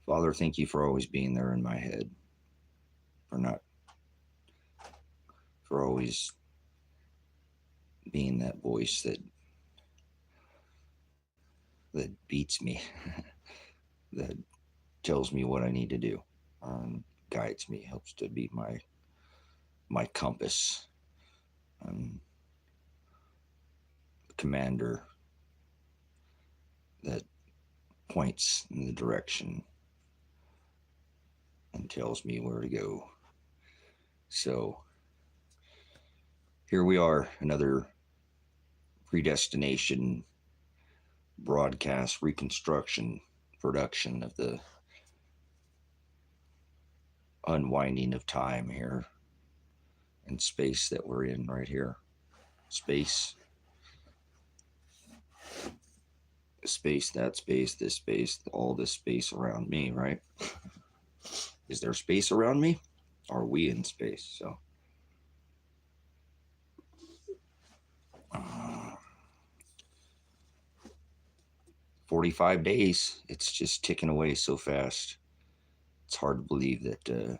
Father, thank you for always being there in my head, for not, for always being that voice that beats me, that tells me what I need to do, guides me, helps to be my compass, um, commander that points in the direction and tells me where to go. So here we are, another predestination broadcast reconstruction production of the unwinding of time here and space that we're in right here. Space, space, that space, this space, all this space around me, right? Is there space around me? Are we in space? So, uh, 45 days. It's just ticking away so fast. It's hard to believe that,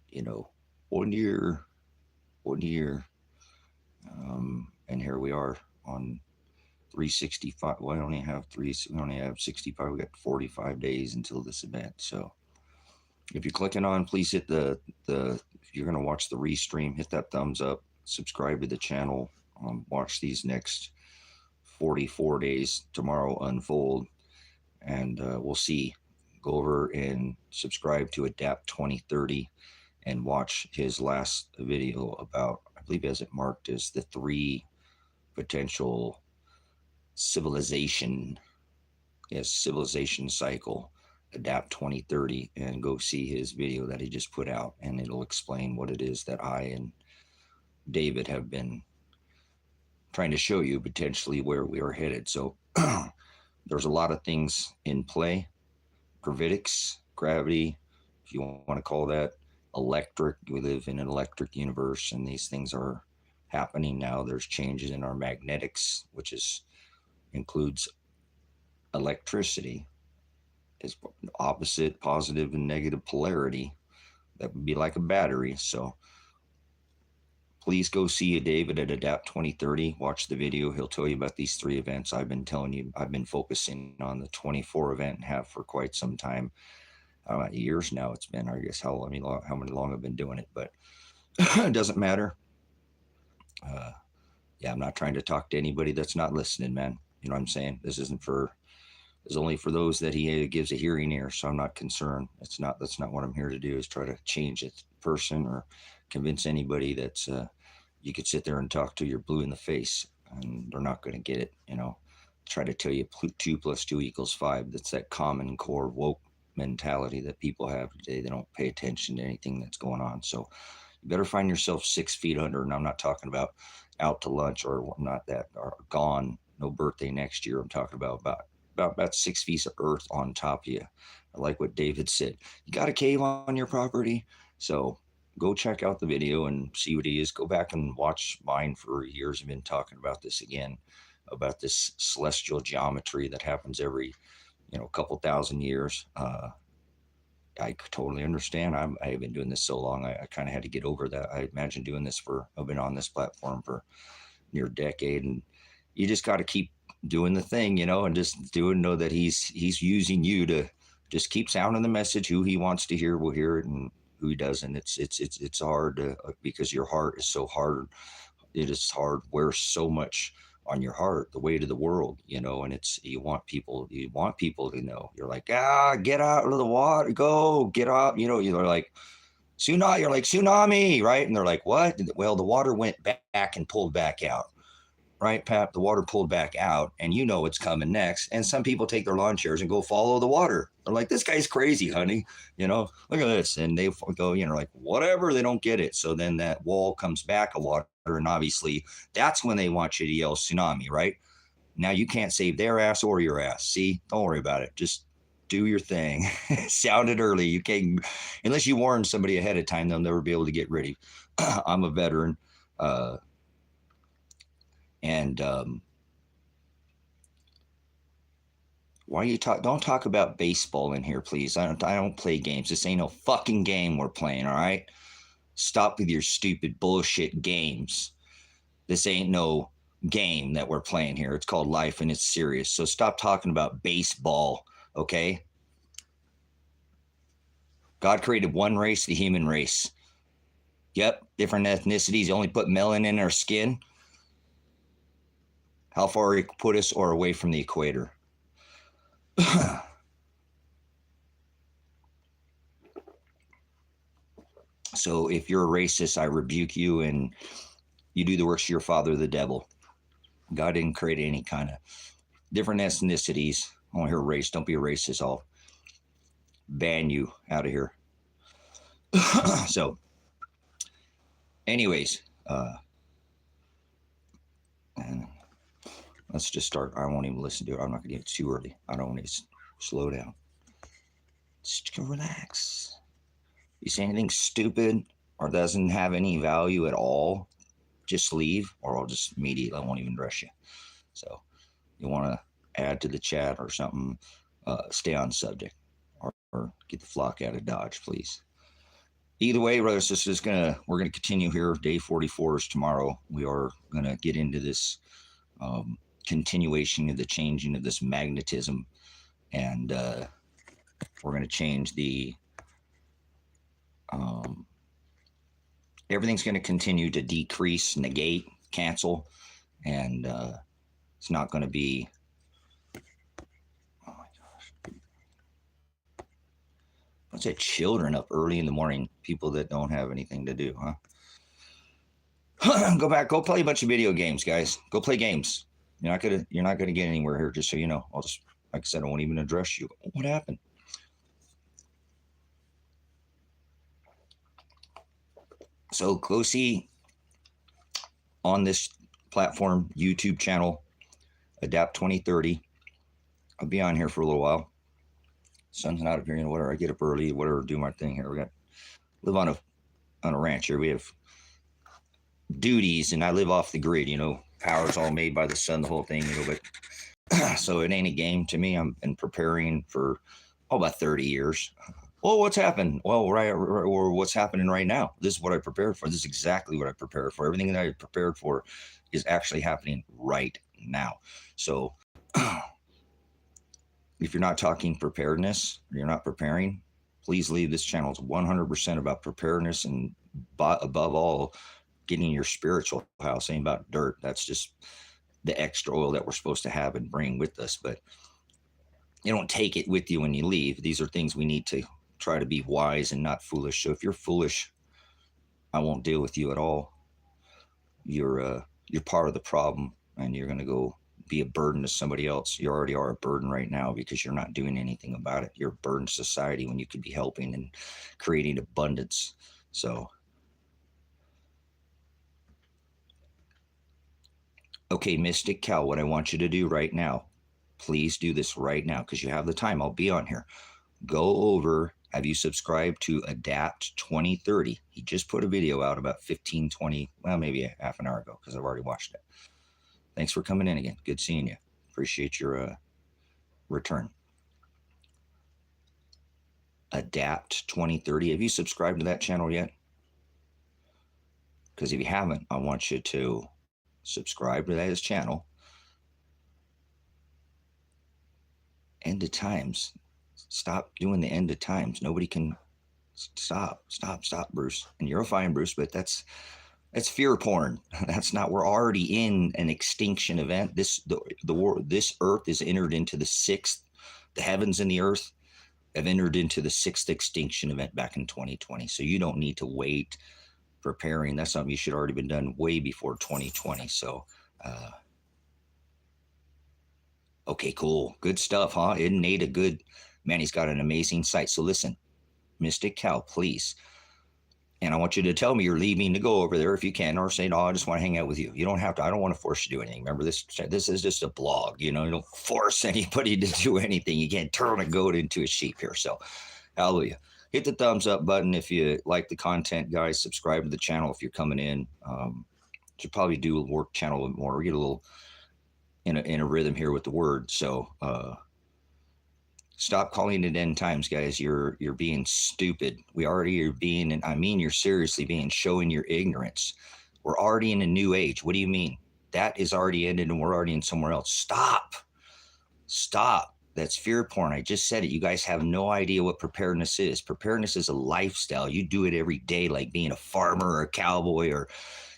you know, 1 year, 1 year. And here we are on 365. Well, I only have we only have 65. We got 45 days until this event. So if you're clicking on, please hit if you're going to watch the restream, hit that thumbs up, subscribe to the channel, watch these next 44 days tomorrow unfold, and we'll see. Go over and subscribe to Adapt 2030 and watch his last video about, I believe he has it marked as the 3 potential civilization cycle, Adapt 2030, and go see his video that he just put out, and it'll explain what it is that I and David have been trying to show you, potentially where we are headed. So there's a lot of things in play. Gravitics, gravity, if you want to call that, electric. We live in an electric universe, and these things are happening now. There's changes in our magnetics, which includes electricity, is opposite positive and negative polarity. That would be like a battery. So please go see David at Adapt 2030. Watch the video. He'll tell you about these 3 events I've been telling you. I've been focusing on the 24 event and have for quite some time. Years now it's been, I guess, how many long I've been doing it, but it doesn't matter. Yeah, I'm not trying to talk to anybody that's not listening, man. You know what I'm saying? This is only for those that he gives a hearing ear. So I'm not concerned. That's not what I'm here to do, is try to change a person or convince anybody that's, you could sit there and talk to, you're blue in the face, and they're not going to get it. Try to tell you 2 + 2 = 5. That's that common core woke mentality that people have today. They don't pay attention to anything that's going on. So you better find yourself 6 feet under. And I'm not talking about out to lunch or not that, or gone, no birthday next year. I'm talking about 6 feet of earth on top of you. I like what David said. You got a cave on your property. So go check out the video and see what he is. Go back and watch mine for years. I've been talking about this again, about this celestial geometry that happens every, couple thousand years. I totally understand. I've been doing this so long. I kind of had to get over that. I imagine doing this I've been on this platform for near a decade, and you just got to keep doing the thing, and just know that he's using you to just keep sounding the message. Who he wants to hear will hear it, and who he doesn't. It's hard because your heart is so hard. It is hard. Wears so much on your heart, the weight of the world, and you want people to know. You're like, get out of the water, go, get up, you're like, tsunami, you're like, tsunami, right? And they're like, what? Well, the water went back and pulled back out, right, Pat? The water pulled back out, and it's coming next. And some people take their lawn chairs and go follow the water. They're like, this guy's crazy, honey, look at this. And they go, like, whatever, they don't get it. So then that wall comes back of water, and obviously that's when they want you to yell tsunami, right? Now you can't save their ass or your ass. See, don't worry about it. Just do your thing. Sound it early. You can't, unless you warn somebody ahead of time, they'll never be able to get ready. I'm a veteran. And Why you talk? Don't talk about baseball in here, please. I don't play games. This ain't no fucking game we're playing. All right. Stop with your stupid bullshit games. This ain't no game that we're playing here. It's called life and it's serious. So stop talking about baseball, okay? God created one race, the human race. Yep, different ethnicities. Only put melanin in our skin. How far he put us or away from the equator? So if you're a racist, I rebuke you, and you do the works of your father, the devil. God didn't create any kind of different ethnicities. I want to hear race. Don't be a racist. I'll ban you out of here. So, anyways, and let's just start. I won't even listen to it. I'm not going to get too early. I don't want to slow down. Just relax. You say anything stupid or doesn't have any value at all, just leave, or I'll just immediately, I won't even address you. So you want to add to the chat or something, stay on subject, or get the flock out of Dodge, please. Either way, brothers and sisters, we're gonna continue here. Day 44 is tomorrow. We are gonna get into this continuation of the changing of this magnetism, and we're gonna change the everything's gonna continue to decrease, negate, cancel, and it's not gonna be. Oh my gosh. What's that? Children up early in the morning, people that don't have anything to do, huh? Go play a bunch of video games, guys. Go play games. You're not gonna get anywhere here, just so you know. I'll just, like I said, I won't even address you. What happened? So go see on this platform, YouTube channel, Adapt 2030. I'll be on here for a little while. Sun's not appearing, whatever. I get up early, whatever, do my thing here. We got live on a ranch here. We have duties, and I live off the grid. Power's all made by the sun, the whole thing. But so it ain't a game to me. I've been preparing for about 30 years. Well, what's happened? Well, right, or what's happening right now? This is what I prepared for. This is exactly what I prepared for. Everything that I prepared for is actually happening right now. So if you're not talking preparedness, or you're not preparing, please leave this channel. It's 100% about preparedness, and above all, getting your spiritual house. Ain't about dirt. That's just the extra oil that we're supposed to have and bring with us. But you don't take it with you when you leave. These are things we need to try to be wise and not foolish. So if you're foolish, I won't deal with you at all. You're part of the problem, and you're going to go be a burden to somebody else. You already are a burden right now because you're not doing anything about it. You're a burden to society when you could be helping and creating abundance. So, okay, Mystic Cal, what I want you to do right now, please do this right now because you have the time. I'll be on here. Go over. Have you subscribed to Adapt 2030? He just put a video out about 15, 20, well, maybe a half an hour ago because I've already watched it. Thanks for coming in again. Good seeing you. Appreciate your return. Adapt 2030. Have you subscribed to that channel yet? Because if you haven't, I want you to subscribe to his channel. End of times. Stop doing the end of times. Nobody can stop, Bruce. And you're fine, Bruce, but that's fear porn. That's not. We're already in an extinction event. This earth is entered into the sixth. The heavens and the earth have entered into the sixth extinction event back in 2020. So you don't need to wait preparing. That's something you should already been done way before 2020. So, okay, cool. Good stuff, huh? Isn't Nate a good man? He's got an amazing site. So listen, Mystic Cal, please. And I want you to tell me you're leaving to go over there if you can, or say, no, I just want to hang out with you. You don't have to. I don't want to force you to do anything. Remember, this is just a blog. You don't force anybody to do anything. You can't turn a goat into a sheep here. So, hallelujah. Hit the thumbs up button if you like the content, guys. Subscribe to the channel if you're coming in. Should probably do a work channel a bit more. We get a little in a rhythm here with the word. So, Stop calling it end times, guys. You're being stupid. We already are being, and I mean you're seriously being, showing your ignorance. We're already in a new age. What do you mean? That is already ended and we're already in somewhere else. Stop. Stop. That's fear porn. I just said it. You guys have no idea what preparedness is. Preparedness is a lifestyle. You do it every day, like being a farmer or a cowboy or,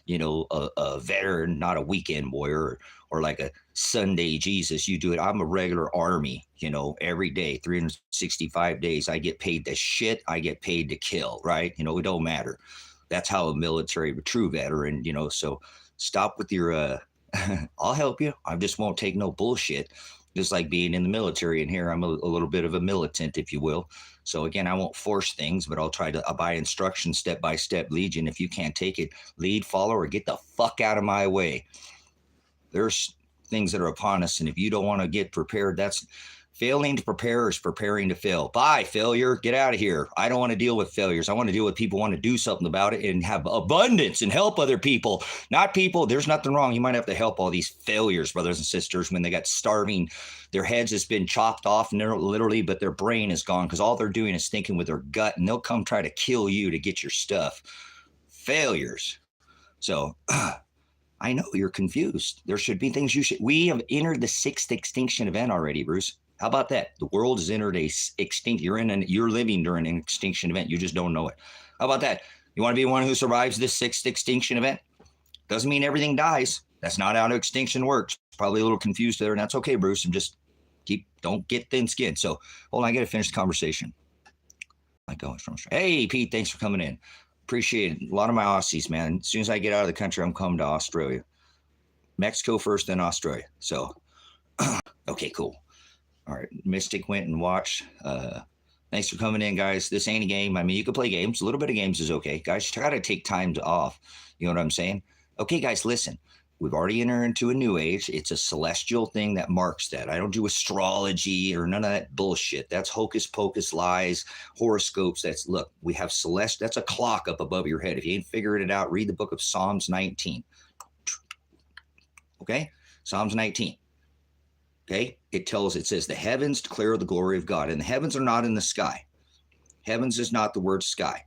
you know, a veteran, not a weekend boy, or like a Sunday Jesus. You do it. I'm a regular army, you know, every day, 365 days. I get paid to shit. I get paid to kill, right? You know, it don't matter. That's how a military, a true veteran, you know, so stop with your, I'll help you. I just won't take no bullshit. Just like being in the military, and here I'm a little bit of a militant, if you will. So again, I won't force things, but I'll try to by instruction, step by step, lead you. And if you can't take it, lead, follow, or get the fuck out of my way. There's things that are upon us, and if you don't want to get prepared, that's failing to prepare is preparing to fail. Bye, failure. Get out of here. I don't want to deal with failures. I want to deal with people who want to do something about it and have abundance and help other people, not people. There's nothing wrong. You might have to help all these failures, brothers and sisters, when they got starving. Their heads has been chopped off, literally, but their brain is gone because all they're doing is thinking with their gut, and they'll come try to kill you to get your stuff. Failures. So I know you're confused. There should be things you should. We have entered the 6th extinction event already, Bruce. How about that? The world has entered a extinct. You're living during an extinction event. You just don't know it. How about that? You want to be one who survives this 6th extinction event? Doesn't mean everything dies. That's not how extinction works. Probably a little confused there, and that's okay, Bruce. And just don't get thin skinned. So hold on, I got to finish the conversation. Hey, Pete, thanks for coming in. Appreciate it. A lot of my Aussies, man. As soon as I get out of the country, I'm coming to Australia. Mexico first, then Australia. So, okay, cool. All right, Mystic went and watched. Thanks for coming in, guys. This ain't a game. I mean, you can play games. A little bit of games is okay. Guys, you got to take time off. You know what I'm saying? Okay, guys, listen. We've already entered into a new age. It's a celestial thing that marks that. I don't do astrology or none of that bullshit. That's hocus pocus lies, horoscopes. Look, we have celestial. That's a clock up above your head. If you ain't figured it out, read the book of Psalms 19. Okay? Psalms 19. Okay, it says the heavens declare the glory of God, and the heavens are not in the sky. Heavens is not the word sky.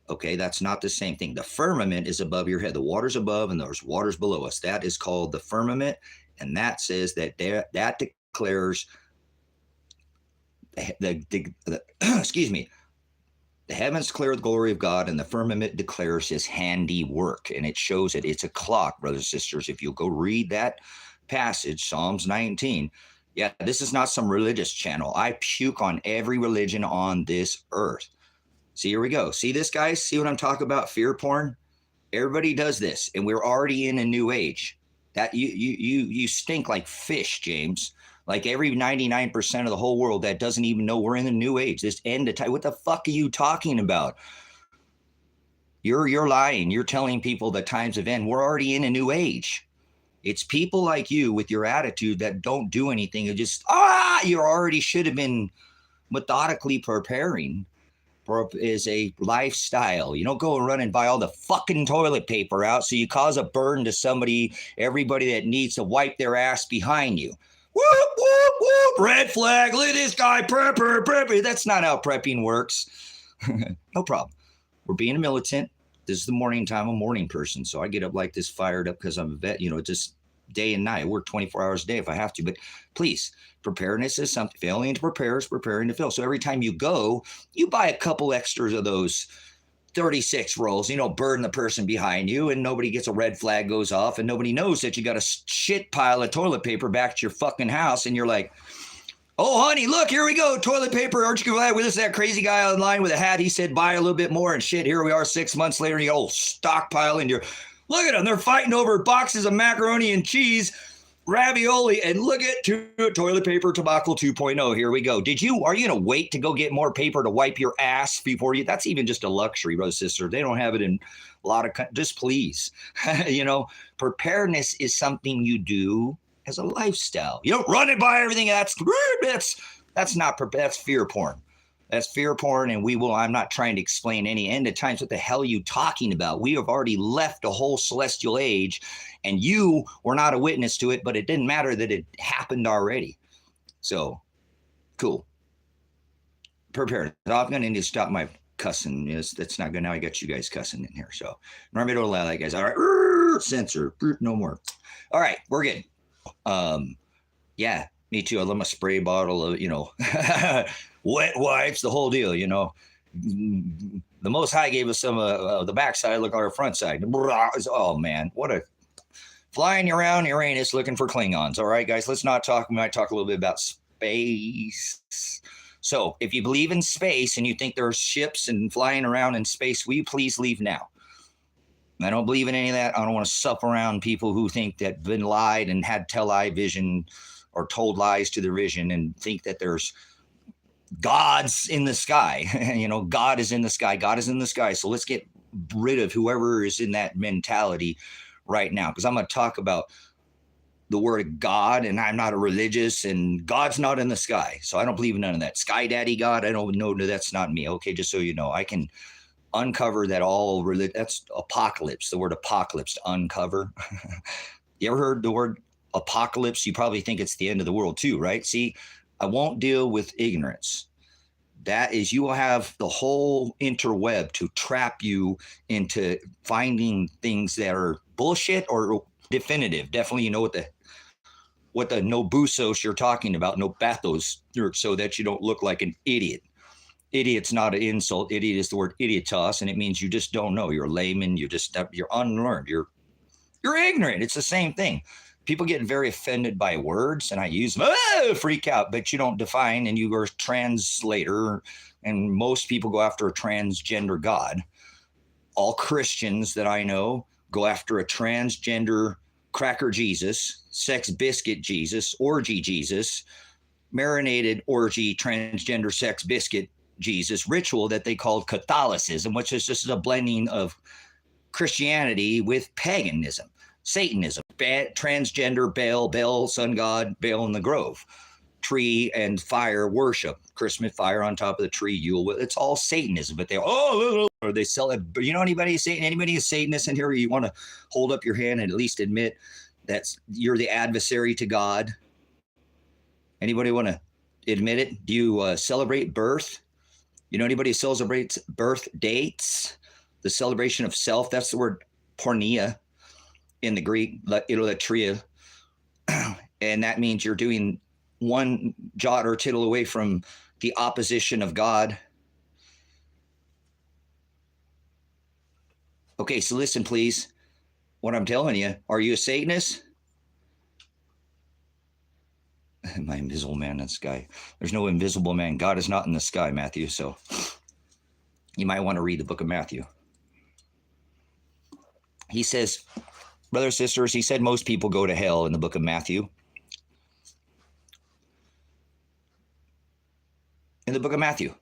Okay, that's not the same thing. The firmament is above your head. The water's above and there's waters below us. That is called the firmament, and that says that declares excuse me. The heavens declare the glory of God, and the firmament declares his handiwork, and it shows it. It's a clock, brothers and sisters. If you'll go read that passage, Psalms 19. Yeah, this is not some religious channel. I puke on every religion on this earth. See, here we go. See this, guys? See what I'm talking about? Fear porn? Everybody does this, and we're already in a new age. That you stink like fish, James. Like every 99% of the whole world that doesn't even know we're in the new age. This end of time. What the fuck are you talking about? You're lying. You're telling people that times of end. We're already in a new age. It's people like you with your attitude that don't do anything. You just, you already should have been methodically preparing for is a lifestyle. You don't go and run and buy all the fucking toilet paper out so you cause a burden to everybody that needs to wipe their ass behind you. Whoop, whoop, whoop, red flag, look at this guy, prepper. That's not how prepping works. No problem. We're being a militant. This is the morning time. I'm a morning person, so I get up like this fired up because I'm a vet, just day and night. I work 24 hours a day if I have to, but please, preparedness is something. Failing to prepare is preparing to fail. So every time you go, you buy a couple extras of those 36 rolls, burden the person behind you, and nobody gets a red flag goes off, and nobody knows that you got a shit pile of toilet paper back at your fucking house, and you're like, oh, honey, look, here we go. Toilet paper. Aren't you glad with us? That crazy guy online with a hat. He said, buy a little bit more and shit. Here we are 6 months later. And you old stockpile and look at them. They're fighting over boxes of macaroni and cheese, ravioli, and look at toilet paper tobacco 2.0. Here we go. Are you going to wait to go get more paper to wipe your ass before you? That's even just a luxury, brother, sister. They don't have it in a lot of countries. Just please. Preparedness is something you do as a lifestyle. You don't run and buy everything. That's fear porn. That's fear porn, and I'm not trying to explain any end of times. What the hell are you talking about? We have already left a whole celestial age, and you were not a witness to it, but it didn't matter that it happened already. So, cool. prepared. I'm going to need to stop my cussing. That's not good. Now I got you guys cussing in here. So remember, don't allow that, guys. All right, censor, no more. All right, we're good. Yeah, me too. I love my spray bottle of, wet wipes, the whole deal, The Most High gave us some of the backside, look on our front side. Oh, man, what a flying around Uranus looking for Klingons. All right, guys, let's not talk. We might talk a little bit about space. So if you believe in space and you think there's ships and flying around in space, will you please leave now? I don't believe in any of that. I don't want to sup around people who think that been lied and had tell-eye vision or told lies to their vision and think that there's gods in the sky. God is in the sky. God is in the sky. So let's get rid of whoever is in that mentality right now, because I'm going to talk about the word God, and I'm not a religious, and God's not in the sky. So I don't believe in none of that. Sky Daddy God, I don't know. That's not me. Okay, just so you know, I can uncover that all. That's apocalypse, the word apocalypse, uncover. You ever heard the word apocalypse? You probably think it's the end of the world too, right? See, I won't deal with ignorance. That is, you will have the whole interweb to trap you into finding things that are bullshit or definitive. Definitely, you know what the no busos you're talking about, no bathos, so that you don't look like an idiot. Idiot's not an insult. Idiot is the word idiotos, and it means you just don't know. You're a layman. You're unlearned. You're ignorant. It's the same thing. People get very offended by words, and I use them, freak out, but you don't define, and you are a translator, and most people go after a transgender God. All Christians that I know go after a transgender cracker Jesus, sex biscuit Jesus, orgy Jesus, marinated orgy, transgender sex biscuit Jesus ritual that they called Catholicism, which is just a blending of Christianity with paganism, Satanism, transgender Baal, sun god, Baal in the grove, tree and fire worship, Christmas fire on top of the tree, it's all Satanism, but they sell it. You know anybody is Satanist in here? You want to hold up your hand and at least admit that you're the adversary to God? Anybody want to admit it? Do you celebrate birth? You know anybody who celebrates birth dates? The celebration of self, that's the word porneia in the Greek, latria. And that means you're doing one jot or tittle away from the opposition of God. Okay, so listen, please. What I'm telling you, are you a Satanist? My invisible man in the sky. There's no invisible man. God is not in the sky, Matthew. So you might want to read the book of Matthew. He says, brothers, sisters, he said most people go to hell in the book of Matthew. In the book of Matthew.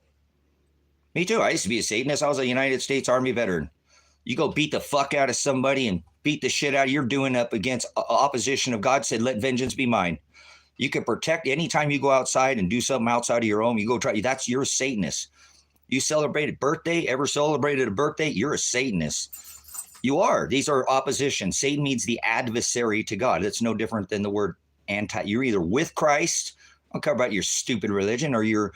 Me too. I used to be a Satanist. I was a United States Army veteran. You go beat the fuck out of somebody and beat the shit out of you're doing up against opposition of God. Said, let vengeance be mine. You can protect anytime you go outside and do something outside of your home. You go try. That's your Satanist. You celebrated birthday? Ever celebrated a birthday? You're a Satanist. You are. These are opposition. Satan means the adversary to God. That's no different than the word anti. You're either with Christ. I don't care about your stupid religion, or you're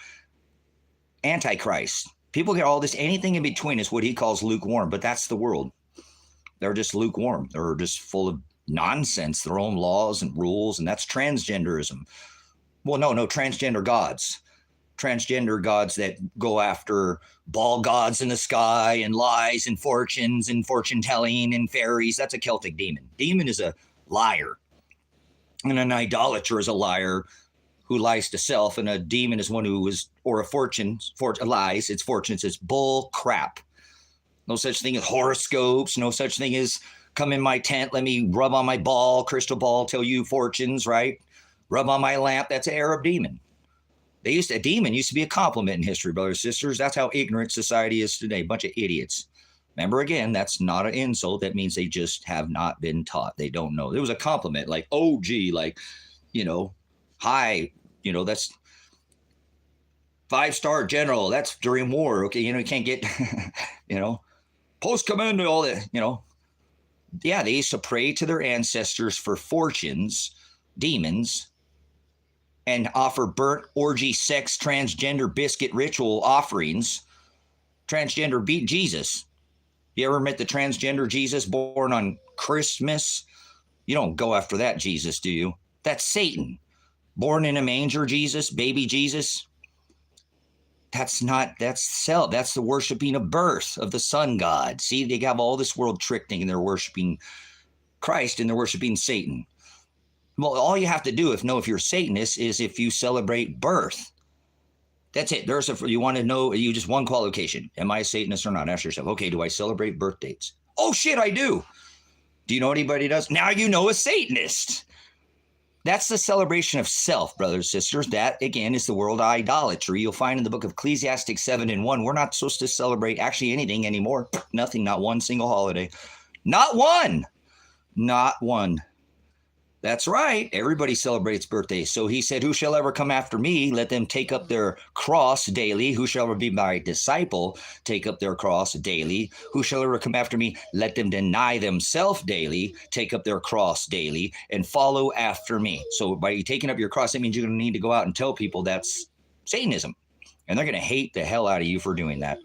antichrist. People get all this. Anything in between is what he calls lukewarm, but that's the world. They're just lukewarm. They're just full of nonsense, their own laws and rules, and that's transgenderism. Well, no, transgender gods. Transgender gods that go after ball gods in the sky and lies and fortunes and fortune telling and fairies. That's a Celtic demon. Demon is a liar. And an idolater is a liar who lies to self, and a demon is one who is, or a fortune lies. It's fortunes. It's bull crap. No such thing as horoscopes. No such thing as come in my tent, let me rub on my crystal ball, tell you fortunes, right? Rub on my lamp. That's an Arab demon. A demon used to be a compliment in history, brothers and sisters. That's how ignorant society is today. A bunch of idiots. Remember, again, that's not an insult. That means they just have not been taught. They don't know. There was a compliment like, oh, gee, like, hi, that's 5-star general. That's during war. Okay, you can't get, post commando, all that, Yeah, they used to pray to their ancestors for fortunes, demons, and offer burnt orgy, sex, transgender biscuit ritual offerings. Transgender beat Jesus. You ever met the transgender Jesus born on Christmas? You don't go after that Jesus, do you? That's Satan. Born in a manger Jesus, baby Jesus. That's self. That's the worshiping of birth of the sun god. See, they have all this world trick thinking they're worshiping Christ and they're worshiping Satan. Well, all you have to do if you're Satanist is if you celebrate birth. That's it. You want to know, you just one qualification. Am I a Satanist or not? Ask yourself, okay, do I celebrate birth dates? Oh shit, I do. Do you know anybody does? Now you know a Satanist. That's the celebration of self, brothers and sisters. That, again, is the world of idolatry. You'll find in the book of Ecclesiastes 7:1, we're not supposed to celebrate actually anything anymore. Nothing, not one single holiday. Not one. Not one. That's right. Everybody celebrates birthdays. So he said, who shall ever come after me? Let them take up their cross daily. Who shall ever be my disciple? Take up their cross daily. Who shall ever come after me? Let them deny themselves daily, take up their cross daily, and follow after me. So by taking up your cross, that means you're going to need to go out and tell people that's Satanism. And they're going to hate the hell out of you for doing that.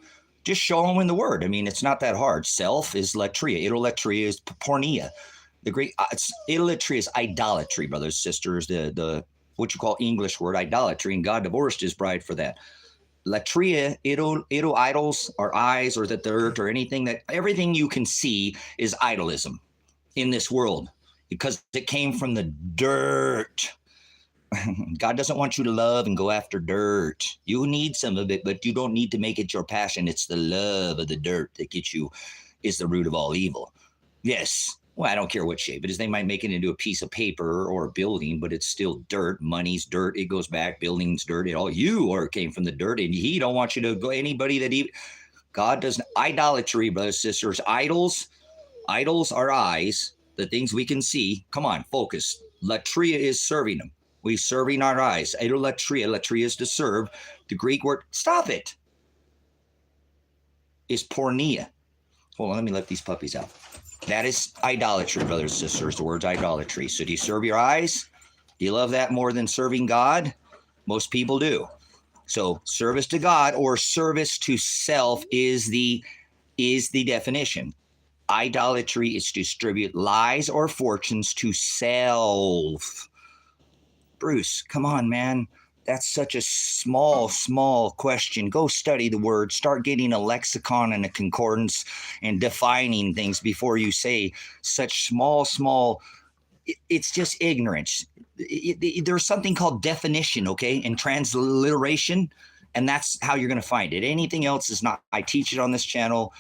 Just show them in the word. I mean, it's not that hard. Self is latria. Idolatria is porneia. The Greek idolatry is idolatry, brothers, sisters. The what you call English word idolatry, and God divorced His bride for that. Latria, idols, or eyes, or the dirt, or everything you can see is idolism in this world because it came from the dirt. God doesn't want you to love and go after dirt. You need some of it, but you don't need to make it your passion. It's the love of the dirt that is the root of all evil. Yes. Well, I don't care what shape it is. They might make it into a piece of paper or a building, but it's still dirt. Money's dirt. It goes back. Building's dirt. Came from the dirt, and He don't want you to go. God doesn't. Idolatry, brothers and sisters. Idols are eyes. The things we can see. Come on, focus. Latria is serving them. We serving our eyes. Idolatria. Latria is to serve. The Greek word. Stop it. Is porneia. Hold on. Let me let these puppies out. That is idolatry, brothers and sisters. The word's idolatry. So do you serve your eyes? Do you love that more than serving God? Most people do. So service to God or service to self is the definition. Idolatry is to distribute lies or fortunes to self. Bruce, come on, man. That's such a small question. Go study the word. Start getting a lexicon and a concordance and defining things before you say such small. It's just ignorance. There's something called definition, okay, and transliteration, and that's how you're going to find it. Anything else is not. I teach it on this channel.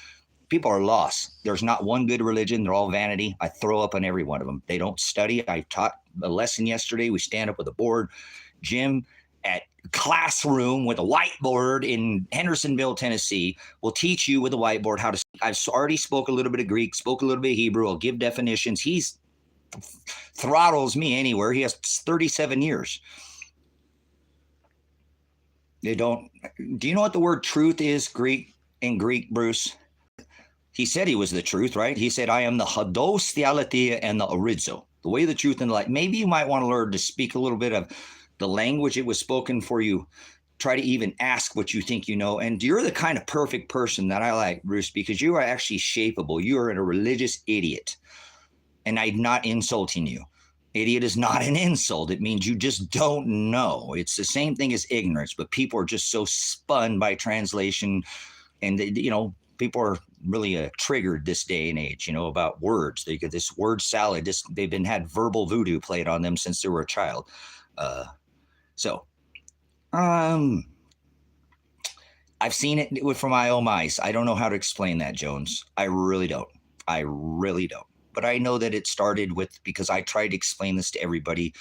People are lost. There's not one good religion. They're all vanity. I throw up on every one of them. They don't study. I taught a lesson yesterday. We stand up with a board. Jim at classroom with a whiteboard in Hendersonville, Tennessee, will teach you with a whiteboard how to speak. I've already spoke a little bit of Greek, spoke a little bit of Hebrew. I'll give definitions. He's throttles me anywhere. He has 37 years. Do you know what the word truth is in Greek, Bruce? He said he was the truth, right? He said, I am the hodos, the aletheia, and the orizo, the way, the truth, and the light. Maybe you might want to learn to speak a little bit of the language it was spoken for you. Try to even ask what you think you know. And you're the kind of perfect person that I like, Bruce, because you are actually shapeable. You are a religious idiot. And I'm not insulting you. Idiot is not an insult. It means you just don't know. It's the same thing as ignorance, but people are just so spun by translation. And, people are really triggered this day and age, about words. They get this word salad. They've had verbal voodoo played on them since they were a child. I've seen it from my own eyes. I don't know how to explain that, Jones. I really don't. But I know that it started because I tried to explain this to everybody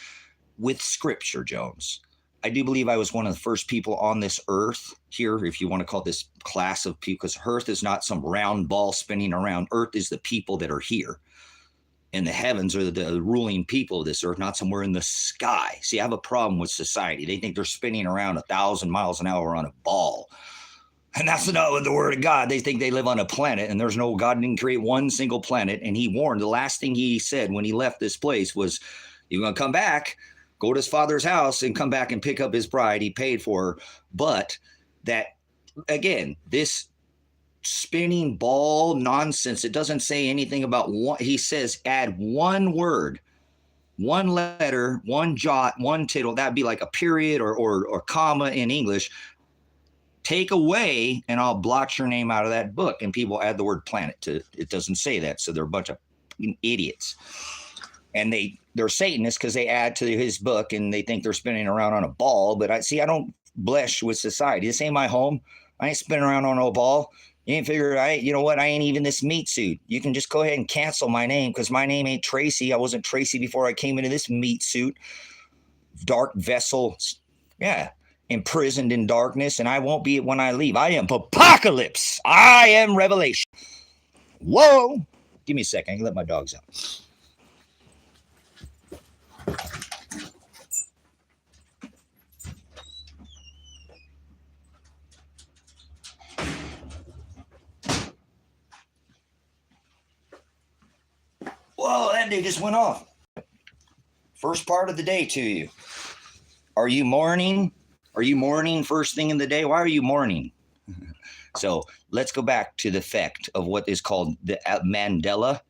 with scripture, Jones. I do believe I was one of the first people on this earth here, if you want to call this class of people, because earth is not some round ball spinning around. Earth is the people that are here. And the heavens are the ruling people of this earth, not somewhere in the sky. See, I have a problem with society. They think they're spinning around 1,000 miles an hour on a ball. And that's not with the word of God. They think they live on a planet, and there's no God didn't create one single planet. And He warned, the last thing He said when He left this place was, you're going to come back. go to his father's house and come back and pick up his bride he paid for her. But that, again, this spinning ball nonsense, it doesn't say anything about one. He says add one word, one letter, one jot, one tittle. That'd be like a period or comma in English. Take away, and I'll blot your name out of that book. And people add the word planet to it. Doesn't say that. So they're a bunch of idiots. And they're Satanists because they add to his book and they think they're spinning around on a ball. But I don't blush with society. This ain't my home. I ain't spinning around on no ball. You ain't figure, you know what? I ain't even this meat suit. You can just go ahead and cancel my name because my name ain't Tracy. I wasn't Tracy before I came into this meat suit. Dark vessel. Yeah. Imprisoned in darkness, and I won't be it when I leave. I am apocalypse. I am revelation. Whoa. Give me a second. I can let my dogs out. Whoa, that day just went off. First part of the day to you. Are you mourning? Are you mourning first thing in the day? Why are you mourning? So let's go back to the effect of what is called the Mandela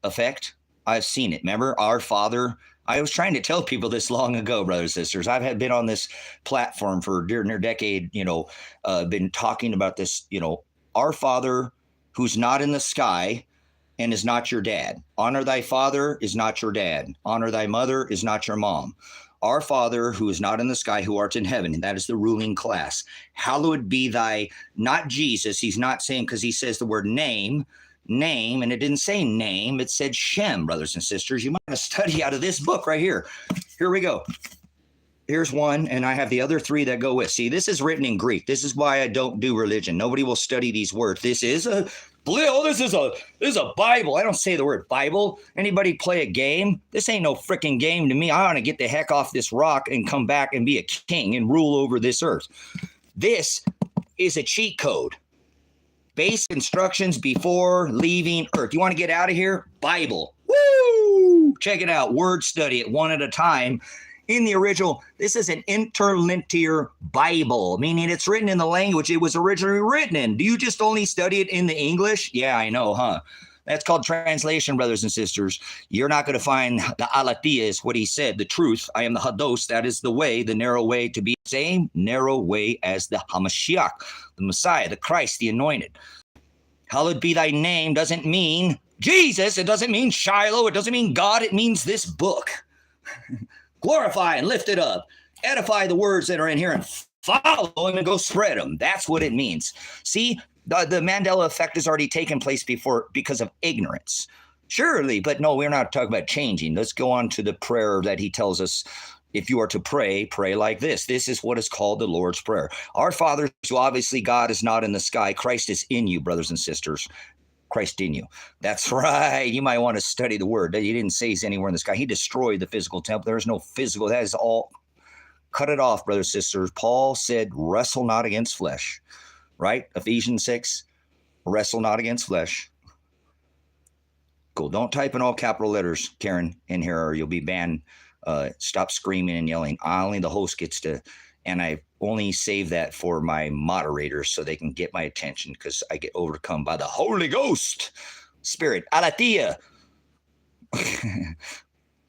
effect. I've seen it. Remember, our Father. I was trying to tell people this long ago, brothers and sisters. I've been on this platform for near a decade, been talking about this, our Father who's not in the sky and is not your dad. Honor thy father is not your dad. Honor thy mother is not your mom. Our Father who is not in the sky, who art in heaven, and that is the ruling class. Hallowed be thy, not Jesus. He's not saying, because he says the word name, and it didn't say name. It said Shem, brothers and sisters. You might want to study out of this book right here. Here we go. Here's one, and I have the other three that go with. See, this is written in Greek. This is why I don't do religion. Nobody will study these words. This is a Bible. I don't say the word Bible. Anybody play a game? This ain't no freaking game to me. I want to get the heck off this rock and come back and be a king and rule over this earth. This is a cheat code. Base instructions before leaving earth. You want to get out of here? Bible. Woo! Check it out. Word study it one at a time. In the original, this is an interlinear Bible, meaning it's written in the language it was originally written in. Do you just only study it in the English? Yeah, I know, huh? That's called translation, brothers and sisters. You're not going to find the aletheia is what he said, the truth. I am the hados, that is the way, the narrow way to be the same narrow way as the Hamashiach, the Messiah, the Christ, the anointed. Hallowed be thy name doesn't mean Jesus. It doesn't mean Shiloh. It doesn't mean God. It means this book. Glorify and lift it up. Edify the words that are in here and follow them and go spread them. That's what it means. See, the Mandela effect has already taken place before because of ignorance. Surely, but no, we're not talking about changing. Let's go on to the prayer that he tells us. If you are to pray, pray like this. This is what is called the Lord's Prayer. Our Father, so obviously God is not in the sky. Christ is in you, brothers and sisters. Christ in you. That's right. You might want to study the word. He didn't say he's anywhere in the sky. He destroyed the physical temple. There is no physical. That is all. Cut it off, brothers and sisters. Paul said, wrestle not against flesh. Right? Ephesians 6, wrestle not against flesh. Cool. Don't type in all capital letters, Karen, in here, or you'll be banned. Stop screaming and yelling. Only the host gets to, and I only save that for my moderators so they can get my attention because I get overcome by the Holy Ghost Spirit. Aletheia.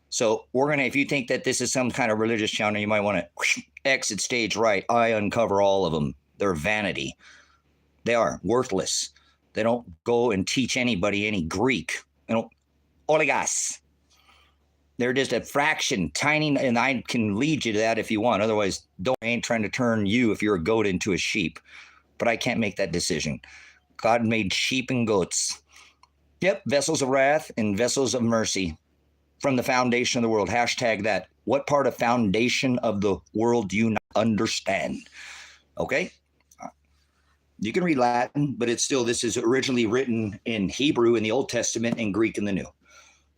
So we're going to, if you think that this is some kind of religious channel, you might want to exit stage right. I uncover all of them. They're vanity. They are worthless. They don't go and teach anybody any Greek. They don't. Oligas. They're just a fraction, tiny, and I can lead you to that if you want. Otherwise, I ain't trying to turn you, if you're a goat, into a sheep. But I can't make that decision. God made sheep and goats. Yep, vessels of wrath and vessels of mercy from the foundation of the world. Hashtag that. What part of foundation of the world do you not understand? Okay? You can read Latin, but it's still, this is originally written in Hebrew in the Old Testament and Greek in the New.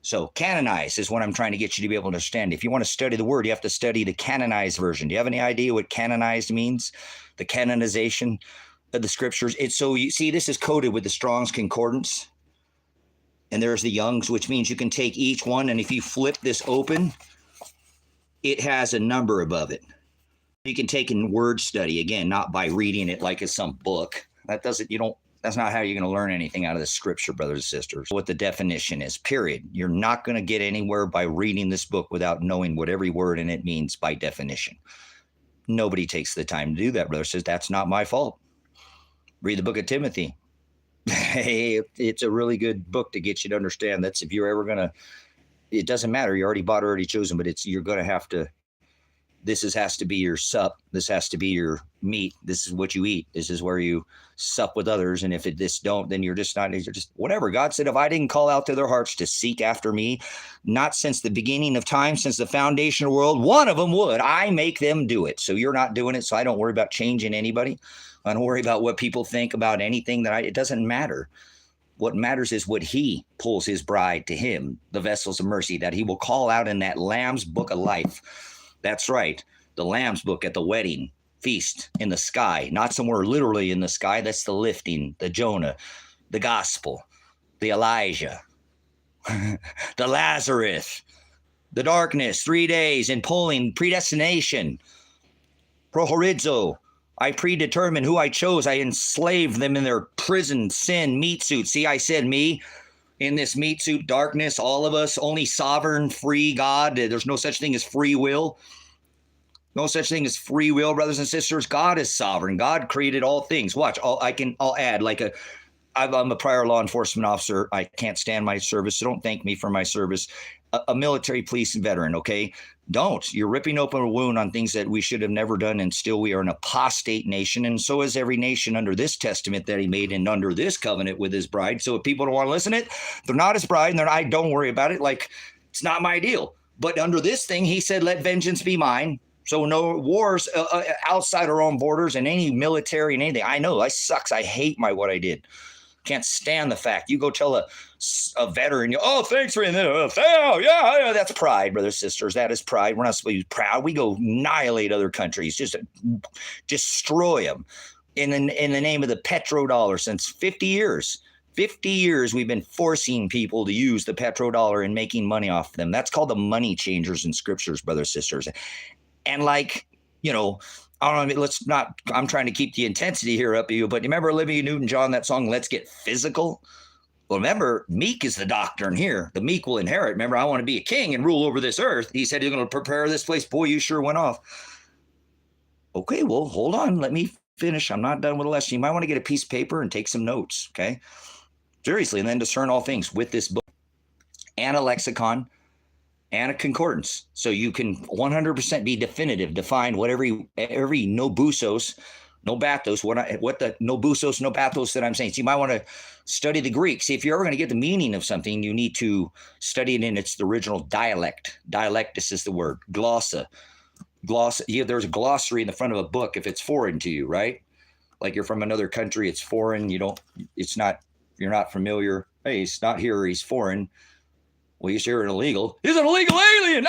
So canonized is what I'm trying to get you to be able to understand. If you want to study the word, you have to study the canonized version. Do you have any idea what canonized means? The canonization of the scriptures. It's so, you see, this is coded with the Strong's Concordance. And there's the Young's, which means you can take each one. And if you flip this open, it has a number above it. You can take in word study, again, not by reading it like it's some book. That's not how you're going to learn anything out of the scripture, brothers and sisters. What the definition is, period. You're not going to get anywhere by reading this book without knowing what every word in it means by definition. Nobody takes the time to do that, brother. Says that's not my fault. Read the book of Timothy. Hey, it's a really good book to get you to understand. That's if you're ever going to, it doesn't matter. You already bought, already chosen, but you're going to have to, has to be your sup. This has to be your meat. This is what you eat. This is where you sup with others. And if this don't, then you're just whatever. God said, if I didn't call out to their hearts to seek after me, not since the beginning of time, since the foundation of the world, one of them would. I make them do it. So you're not doing it. So I don't worry about changing anybody. I don't worry about what people think about anything it doesn't matter. What matters is what he pulls his bride to him, the vessels of mercy, that he will call out in that Lamb's book of life. That's right. The Lamb's book at the wedding feast in the sky, not somewhere literally in the sky. That's the lifting, the Jonah, the gospel, the Elijah, the Lazarus, the darkness, 3 days in pulling, predestination, prohorizo. I predetermined who I chose. I enslaved them in their prison, sin, meat suit. See, I said me. In this meat suit, darkness, all of us, only sovereign, free God. There's no such thing as free will. No such thing as free will, brothers and sisters. God is sovereign. God created all things. Watch, I'll add I'm a prior law enforcement officer. I can't stand my service, so don't thank me for my service. A military police veteran, okay? Don't. You're ripping open a wound on things that we should have never done, and still we are an apostate nation, and so is every nation under this testament that he made and under this covenant with his bride. So if people don't want to listen to it, they're not his bride, and I don't worry about it. Like, it's not my deal. But under this thing, he said, let vengeance be mine. So no wars outside our own borders and any military and anything. I know, I sucks. I hate what I did. Can't stand the fact. You go tell a veteran, thanks for yeah, that's pride, brothers and sisters. That is pride. We're not supposed to be proud. We go annihilate other countries, just destroy them in the name of the petrodollar since 50 years. 50 years we've been forcing people to use the petrodollar and making money off them. That's called the money changers in scriptures, brothers and sisters. And I don't know, I'm trying to keep the intensity here up to you, but remember Olivia Newton-John, that song, Let's Get Physical? Well, remember, meek is the doctrine here. The meek will inherit. Remember, I want to be a king and rule over this earth. He said he's going to prepare this place. Boy, you sure went off. Okay, well, hold on. Let me finish. I'm not done with the lesson. You might want to get a piece of paper and take some notes, okay? Seriously, and then discern all things with this book and a lexicon and a concordance, so you can 100% be definitive, define what every no busos, no bathos, what the no busos, no bathos that I'm saying. So you might want to study the Greek. See, if you're ever going to get the meaning of something, you need to study it in its original dialect. Dialectus is the word. Glossa. There's a glossary in the front of a book if it's foreign to you, right? Like you're from another country, it's foreign. You're not familiar. Hey, he's not here, he's foreign. Well, he's here an illegal. He's an illegal alien.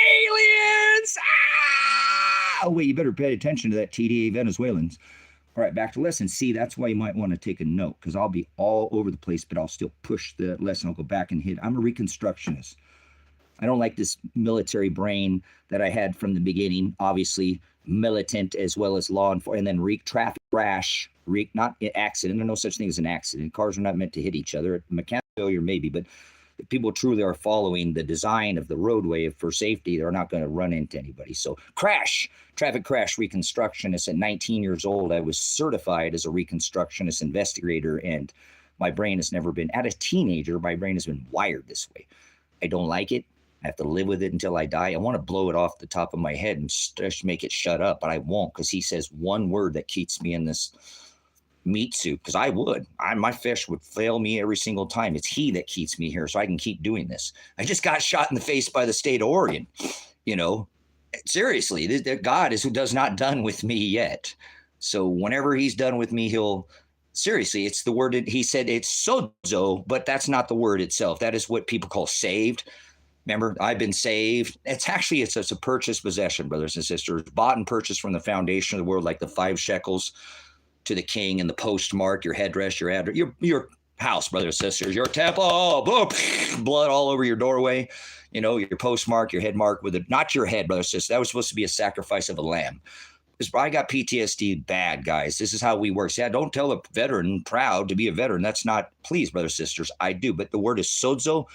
Aliens! Oh, wait, you better pay attention to that TDA Venezuelans. All right, back to lesson. See, that's why you might want to take a note, because I'll be all over the place, but I'll still push the lesson. I'll go back and hit. I'm a Reconstructionist. I don't like this military brain that I had from the beginning, obviously militant as well as law enforcement, and then traffic crash, not accident. There's no such thing as an accident. Cars are not meant to hit each other. Mechanical failure, maybe, but if people truly are following the design of the roadway for safety, they're not going to run into anybody. So traffic crash reconstructionist. At 19 years old, I was certified as a reconstructionist investigator, and my brain has never been, at a teenager, my brain has been wired this way. I don't like it. I have to live with it until I die. I want to blow it off the top of my head and just make it shut up, but I won't, because he says one word that keeps me in this meat suit, because my fish would fail me every single time. It's he that keeps me here, so I can keep doing this. I just got shot in the face by the state of Oregon. Seriously, God is who does not done with me yet. So whenever he's done with me, seriously, it's the word that he said, it's sozo, but that's not the word itself. That is what people call saved. Remember, I've been saved. It's a purchased possession, brothers and sisters, bought and purchased from the foundation of the world, like the 5 shekels to the king and the postmark, your headdress, your address. You're house, brothers and sisters. Your temple, blood all over your doorway. You know, your postmark, your head mark with it. Not your head, brothers and sisters. That was supposed to be a sacrifice of a lamb. I got PTSD bad, guys. This is how we work. Yeah, don't tell a veteran proud to be a veteran. That's not, please, brothers and sisters. I do, but the word is sozo,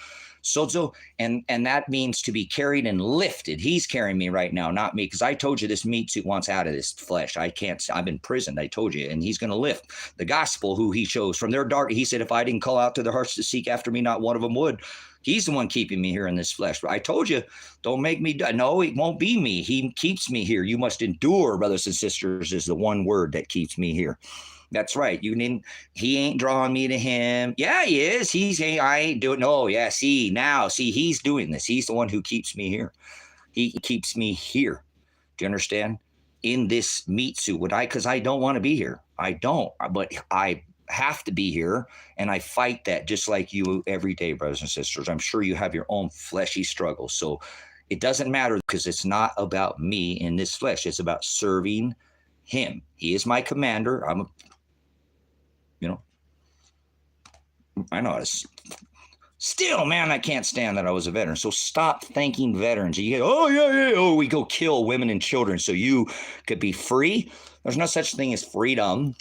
and that means to be carried and lifted. He's carrying me right now, not me, because I told you this meat suit wants out of this flesh. I can't. I'm imprisoned. I told you, and he's going to lift the gospel. Who he chose from their dark. He said, if I didn't call out to their hearts to seek after me, not one of them would. He's the one keeping me here in this flesh. But I told you, don't make me die. No, it won't be me. He keeps me here. You must endure, brothers and sisters, is the one word that keeps me here. That's right. He ain't drawing me to him. Yeah, he is. I ain't doing. No, yeah. See, he's doing this. He's the one who keeps me here. He keeps me here. Do you understand? In this meat suit. Because I don't want to be here. I don't. But I have to be here, and I fight that just like you every day, brothers and sisters. I'm sure you have your own fleshy struggles. So it doesn't matter, because it's not about me in this flesh. It's about serving him. He is my commander. I know how to. Still, man, I can't stand that I was a veteran. So stop thanking veterans. You go, oh, yeah. Oh, we go kill women and children so you could be free. There's no such thing as freedom.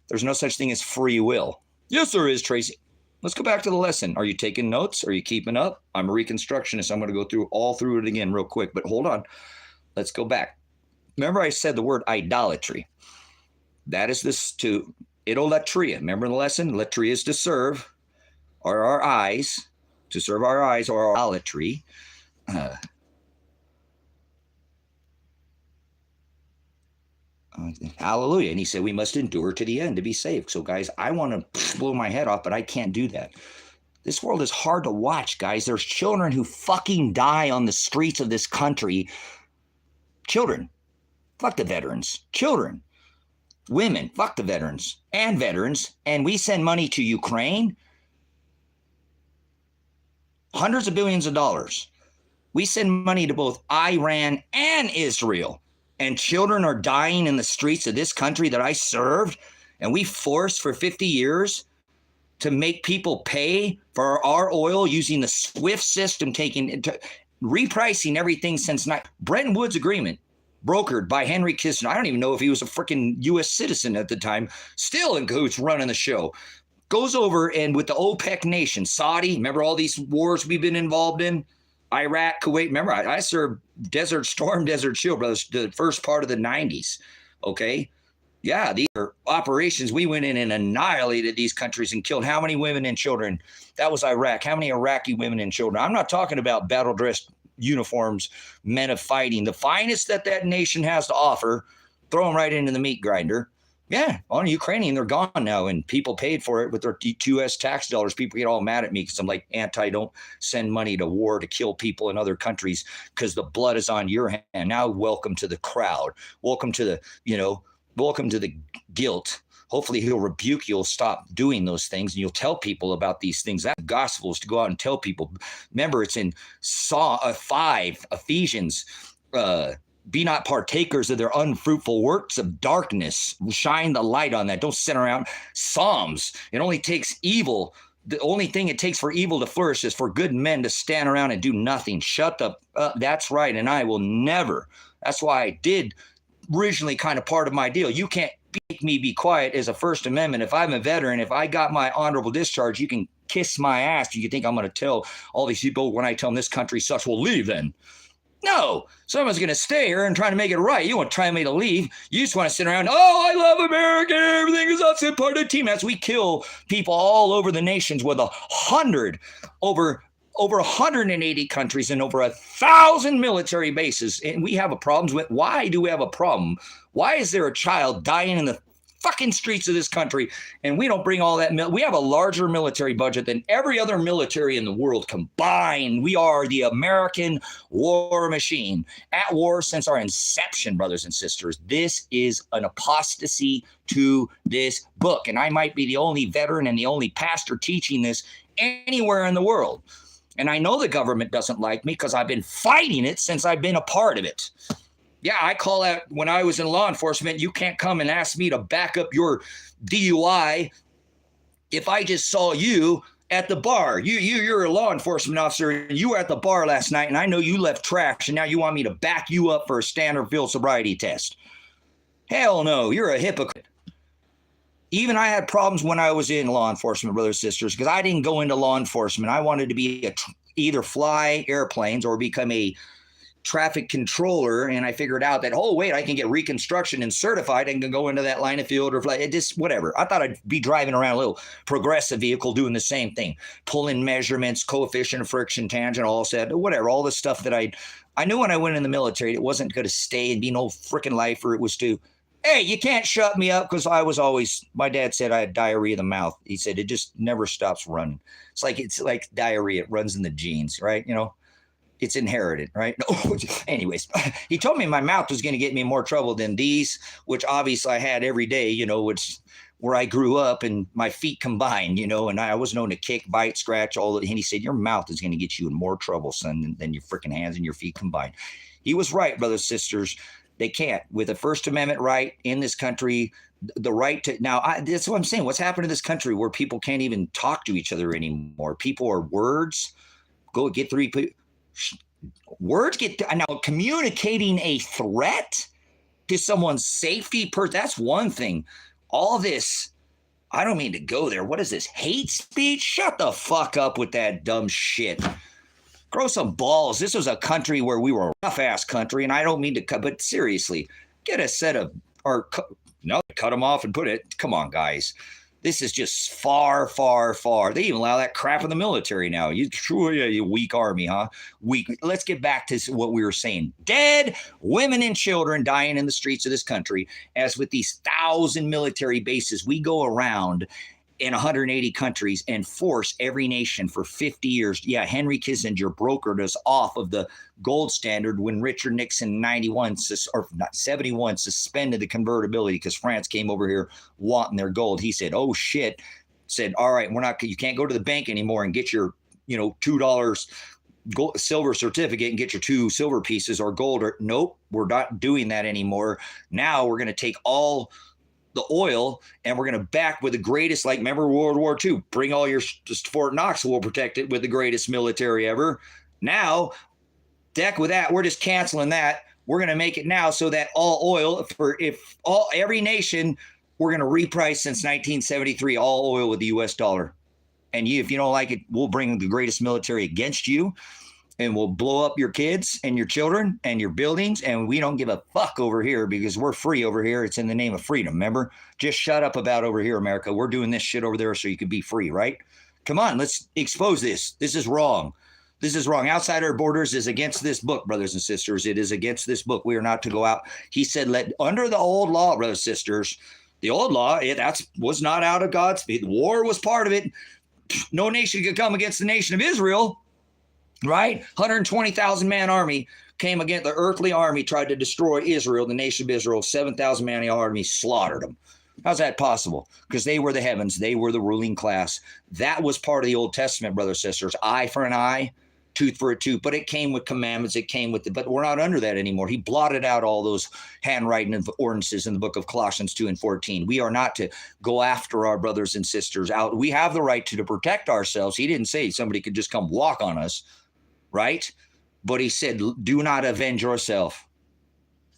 There's no such thing as free will. Yes, there is, Tracy. Let's go back to the lesson. Are you taking notes? Are you keeping up? I'm a Reconstructionist. I'm going to go through it again real quick. But hold on. Let's go back. Remember I said the word idolatry. That is this to idolatria. Remember the lesson? Latria is to serve, or our eyes, to serve our eyes, or our idolatry. Hallelujah. And he said, we must endure to the end to be saved. So, guys, I want to blow my head off, but I can't do that. This world is hard to watch, guys. There's children who fucking die on the streets of this country. Children. Fuck the veterans. Children. Women. Fuck the veterans. And veterans. And we send money to Ukraine. Hundreds of billions of dollars. We send money to both Iran and Israel. And children are dying in the streets of this country that I served, and we forced for 50 years to make people pay for our oil using the SWIFT system, repricing everything since Bretton Woods Agreement, brokered by Henry Kissinger. I don't even know if he was a freaking U.S. citizen at the time, still in cahoots running the show. Goes over, and with the OPEC nation, Saudi, remember all these wars we've been involved in? Iraq, Kuwait. Remember, I served Desert Storm, Desert Shield, brothers, the first part of the 90s. Okay? Yeah, these are operations. We went in and annihilated these countries and killed how many women and children? That was Iraq. How many Iraqi women and children? I'm not talking about battle-dressed uniforms, men of fighting. The finest that nation has to offer, throw them right into the meat grinder. Yeah, on Ukrainian, they're gone now, and people paid for it with their U.S. tax dollars. People get all mad at me because I'm like, don't send money to war to kill people in other countries because the blood is on your hand. Now, welcome to the crowd. Welcome to the guilt. Hopefully he'll rebuke you. You'll stop doing those things, and you'll tell people about these things. That gospel is to go out and tell people. Remember, it's in Ephesians, be not partakers of their unfruitful works of darkness. Shine the light on that. Don't sit around. Psalms. It only takes evil. The only thing it takes for evil to flourish is for good men to stand around and do nothing. Shut up. That's right. And I will never. That's why I did originally kind of part of my deal. You can't make me be quiet as a First Amendment. If I'm a veteran, if I got my honorable discharge, you can kiss my ass. Do you think I'm going to tell all these people when I tell them this country sucks, we'll leave then? No, someone's going to stay here and try to make it right. You won't try me to leave. You just want to sit around. Oh, I love America. Everything is us and part of the team. As we kill people all over the nations with over 180 countries and over 1,000 military bases. And we have a problem with. Why do we have a problem? Why is there a child dying in the fucking streets of this country, and we don't bring all that. We have a larger military budget than every other military in the world combined. We are the American war machine, at war since our inception, brothers and sisters. This is an apostasy to this book, and I might be the only veteran and the only pastor teaching this anywhere in the world. And I know the government doesn't like me because I've been fighting it since I've been a part of it. Yeah, I call out when I was in law enforcement, you can't come and ask me to back up your DUI if I just saw you at the bar, you're a law enforcement officer, and you were at the bar last night, and I know you left trash, and now you want me to back you up for a standard field sobriety test. Hell no, you're a hypocrite. Even I had problems when I was in law enforcement, brothers and sisters, because I didn't go into law enforcement. I wanted to be either fly airplanes or become a traffic controller, and I figured out that, oh wait, I can get reconstruction and certified and can go into that line of field or fly. It just whatever. I thought I'd be driving around a little progressive vehicle doing the same thing, pulling measurements, coefficient of friction, tangent, all said, whatever, all the stuff that I knew when I went in the military. It wasn't going to stay and be no freaking lifer. It was to, hey, you can't shut me up, because I was always, my dad said I had diarrhea of the mouth. He said it just never stops running. It's like diarrhea. It runs in the genes, right? You know, it's inherited, right? No, anyways, he told me my mouth was going to get me in more trouble than these, which obviously I had every day, you know, which where I grew up, and my feet combined, you know, and I was known to kick, bite, scratch, all that. And he said, your mouth is going to get you in more trouble, son, than your freaking hands and your feet combined. He was right, brothers and sisters. They can't. With the First Amendment right in this country, the right to, now, that's what I'm saying. What's happened to this country where people can't even talk to each other anymore? People are words. Go get three people. Words get now communicating a threat to someone's safety. That's one thing. All this, I don't mean to go there. What is this? Hate speech? Shut the fuck up with that dumb shit. Grow some balls. This was a country where we were a rough ass country, and I don't mean to cut, but seriously, get a set of, or no, cut them off and put it. Come on, guys. This is just far, far, far. They even allow that crap in the military now. You weak army, huh? Weak. Let's get back to what we were saying. Dead women and children dying in the streets of this country. As with these 1,000 military bases, we go around in 180 countries and force every nation for 50 years. Yeah, Henry Kissinger brokered us off of the gold standard when Richard Nixon in 91 or not 71 suspended the convertibility because France came over here wanting their gold. He said, "Oh shit!" Said, "All right, you can't go to the bank anymore and get your $2 gold, silver certificate and get your 2 silver pieces or gold. Or nope, we're not doing that anymore. Now we're going to take all the oil and we're going to back with the greatest, like remember World War II, bring all your just Fort Knox, we'll protect it with the greatest military ever. Now deck with that, we're just canceling that. We're going to make it now so that all oil every nation, we're going to reprice since 1973 all oil with the US dollar. And if you don't like it, we'll bring the greatest military against you, and we'll blow up your kids and your children and your buildings. And we don't give a fuck over here because we're free over here. It's in the name of freedom. Remember, just shut up about over here, America. We're doing this shit over there so you can be free, right? Come on, let's expose this. This is wrong. This is wrong. Outside our borders is against this book, brothers and sisters. It is against this book. We are not to go out. He said, under the old law, brothers and sisters, the old law, was not out of God's feet. The war was part of it. No nation could come against the nation of Israel. Right? 120,000 man army came against the earthly army, tried to destroy Israel, the nation of Israel. 7,000 man army slaughtered them. How's that possible? Because they were the heavens. They were the ruling class. That was part of the Old Testament, brothers and sisters. Eye for an eye, tooth for a tooth. But it came with commandments. But we're not under that anymore. He blotted out all those handwriting of ordinances in the book of Colossians 2 and 14. We are not to go after our brothers and sisters out. We have the right to protect ourselves. He didn't say somebody could just come walk on us. Right? But he said, do not avenge yourself.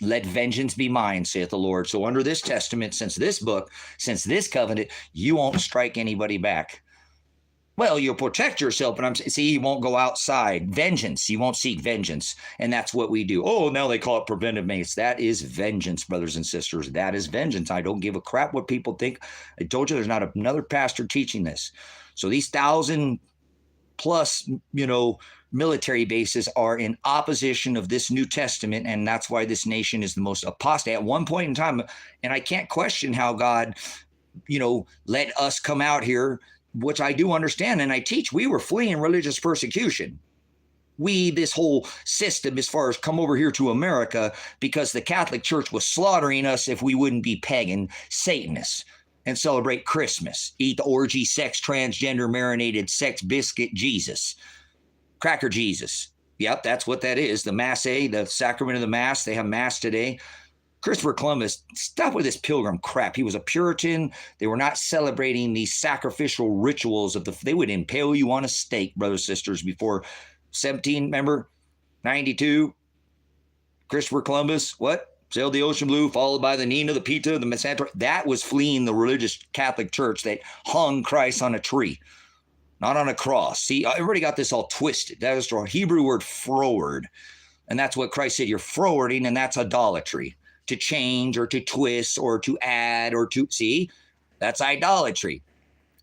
Let vengeance be mine, saith the Lord. So under this testament, since this book, since this covenant, you won't strike anybody back. Well, you'll protect yourself, but you won't go outside. Vengeance. You won't seek vengeance. And that's what we do. Oh, now they call it preventive maintenance. That is vengeance, brothers and sisters. That is vengeance. I don't give a crap what people think. I told you there's not another pastor teaching this. So these 1,000 plus, military bases are in opposition of this New Testament, and that's why this nation is the most apostate at one point in time. And I can't question how God, let us come out here, which I do understand, and I teach. We were fleeing religious persecution. This whole system, as far as come over here to America, because the Catholic Church was slaughtering us if we wouldn't be pagan Satanists and celebrate Christmas, eat the orgy, sex, transgender, marinated sex biscuit Jesus. Cracker Jesus. Yep, that's what that is. The Mass, the sacrament of the Mass. They have Mass today. Christopher Columbus, stop with this pilgrim crap. He was a Puritan. They were not celebrating these sacrificial rituals they would impale you on a stake, brothers and sisters, before 92. Christopher Columbus, what? Sailed the ocean blue, followed by the Nina, the Pita, the Messantor. That was fleeing the religious Catholic Church that hung Christ on a tree, not on a cross. See, everybody got this all twisted. That is the Hebrew word froward. And that's what Christ said. You're frowarding, and that's idolatry. To change or to twist or to add or to, see, that's idolatry.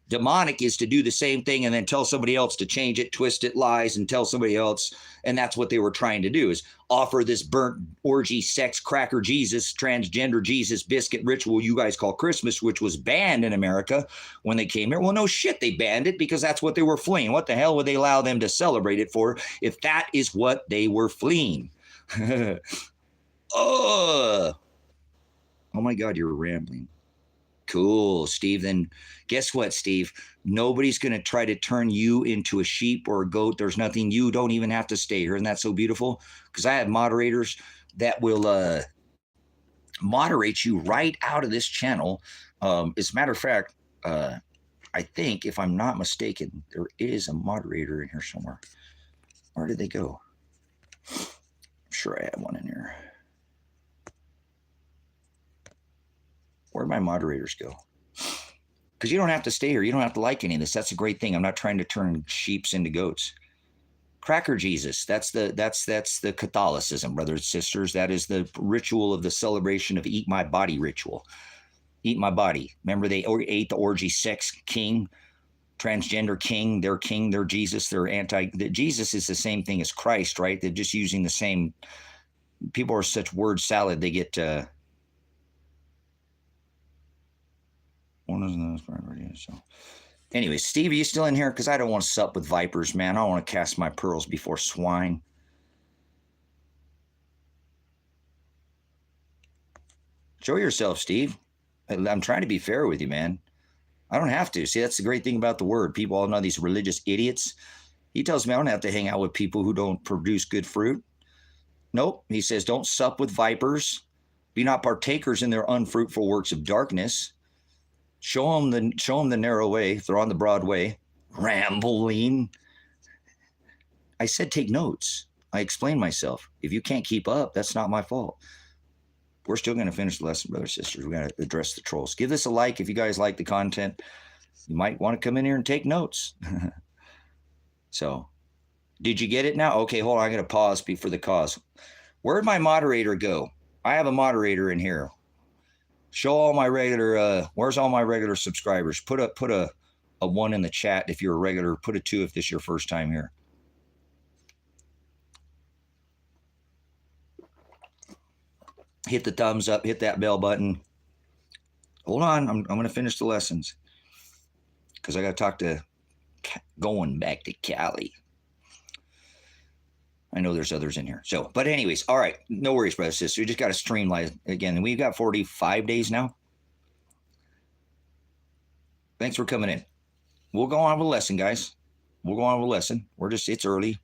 Demonic is to do the same thing and then tell somebody else to change it, twist it, lies, and tell somebody else. And that's what they were trying to do, is offer this burnt orgy, sex, cracker Jesus, transgender Jesus biscuit ritual you guys call Christmas, which was banned in America when they came here. Well, no shit, they banned it because that's what they were fleeing. What the hell would they allow them to celebrate it for if that is what they were fleeing? Oh my God, you're rambling. Cool, Steve. Then guess what, Steve? Nobody's going to try to turn you into a sheep or a goat. There's nothing. You don't even have to stay here. Isn't that so beautiful? Because I have moderators that will moderate you right out of this channel. As a matter of fact, I think, if I'm not mistaken, there is a moderator in here somewhere. Where did they go? I'm sure I have one in here. Where'd my moderators go? Because you don't have to stay here. You don't have to like any of this. That's a great thing. I'm not trying to turn sheeps into goats. Cracker Jesus. That's the Catholicism, brothers and sisters. That is the ritual of the celebration of eat my body ritual. Eat my body. Remember, they ate the orgy sex king, transgender king, their Jesus, Jesus is the same thing as Christ, right? They're just using the same. People are such word salad. They get, so anyway, Steve, are you still in here? Because I don't want to sup with vipers, man. I don't want to cast my pearls before swine. Show yourself, Steve. I'm trying to be fair with you, man. I don't have to. See, that's the great thing about the word. People all know these religious idiots. He tells me I don't have to hang out with people who don't produce good fruit. Nope. He says, don't sup with vipers. Be not partakers in their unfruitful works of darkness. Show them the narrow way. They're on the broad way. Rambling. I said take notes. I explained myself. If you can't keep up, that's not my fault. We're still going to finish the lesson, brothers and sisters. We're going to address the trolls. Give this a like if you guys like the content. You might want to come in here and take notes. So, did you get it now? Okay, hold on. I'm going to pause for the cause. Where'd my moderator go? I have a moderator in here. Show all my regular, where's all my regular subscribers? Put a 1 in the chat if you're a regular. Put a 2 if this is your first time here. Hit the thumbs up, hit that bell button. Hold on, I'm going to finish the lessons because I got to talk to, going back to Cali. I know there's others in here. So, but anyways, all right. No worries, brother, sister. You just got to streamline again. And we've got 45 days now. Thanks for coming in. We'll go on with a lesson, guys. We'll go on with a lesson. It's early.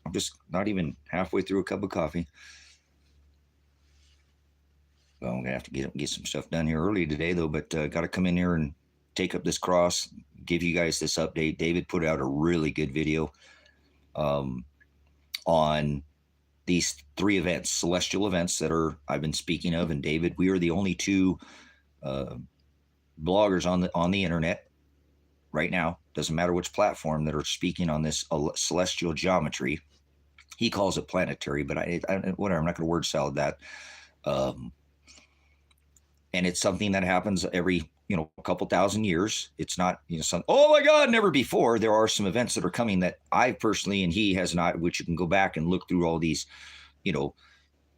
I'm just not even halfway through a cup of coffee. Well, I'm going to have to get some stuff done here early today, though, but got to come in here and take up this cross, give you guys this update. David put out a really good video on these 3 events, celestial events that I've been speaking of. And David, we are the only 2 bloggers on the internet right now, doesn't matter which platform, that are speaking on this celestial geometry. He calls it planetary, but whatever, I'm not going to word salad that. And it's something that happens every, a couple thousand years. It's not, oh my God, never before. There are some events that are coming that I personally, and he has not, which you can go back and look through all these,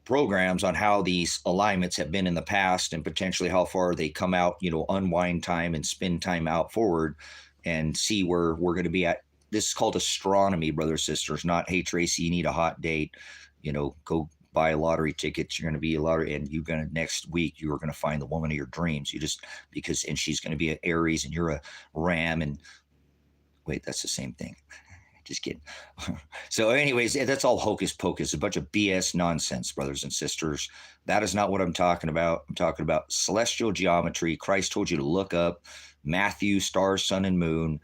programs on how these alignments have been in the past and potentially how far they come out, unwind time and spin time out forward and see where we're going to be at. This is called astronomy, brothers, sisters, not, hey, Tracy, you need a hot date, go buy a lottery ticket. You're going to be a lottery, and next week you are going to find the woman of your dreams. And she's going to be an Aries and you're a Ram, and wait, that's the same thing. Just kidding. So anyways, that's all hocus pocus, a bunch of BS nonsense, brothers and sisters. That is not what I'm talking about. I'm talking about celestial geometry. Christ told you to look up Matthew, stars, sun, and moon.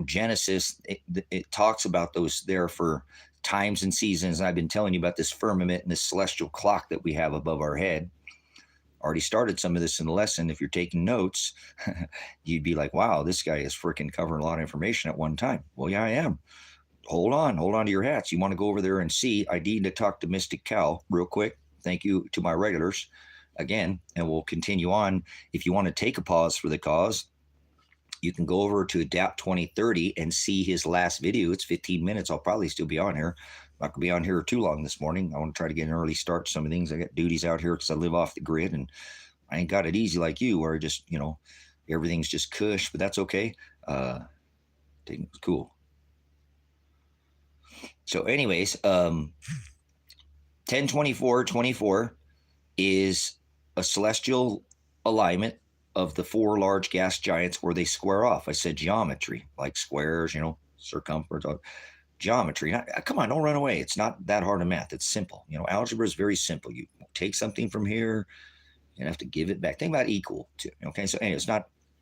Genesis, it talks about those there for times and seasons. And I've been telling you about this firmament and this celestial clock that we have above our head. Already started some of this in the lesson. If you're taking notes, you'd be like, wow, this guy is freaking covering a lot of information at one time. Well, yeah, I am. Hold on to your hats. You want to go over there and see. I need to talk to Mystic Cal real quick. Thank you to my regulars again, and we'll continue on. If you want to take a pause for the cause, you can go over to Adapt 2030 and see his last video. It's 15 minutes. I'll probably still be on here. I'm not going to be on here too long this morning. I want to try to get an early start to some of things. I got duties out here because I live off the grid, and I ain't got it easy like you, where just, everything's just cush, but that's okay. It's cool. So anyways, 1024-24 is a celestial alignment of the four large gas giants where they square off. I said geometry, like squares, circumference, geometry. Come on, don't run away. It's not that hard of math. It's simple. Algebra is very simple. You take something from here, you have to give it back. Think about equal to, okay? So anyway, it's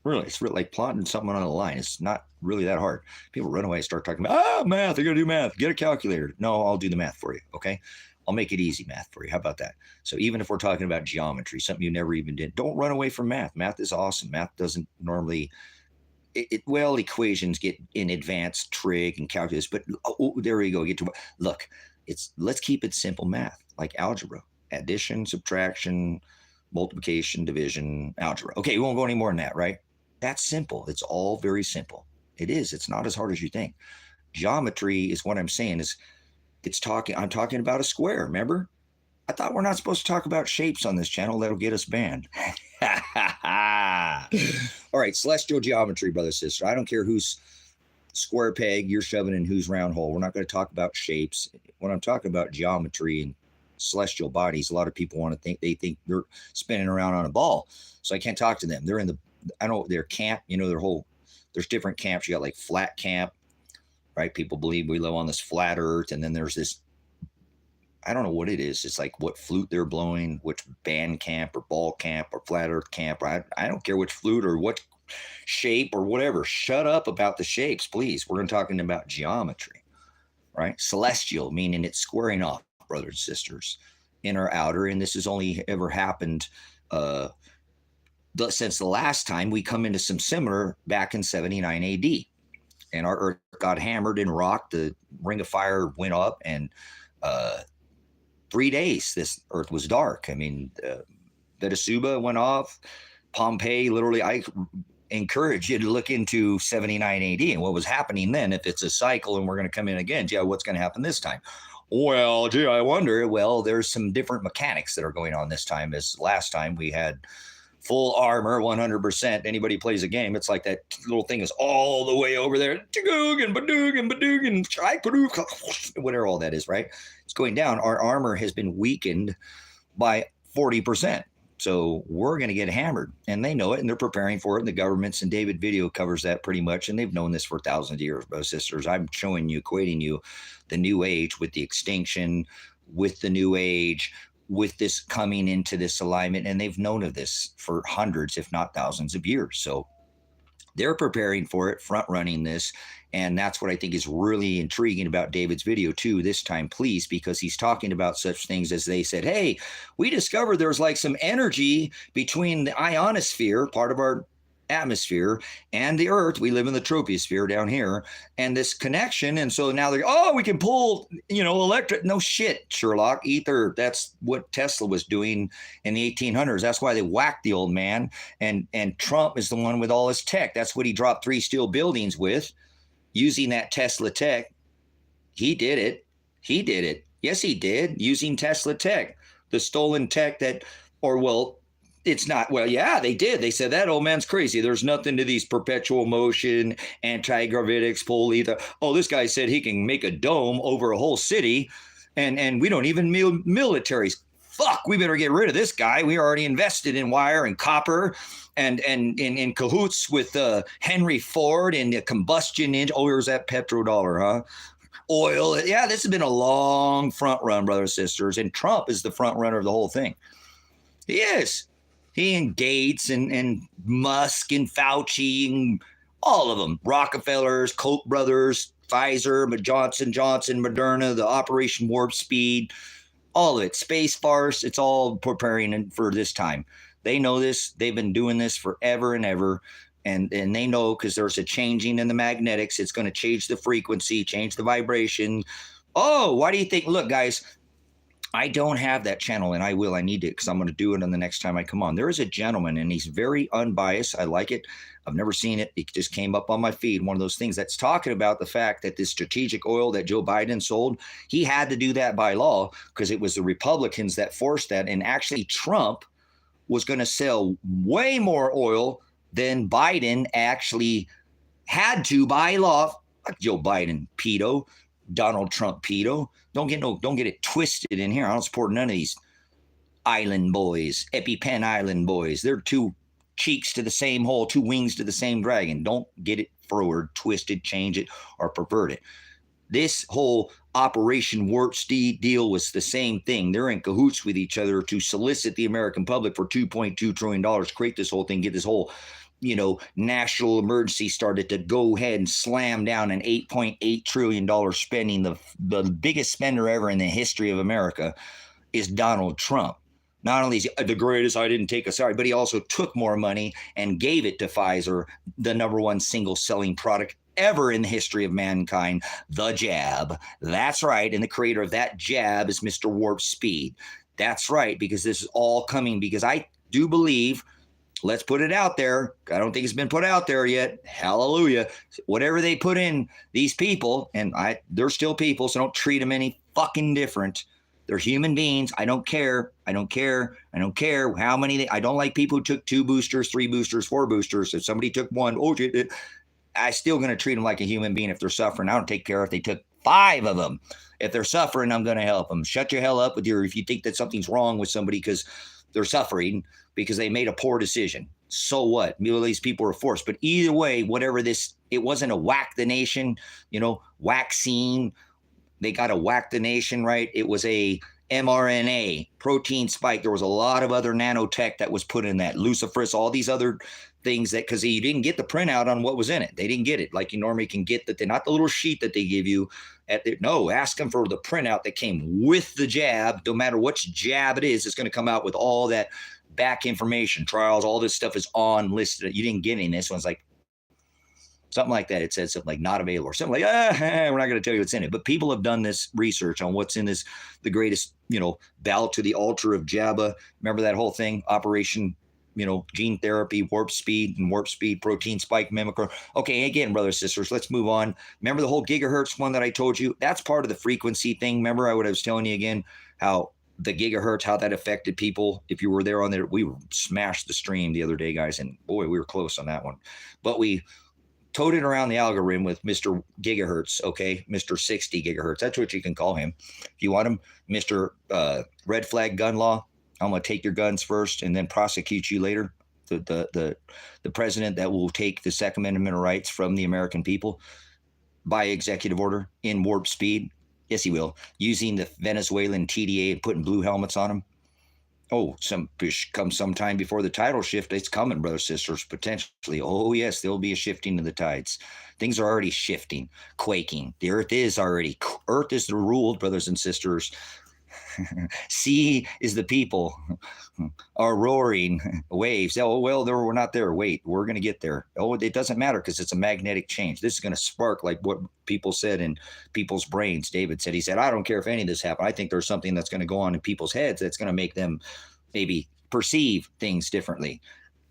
really like plotting something on a line. It's not really that hard. People run away and start talking about, math, I got to do math. Get a calculator. No, I'll do the math for you, okay? I'll make it easy math for you. How about that? So even if we're talking about geometry, something you never even did, don't run away from math. Math is awesome. Math doesn't normally, equations get in advanced trig and calculus, but there we go. Let's keep it simple math, like algebra, addition, subtraction, multiplication, division, algebra. Okay, we won't go any more than that, right? That's simple. It's all very simple. It is. It's not as hard as you think. Geometry is what I'm saying is I'm talking about a square, remember? I thought we're not supposed to talk about shapes on this channel. That'll get us banned. All right, celestial geometry, brother, sister. I don't care whose square peg you're shoving in whose round hole. We're not going to talk about shapes. When I'm talking about geometry and celestial bodies, a lot of people they think they're spinning around on a ball. So I can't talk to them. They're in their camp, there's different camps. You got like flat camp, right? People believe we live on this flat earth. And then there's this, I don't know what it is. It's like what flute they're blowing, which band camp or ball camp or flat earth camp. I don't care which flute or what shape or whatever. Shut up about the shapes, please. We're talking about geometry, right? Celestial, meaning it's squaring off, brothers and sisters, inner, outer. And this has only ever happened since the last time we come into some similar back in 79 AD. And our earth got hammered and rocked. The ring of fire went up, and 3 days this earth was dark. I mean, Venezuela went off. Pompeii, literally, I encourage you to look into 79 AD and what was happening then. If it's a cycle and we're going to come in again, what's going to happen this time? Well, I wonder. Well, there's some different mechanics that are going on this time. As last time we had full armor, 100%. Anybody plays a game, it's like that little thing is all the way over there. Whatever all that is, right? It's going down. Our armor has been weakened by 40%. So we're going to get hammered, and they know it, and they're preparing for it. And the governments, and David video covers that pretty much, and they've known this for thousands of years, brothers and sisters. I'm showing you, equating you the new age with the extinction, with the new age, with this coming into this alignment, and they've known of this for hundreds, if not thousands of years. So they're preparing for it, front running this. And that's what I think is really intriguing about David's video too, this time, please, because he's talking about such things as they said, hey, we discovered there's like some energy between the ionosphere, part of our atmosphere, and the earth. We live in the troposphere down here, and this connection. And so now we can pull, electric. No shit, Sherlock. Ether. That's what Tesla was doing in the 1800s. That's why they whacked the old man. And Trump is the one with all his tech. That's what he dropped 3 steel buildings with, using that Tesla tech. He did it. Yes, he did, using Tesla tech, the stolen tech it's not. Well, yeah, they did. They said that old man's crazy. There's nothing to these perpetual motion, anti-gravitics, pole ether. Oh, this guy said he can make a dome over a whole city, and we don't even militaries. fuck, we better get rid of this guy. We already invested in wire and copper and in cahoots with Henry Ford and the combustion engine. Oh, here's that petrodollar, huh? Oil. Yeah, this has been a long front run, brothers and sisters. And Trump is the front runner of the whole thing. He is. He and Gates and Musk and Fauci and all of them. Rockefellers, Koch brothers, Pfizer, Johnson Johnson, Moderna, the Operation Warp Speed, all of it. Space farce. It's all preparing for this time. They know this. They've been doing this forever and ever. And they know because there's a changing in the magnetics. It's going to change the frequency, change the vibration. Oh, why do you think? Look, guys, I don't have that channel, and I will. I need it because I'm going to do it on the next time I come on. There is a gentleman, and he's very unbiased. I like it. I've never seen it. It just came up on my feed. One of those things that's talking about the fact that this strategic oil that Joe Biden sold, he had to do that by law because it was the Republicans that forced that. And actually, Trump was going to sell way more oil than Biden actually had to by law. Fuck Joe Biden, pedo. Donald Trump, pedo. Don't get it twisted in here. I don't support none of these island boys, EpiPen Island boys. They're two cheeks to the same hole, two wings to the same dragon. Don't get it forward, twisted, change it, or pervert it. This whole Operation Warp Speed deal was the same thing. They're in cahoots with each other to solicit the American public for $2.2 trillion, create this whole thing, get this whole national emergency started to go ahead and slam down an $8.8 trillion spending. The biggest spender ever in the history of America is Donald Trump. Not only is he the greatest, I didn't take a salary, but he also took more money and gave it to Pfizer, the number one single selling product ever in the history of mankind, the jab. That's right. And the creator of that jab is Mr. Warp Speed. That's right, because this is all coming because I do believe, let's put it out there. I don't think it's been put out there yet. Hallelujah. Whatever they put in these people, and they're still people, so don't treat them any fucking different. They're human beings. I don't care. I don't care how many. I don't like people who took 2 boosters, 3 boosters, 4 boosters. If somebody took 1, I'm still going to treat them like a human being if they're suffering. I don't take care if they took 5 of them. If they're suffering, I'm going to help them. Shut your hell up if you think that something's wrong with somebody because they're suffering because they made a poor decision. So what? These people are forced. But either way, whatever this, it wasn't a whack the nation, vaccine. They got to whack the nation, right? It was a mRNA, protein spike. There was a lot of other nanotech that was put in that. Luciferase, all these other things that, because you didn't get the printout on what was in it. They didn't get it like you normally can get that. They're not the little sheet that they give you. No, ask them for the printout that came with the jab. No matter which jab it is, it's going to come out with all that back information, trials, all this stuff is on listed. You didn't get any. This one's like something like that. It says something like not available or something like, we're not going to tell you what's in it. But people have done this research on what's in this, the greatest, bow to the altar of Jabba. Remember that whole thing, Operation, gene therapy, warp speed protein spike mimicker. Okay, again, brothers, sisters, let's move on. Remember the whole gigahertz one that I told you? That's part of the frequency thing. Remember what I was telling you again, how the gigahertz, how that affected people. If you were there on there, we smashed the stream the other day, guys. And boy, we were close on that one. But we toted around the algorithm with Mr. Gigahertz, okay? Mr. 60 gigahertz. That's what you can call him. If you want him, Mr. Red Flag Gun Law, I'm going to take your guns first and then prosecute you later. The president that will take the Second Amendment rights from the American people by executive order in warp speed. Yes, he will. Using the Venezuelan TDA and putting blue helmets on them. Oh, come sometime before the tidal shift. It's coming, brothers, sisters, potentially. Oh, yes, there'll be a shifting of the tides. Things are already shifting, quaking. The earth is the ruled, brothers and sisters. Sea is the people are roaring waves. Oh, well, we're not there. Wait, we're going to get there. Oh, it doesn't matter because it's a magnetic change. This is going to spark like what people said in people's brains. David said, he said, I don't care if any of this happened. I think there's something that's going to go on in people's heads that's going to make them maybe perceive things differently.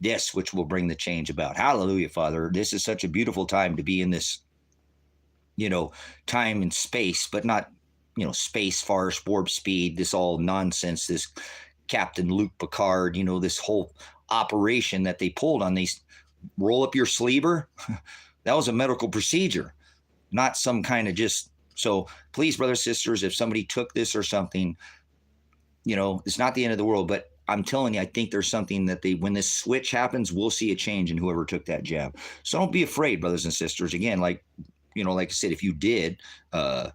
Yes, which will bring the change about. Hallelujah, Father. This is such a beautiful time to be in this, time and space, but not space, farce, warp speed, this all nonsense, this Captain Luke Picard, this whole operation that they pulled on these roll up your sleever. That was a medical procedure, not some kind of so please, brothers, sisters, if somebody took this or something, it's not the end of the world, but I'm telling you, I think there's something that when this switch happens, we'll see a change in whoever took that jab. So don't be afraid, brothers and sisters. Again, like I said, if you did, yeah,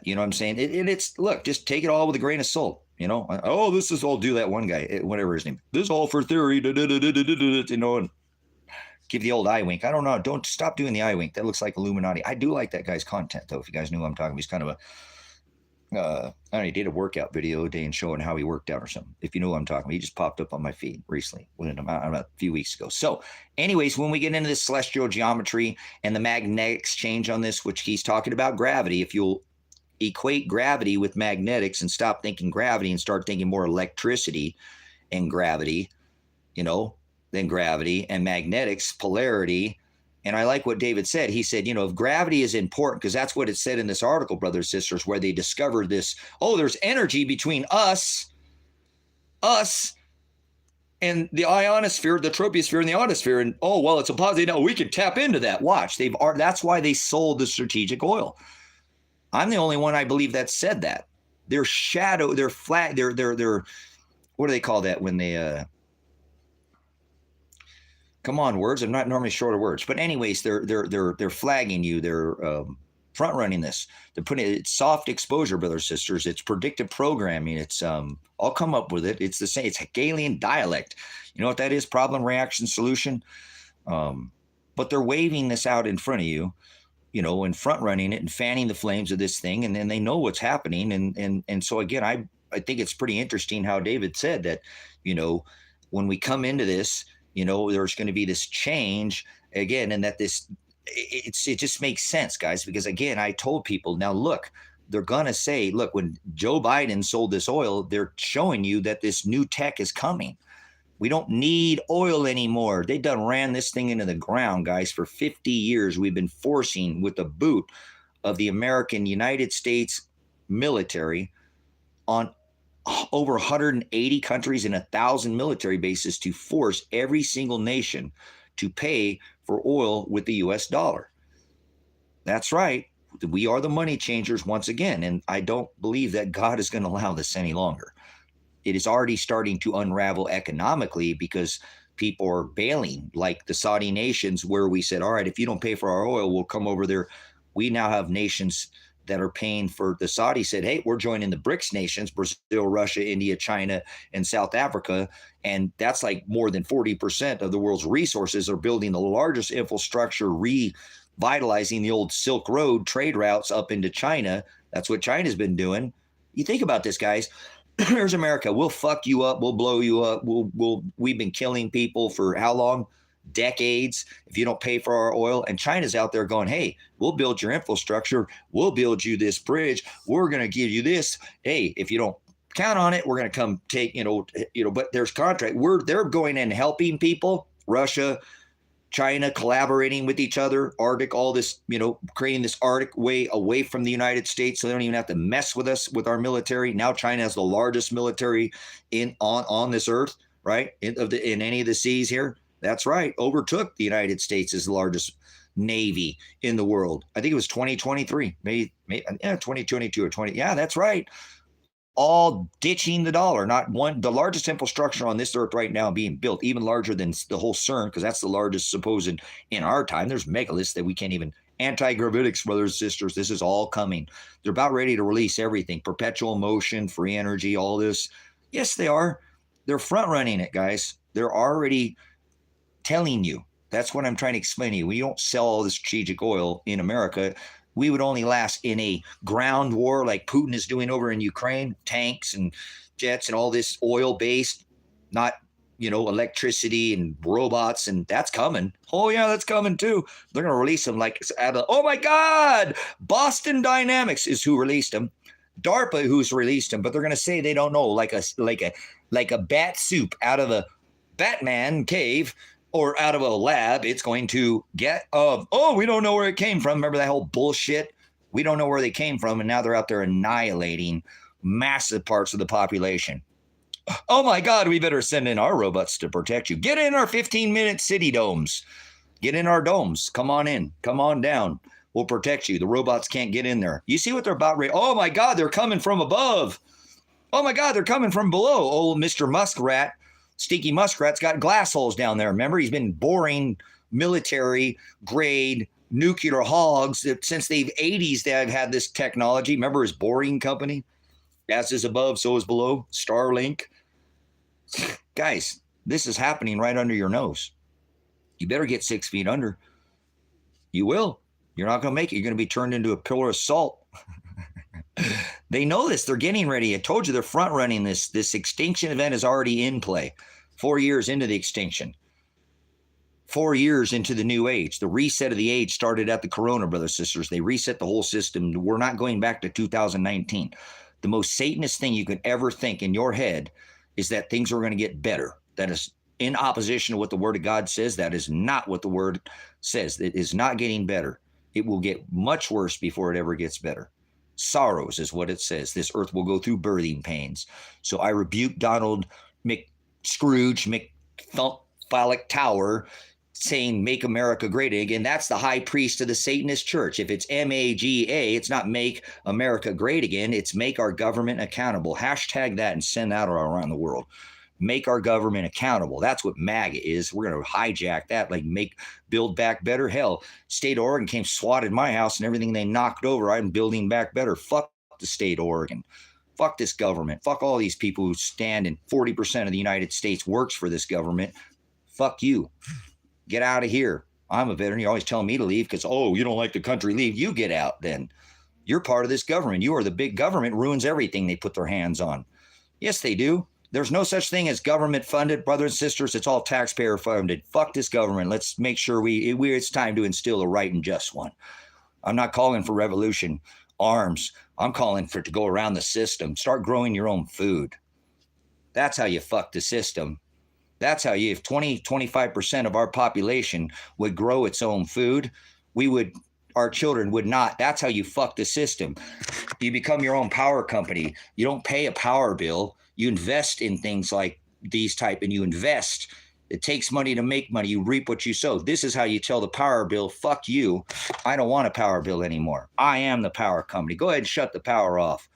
you know what I'm saying? It's, look, just take it all with a grain of salt. Oh, this is all, do that one guy, whatever his name. This is all for theory, and give the old eye wink. I don't know. Don't stop doing the eye wink. That looks like Illuminati. I do like that guy's content, though. If you guys knew who I'm talking about, he's kind of a, I don't know, he did a workout video today and showing how he worked out or something. If you know what I'm talking about, he just popped up on my feed recently, about a few weeks ago. So anyways, when we get into this celestial geometry and the magnetics change on this, which he's talking about gravity, if you'll equate gravity with magnetics and stop thinking gravity and start thinking more electricity and gravity, than gravity, and magnetics, polarity. And I like what David said. He said, if gravity is important, because that's what it said in this article, brothers and sisters, where they discovered this, there's energy between us, and the ionosphere, the troposphere, and the ionosphere. And, it's a positive. No, we can tap into that. Watch. That's why they sold the strategic oil. I'm the only one, I believe, that said that. They're flat, they're what do they call that when they, come on, words. I'm not normally short of words, but anyways, they're flagging you. They're front running this. They're putting it's soft exposure, brothers and sisters. It's predictive programming. It's I'll come up with it. It's the same. It's Hegelian dialect. You know what that is? Problem, reaction, solution. But they're waving this out in front of you, and front running it and fanning the flames of this thing, and then they know what's happening. And so again, I think it's pretty interesting how David said that, when we come into this, there's going to be this change again, and that it just makes sense, guys, because again, I told people, now look, they're going to say, look, when Joe Biden sold this oil, they're showing you that this new tech is coming. We don't need oil anymore. They done ran this thing into the ground, guys. For 50 years, we've been forcing with the boot of the American United States military on over 180 countries and 1,000 military bases to force every single nation to pay for oil with the US dollar. That's right. We are the money changers once again. And I don't believe that God is going to allow this any longer. It is already starting to unravel economically because people are bailing, like the Saudi nations, where we said, all right, if you don't pay for our oil, we'll come over there. We now have nations that are paying for, the Saudis said, hey, we're joining the BRICS nations, Brazil, Russia, India, China, and South Africa. And that's like more than 40% of the world's resources are building the largest infrastructure, revitalizing the old Silk Road trade routes up into China. That's what China's been doing. You think about this, guys. Here's America. We'll fuck you up. We'll blow you up. We've been killing people for how long? Decades. If you don't pay for our oil, and China's out there going, hey, we'll build your infrastructure. We'll build you this bridge. We're going to give you this. Hey, if you don't count on it, we're going to come take, but there's contract. They're going and helping people. Russia, China collaborating with each other, Arctic, all this, creating this Arctic way away from the United States, so they don't even have to mess with us with our military. Now China has the largest military on this earth, right? In any of the seas here. That's right. Overtook the United States as the largest navy in the world. I think it was 2023, maybe 2022 or 20. Yeah, that's right. All ditching the dollar. The largest infrastructure on this earth right now being built, even larger than the whole CERN, because that's the largest supposed in our time. There's megaliths that we can't even, anti-gravitics, brothers and sisters, this is all coming. They're about ready to release everything, perpetual motion, free energy, all this. Yes, they are. They're front running it, guys. They're already telling you. That's what I'm trying to explain to you. We don't sell all the strategic oil in America. We would only last in a ground war like Putin is doing over in Ukraine, tanks and jets and all this oil-based, not, electricity and robots, and that's coming. Oh, yeah, that's coming too. They're going to release them like out of, oh, my God, Boston Dynamics is who released them. DARPA who's released them, but they're going to say they don't know, like a bat soup out of a Batman cave or out of a lab. It's going to get we don't know where it came from. Remember that whole bullshit? We don't know where they came from, and now they're out there annihilating massive parts of the population. Oh my God, we better send in our robots to protect you. Get in our 15-minute city domes. Get in our domes. Come on in. Come on down. We'll protect you. The robots can't get in there. You see what they're about? Oh my God, they're coming from above. Oh my God, they're coming from below. Old Mr. Muskrat, Stinky Muskrat's got glass holes down there. Remember, he's been boring military grade nuclear hogs that since the 80s they've had this technology. Remember his boring company? As is above, so is below. Starlink. Guys, this is happening right under your nose. You better get 6 feet under. You will. You're not going to make it. You're going to be turned into a pillar of salt. They know this. They're getting ready. I told you they're front running this. This extinction event is already in play. 4 years into the extinction. 4 years into the new age. The reset of the age started at the corona, brothers and sisters. They reset the whole system. We're not going back to 2019. The most Satanist thing you could ever think in your head is that things are going to get better. That is in opposition to what the Word of God says. That is not what the Word says. It is not getting better. It will get much worse before it ever gets better. Sorrows is what it says. This earth will go through birthing pains. So I rebuke Donald McScrooge, McPhallic Tower, saying make America great again. That's the high priest of the Satanist church. If it's MAGA, it's not make America great again. It's make our government accountable. Hashtag that and send that around the world. Make our government accountable. That's what MAGA is. We're going to hijack that, like build back better. Hell, state of Oregon came, swatted my house and everything they knocked over. I'm building back better. Fuck the state of Oregon. Fuck this government. Fuck all these people who stand in 40% of the United States works for this government. Fuck you. Get out of here. I'm a veteran. You're always telling me to leave because, oh, you don't like the country. Leave. You get out then. You're part of this government. You are the big government. Ruins everything they put their hands on. Yes, they do. There's no such thing as government funded, brothers and sisters. It's all taxpayer funded. Fuck this government. Let's make sure it's time to instill a right and just one. I'm not calling for revolution, arms. I'm calling for it to go around the system. Start growing your own food. That's how you fuck the system. That's how if 25% of our population would grow its own food, our children would not. That's how you fuck the system. You become your own power company. You don't pay a power bill. You invest in things like these type, and you invest. It takes money to make money. You reap what you sow. This is how you tell the power bill, fuck you. I don't want a power bill anymore. I am the power company. Go ahead and shut the power off.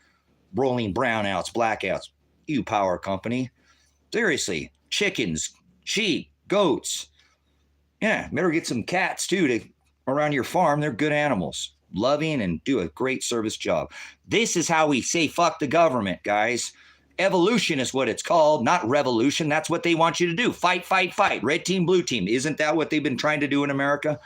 Rolling brownouts, blackouts. You power company. Seriously. Chickens, sheep, goats. Yeah, better get some cats too around your farm. They're good animals. Loving and do a great service job. This is how we say fuck the government, guys. Evolution is what it's called, not revolution. That's what they want you to do. Fight, fight, fight. Red team, blue team. Isn't that what they've been trying to do in America?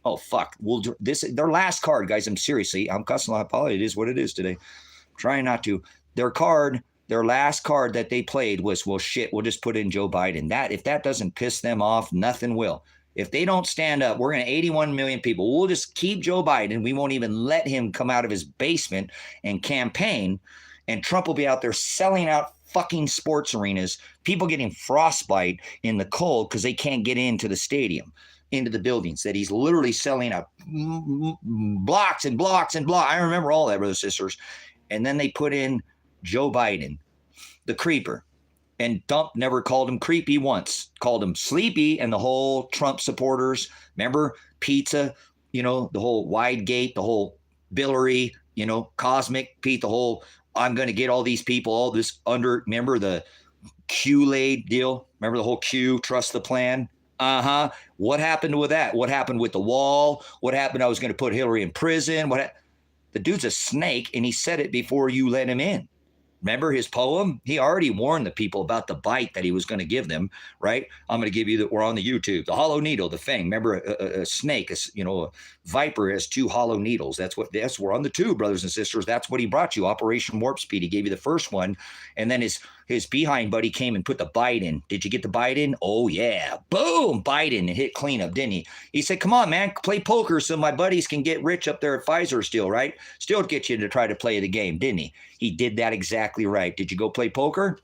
Oh, fuck. Their last card, guys. I'm cussing a lot. Probably it is what it is today. I'm trying not to. Their last card that they played was, well, shit, we'll just put in Joe Biden. If that doesn't piss them off, nothing will. If they don't stand up, we're going to 81 million people. We'll just keep Joe Biden. We won't even let him come out of his basement and campaign. And Trump will be out there selling out fucking sports arenas, people getting frostbite in the cold because they can't get into the stadium, into the buildings, that he's literally selling out blocks and blocks and blocks. I remember all that, brothers and sisters. And then they put in Joe Biden, the creeper. And Trump never called him creepy once, called him sleepy. And the whole Trump supporters, remember, pizza, the whole wide gate, the whole Billary, Cosmic Pete, the whole, I'm going to get all these people, all this remember the Q-laid deal? Remember the whole Q, trust the plan? Uh-huh. What happened with that? What happened with the wall? What happened? I was going to put Hillary in prison. The dude's a snake, and he said it before you let him in. Remember his poem? He already warned the people about the bite that he was going to give them, right? I'm going to give you we're on the YouTube, the hollow needle, the fang. Remember a snake, a viper has 2 hollow needles. We're on the tube, brothers and sisters. That's what he brought you, Operation Warp Speed. He gave you the first one, and then his behind buddy came and put the bite in. Did you get the bite in? Oh, yeah. Boom, Biden, and hit cleanup, didn't he? He said, come on, man, play poker so my buddies can get rich up there at Pfizer still, right? Still get you to try to play the game, didn't he? He did that exactly right. Did you go play poker?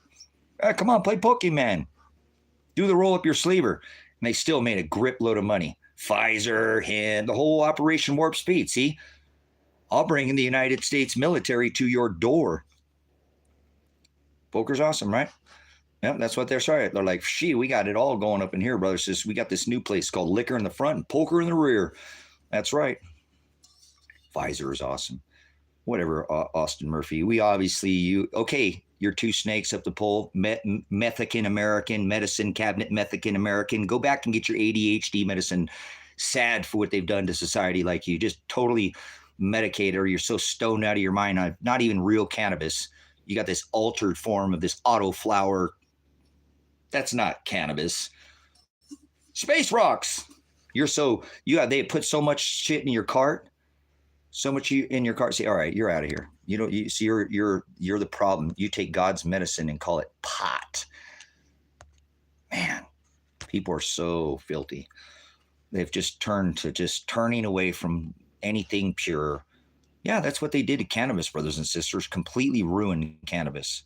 Come on, play Pokemon. Do the roll up your sleever. And they still made a grip load of money. Pfizer, him, the whole Operation Warp Speed. See, I'll bring in the United States military to your door. Poker's awesome, right? Yeah, that's what they're sorry. They're like, we got it all going up in here, brothers. We got this new place called Liquor in the front and Poker in the rear. That's right. Pfizer is awesome. Whatever, Austin Murphy. We obviously, okay, your two snakes up the pole, Mexican American, medicine cabinet Mexican American. Go back and get your ADHD medicine. Sad for what they've done to society like you. Just totally medicated, or you're so stoned out of your mind on not even real cannabis. You got this altered form of this auto flower. That's not cannabis. Space rocks. They put so much shit in your cart, so much in your cart. Say, all right, you're out of here. You're the problem. You take God's medicine and call it pot. Man, people are so filthy. They've just turned to just turning away from anything pure. Yeah, that's what they did to cannabis, brothers and sisters. Completely ruined cannabis.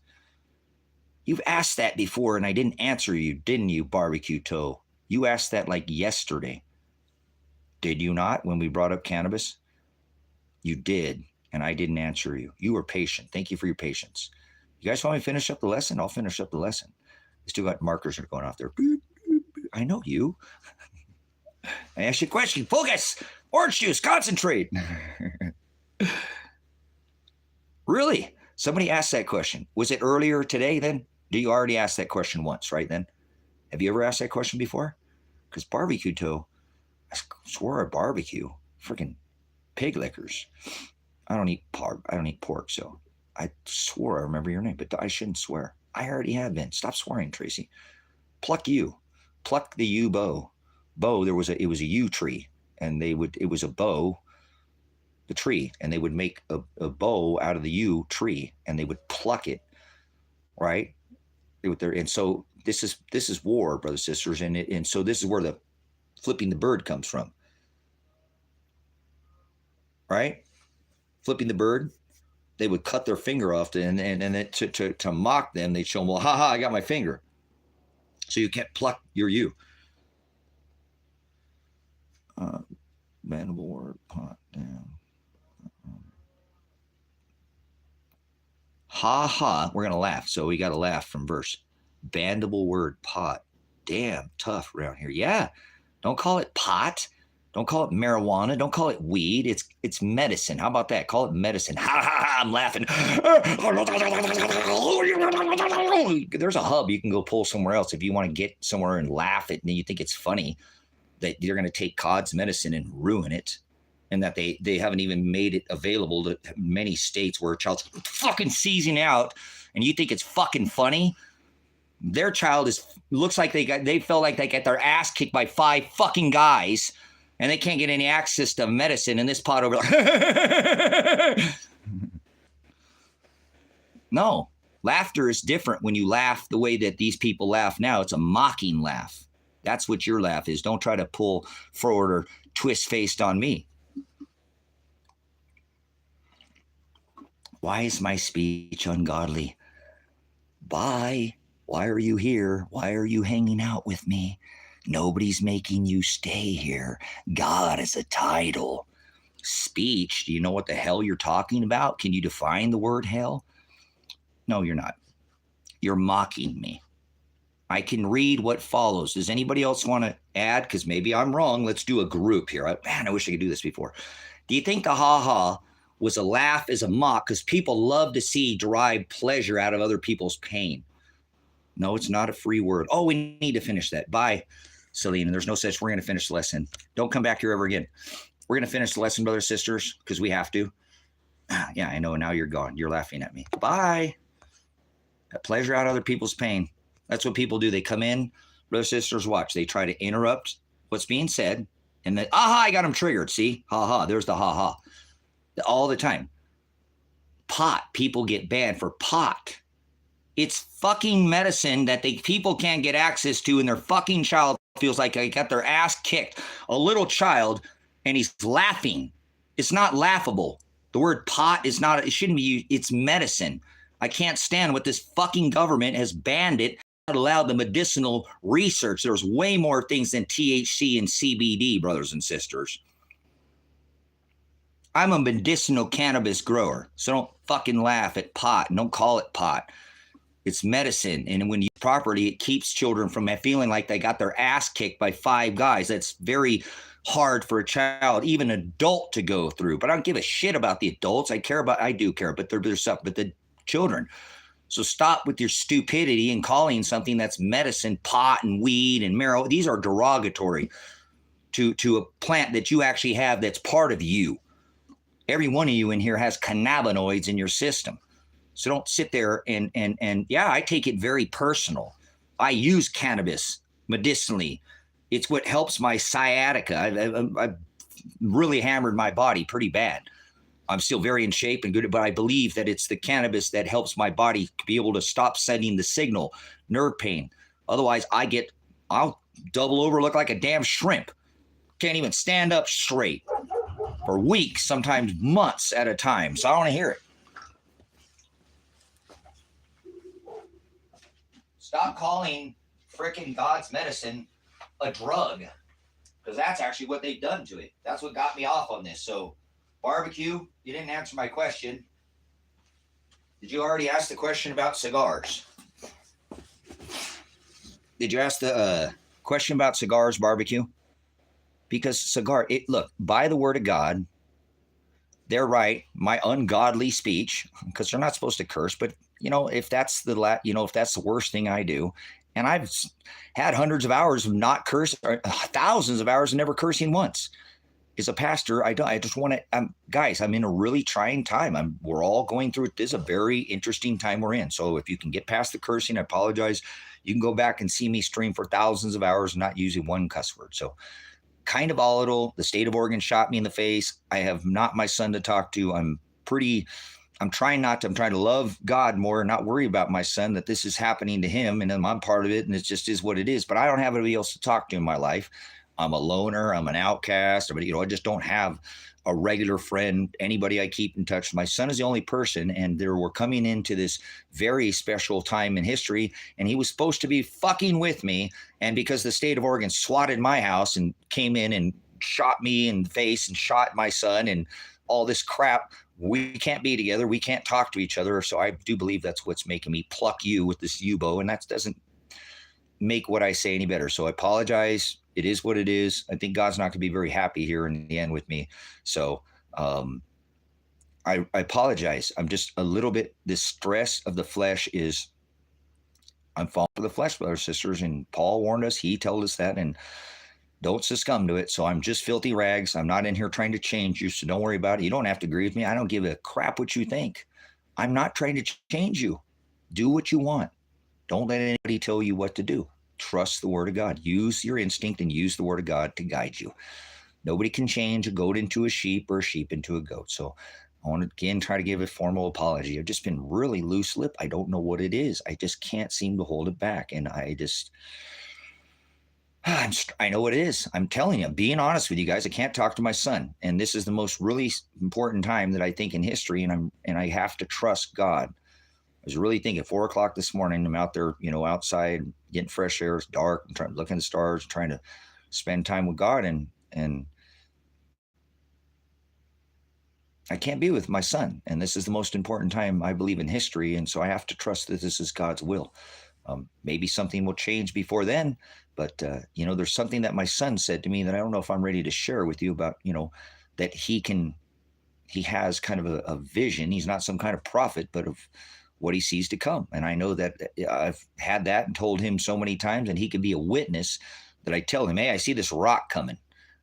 You've asked that before, and I didn't answer you, didn't you, Barbecue Toe? You asked that like yesterday. Did you not, when we brought up cannabis? You did, and I didn't answer you. You were patient. Thank you for your patience. You guys want me to finish up the lesson? I'll finish up the lesson. I still got markers that are going off there. I know you. I asked you a question. Focus. Orange juice. Concentrate. Really? Somebody asked that question. Was it earlier today then? Do you already ask that question once, right then? Have you ever asked that question before? Because Barbecue Toe, I swore at barbecue. Freaking pig lickers. I don't eat pork, so I swore I remember your name, but I shouldn't swear. I already have been. Stop swearing, Tracy. Pluck the yew bow. It was a yew tree, and it was a bow, the tree, and they would make a bow out of the yew tree, and they would pluck it, right? And so this is war, brothers and sisters, and so this is where the flipping the bird comes from, right? Flipping the bird, they would cut their finger off, and then to mock them, they'd show them, well, haha, I got my finger. So you can't pluck your yew. Mandible word, pot, damn. Ha ha, we're going to laugh. So we got to laugh from verse. Bandable word, pot. Damn, tough around here. Yeah, don't call it pot. Don't call it marijuana. Don't call it weed. It's medicine. How about that? Call it medicine. Ha ha ha, I'm laughing. There's a hub you can go pull somewhere else if you want to get somewhere and laugh at, and you think it's funny that you're going to take God's medicine and ruin it, and that they haven't even made it available to many states where a child's fucking seizing out, and you think it's fucking funny. Their child looks like they felt like they got their ass kicked by 5 fucking guys, and they can't get any access to medicine in this pot over there. No, laughter is different when you laugh the way that these people laugh now. It's a mocking laugh. That's what your laugh is. Don't try to pull forward or twist faced on me. Why is my speech ungodly? Why are you here? Why are you hanging out with me? Nobody's making you stay here. God is a title. Speech, do you know what the hell you're talking about? Can you define the word hell? No, you're not. You're mocking me. I can read what follows. Does anybody else want to add? Because maybe I'm wrong. Let's do a group here. Man, I wish I could do this before. Do you think the ha-ha was a laugh as a mock? Because people love to see derived pleasure out of other people's pain. No, it's not a free word. Oh, we need to finish that. Bye, Selena. There's no such. We're going to finish the lesson. Don't come back here ever again. We're going to finish the lesson, brothers and sisters, because we have to. Yeah, I know. Now you're gone. You're laughing at me. Bye. Pleasure out of other people's pain. That's what people do. They come in, brothers and sisters, watch. They try to interrupt what's being said, and then, aha, I got them triggered. See? Ha-ha. There's the ha-ha. All the time. Pot. People get banned for pot. It's fucking medicine that people can't get access to, and their fucking child feels like they got their ass kicked. A little child, and he's laughing. It's not laughable. The word pot is not, it shouldn't be used. It's medicine. I can't stand what this fucking government has banned it, not allowed the medicinal research. There's way more things than THC and CBD, brothers and sisters. I'm a medicinal cannabis grower, so don't fucking laugh at pot and don't call it pot. It's medicine, and when you properly, it keeps children from feeling like they got their ass kicked by 5 guys. That's very hard for a child, even an adult, to go through. But I don't give a shit about the adults. I do care, but there's stuff. But the children, So stop with your stupidity and calling something that's medicine, pot and weed and marijuana. These are derogatory to a plant that you actually have that's part of you. Every one of you in here has cannabinoids in your system. So don't sit there and yeah, I take it very personal. I use cannabis medicinally. It's what helps my sciatica. I've really hammered my body pretty bad. I'm still very in shape and good, but I believe that it's the cannabis that helps my body be able to stop sending the signal, nerve pain. Otherwise, I'll double over, look like a damn shrimp. Can't even stand up straight for weeks, sometimes months at a time. So I don't want to hear it. Stop calling frickin' God's medicine a drug, because that's actually what they've done to it. That's what got me off on this. So barbecue, you didn't answer my question. Did you already ask the question about cigars? Did you ask the question about cigars, barbecue? Because look, by the word of God, they're right. My ungodly speech, because they're not supposed to curse, but if that's the worst thing I do, and I've had hundreds of hours of not cursing, or thousands of hours of never cursing once. As a pastor, I just want to, guys, I'm in a really trying time. We're all going through it. This is a very interesting time we're in. So if you can get past the cursing, I apologize. You can go back and see me stream for thousands of hours, not using one cuss word. So kind of volatile. The state of Oregon shot me in the face. I have not my son to talk to. I'm trying to love God more and not worry about my son, that this is happening to him and then I'm part of it and it just is what it is. But I don't have anybody else to talk to in my life. I'm a loner. I'm an outcast. But I just don't have a regular friend, anybody I keep in touch with. My son is the only person, and we're coming into this very special time in history, and he was supposed to be fucking with me. And because the state of Oregon swatted my house and came in and shot me in the face and shot my son and all this crap, we can't be together. We can't talk to each other. So I do believe that's what's making me pluck you with this U-bow, and that doesn't make what I say any better. So I apologize. It is what it is. I think God's not going to be very happy here in the end with me. So I apologize. I'm just a little bit, this stress of the flesh is, I'm falling for the flesh, brothers and sisters. And Paul warned us. He told us that, and don't succumb to it. So I'm just filthy rags. I'm not in here trying to change you. So don't worry about it. You don't have to agree with me. I don't give a crap what you think. I'm not trying to change you. Do what you want. Don't let anybody tell you what to do. Trust the word of God. Use your instinct and use the word of God to guide you. Nobody can change a goat into a sheep or a sheep into a goat. So I want to again try to give a formal apology. I've just been really loose lip. I don't know what it is. I just can't seem to hold it back. And I know what it is. I'm telling you, I'm being honest with you guys. I can't talk to my son. And this is the most really important time that I think in history. And I have to trust God. I was really thinking 4 o'clock this morning, I'm out there, outside getting fresh air. It's dark. I'm looking at the stars, trying to spend time with God. And I can't be with my son. And this is the most important time I believe in history. And so I have to trust that this is God's will. Maybe something will change before then, but there's something that my son said to me that I don't know if I'm ready to share with you about, that he has kind of a vision. He's not some kind of prophet, but of what he sees to come. And I know that I've had that and told him so many times, and he can be a witness that I tell him, hey, I see this rock coming,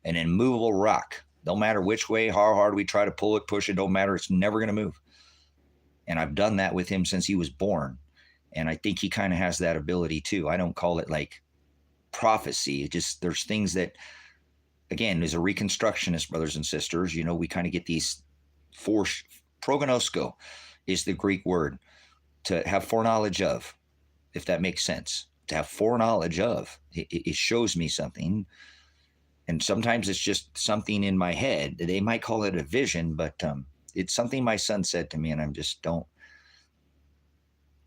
an immovable rock. Don't matter which way, how hard we try to pull it, push it, don't matter. It's never going to move. And I've done that with him since he was born. And I think he kind of has that ability too. I don't call it like prophecy. It just, there's things that, again, as a reconstructionist, brothers and sisters, we kind of get these prognosko is the Greek word, to have foreknowledge of, if that makes sense. To have foreknowledge of, it shows me something. And sometimes it's just something in my head. They might call it a vision, but it's something my son said to me, and I'm just don't.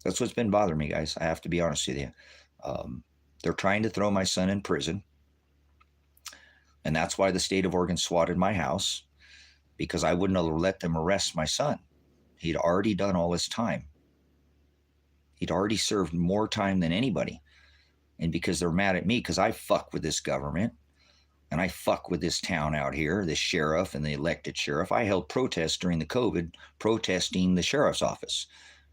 That's what's been bothering me, guys. I have to be honest with you. They're trying to throw my son in prison. And that's why the state of Oregon swatted my house, because I wouldn't have let them arrest my son. He'd already done all his time. He'd already served more time than anybody. And because they're mad at me, because I fuck with this government and I fuck with this town out here, this sheriff and the elected sheriff. I held protests during the COVID, protesting the sheriff's office,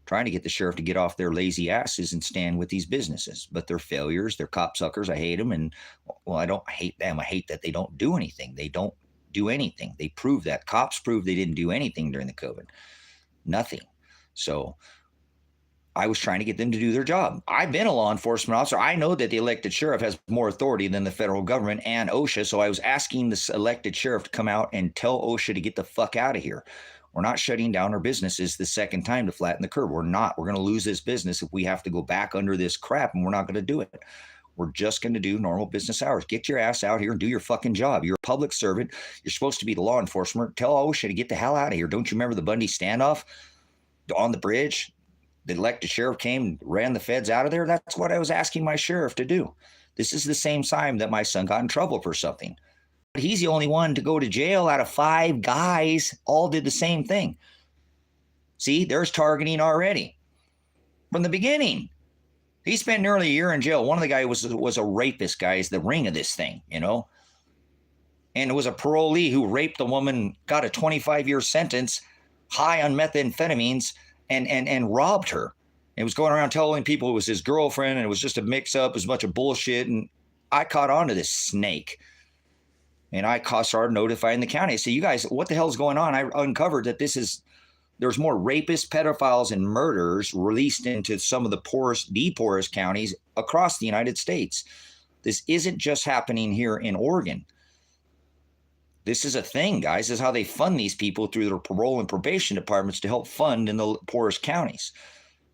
trying to get the sheriff to get off their lazy asses and stand with these businesses. But they're failures. They're copsuckers. I hate them. And, well, I don't hate them. I hate that they don't do anything. They don't do anything. They prove that. Cops prove they didn't do anything during the COVID. Nothing. So I was trying to get them to do their job. I've been a law enforcement officer. I know that the elected sheriff has more authority than the federal government and OSHA. So I was asking this elected sheriff to come out and tell OSHA to get the fuck out of here. We're not shutting down our businesses the second time to flatten the curve. We're not. We're going to lose this business if we have to go back under this crap, and we're not going to do it. We're just going to do normal business hours. Get your ass out here and do your fucking job. You're a public servant. You're supposed to be the law enforcement. Tell OSHA to get the hell out of here. Don't you remember the Bundy standoff on the bridge? The elected sheriff came and ran the feds out of there. That's what I was asking my sheriff to do. This is the same time that my son got in trouble for something. But he's the only one to go to jail out of 5 guys. All did the same thing. See, there's targeting already. From the beginning, he spent nearly a year in jail. One of the guys was a rapist, guys, the ring of this thing, you know. And it was a parolee who raped a woman, got a 25-year sentence, high on methamphetamines, and robbed her. It was going around telling people it was his girlfriend, and it was just a mix-up. It was a bunch of bullshit. And I caught on to this snake. And I started notifying the county. I said, you guys, what the hell is going on? I uncovered that there's more rapists, pedophiles, and murderers released into some of the poorest counties across the United States. This isn't just happening here in Oregon. This is a thing, guys. This is how they fund these people through their parole and probation departments to help fund in the poorest counties.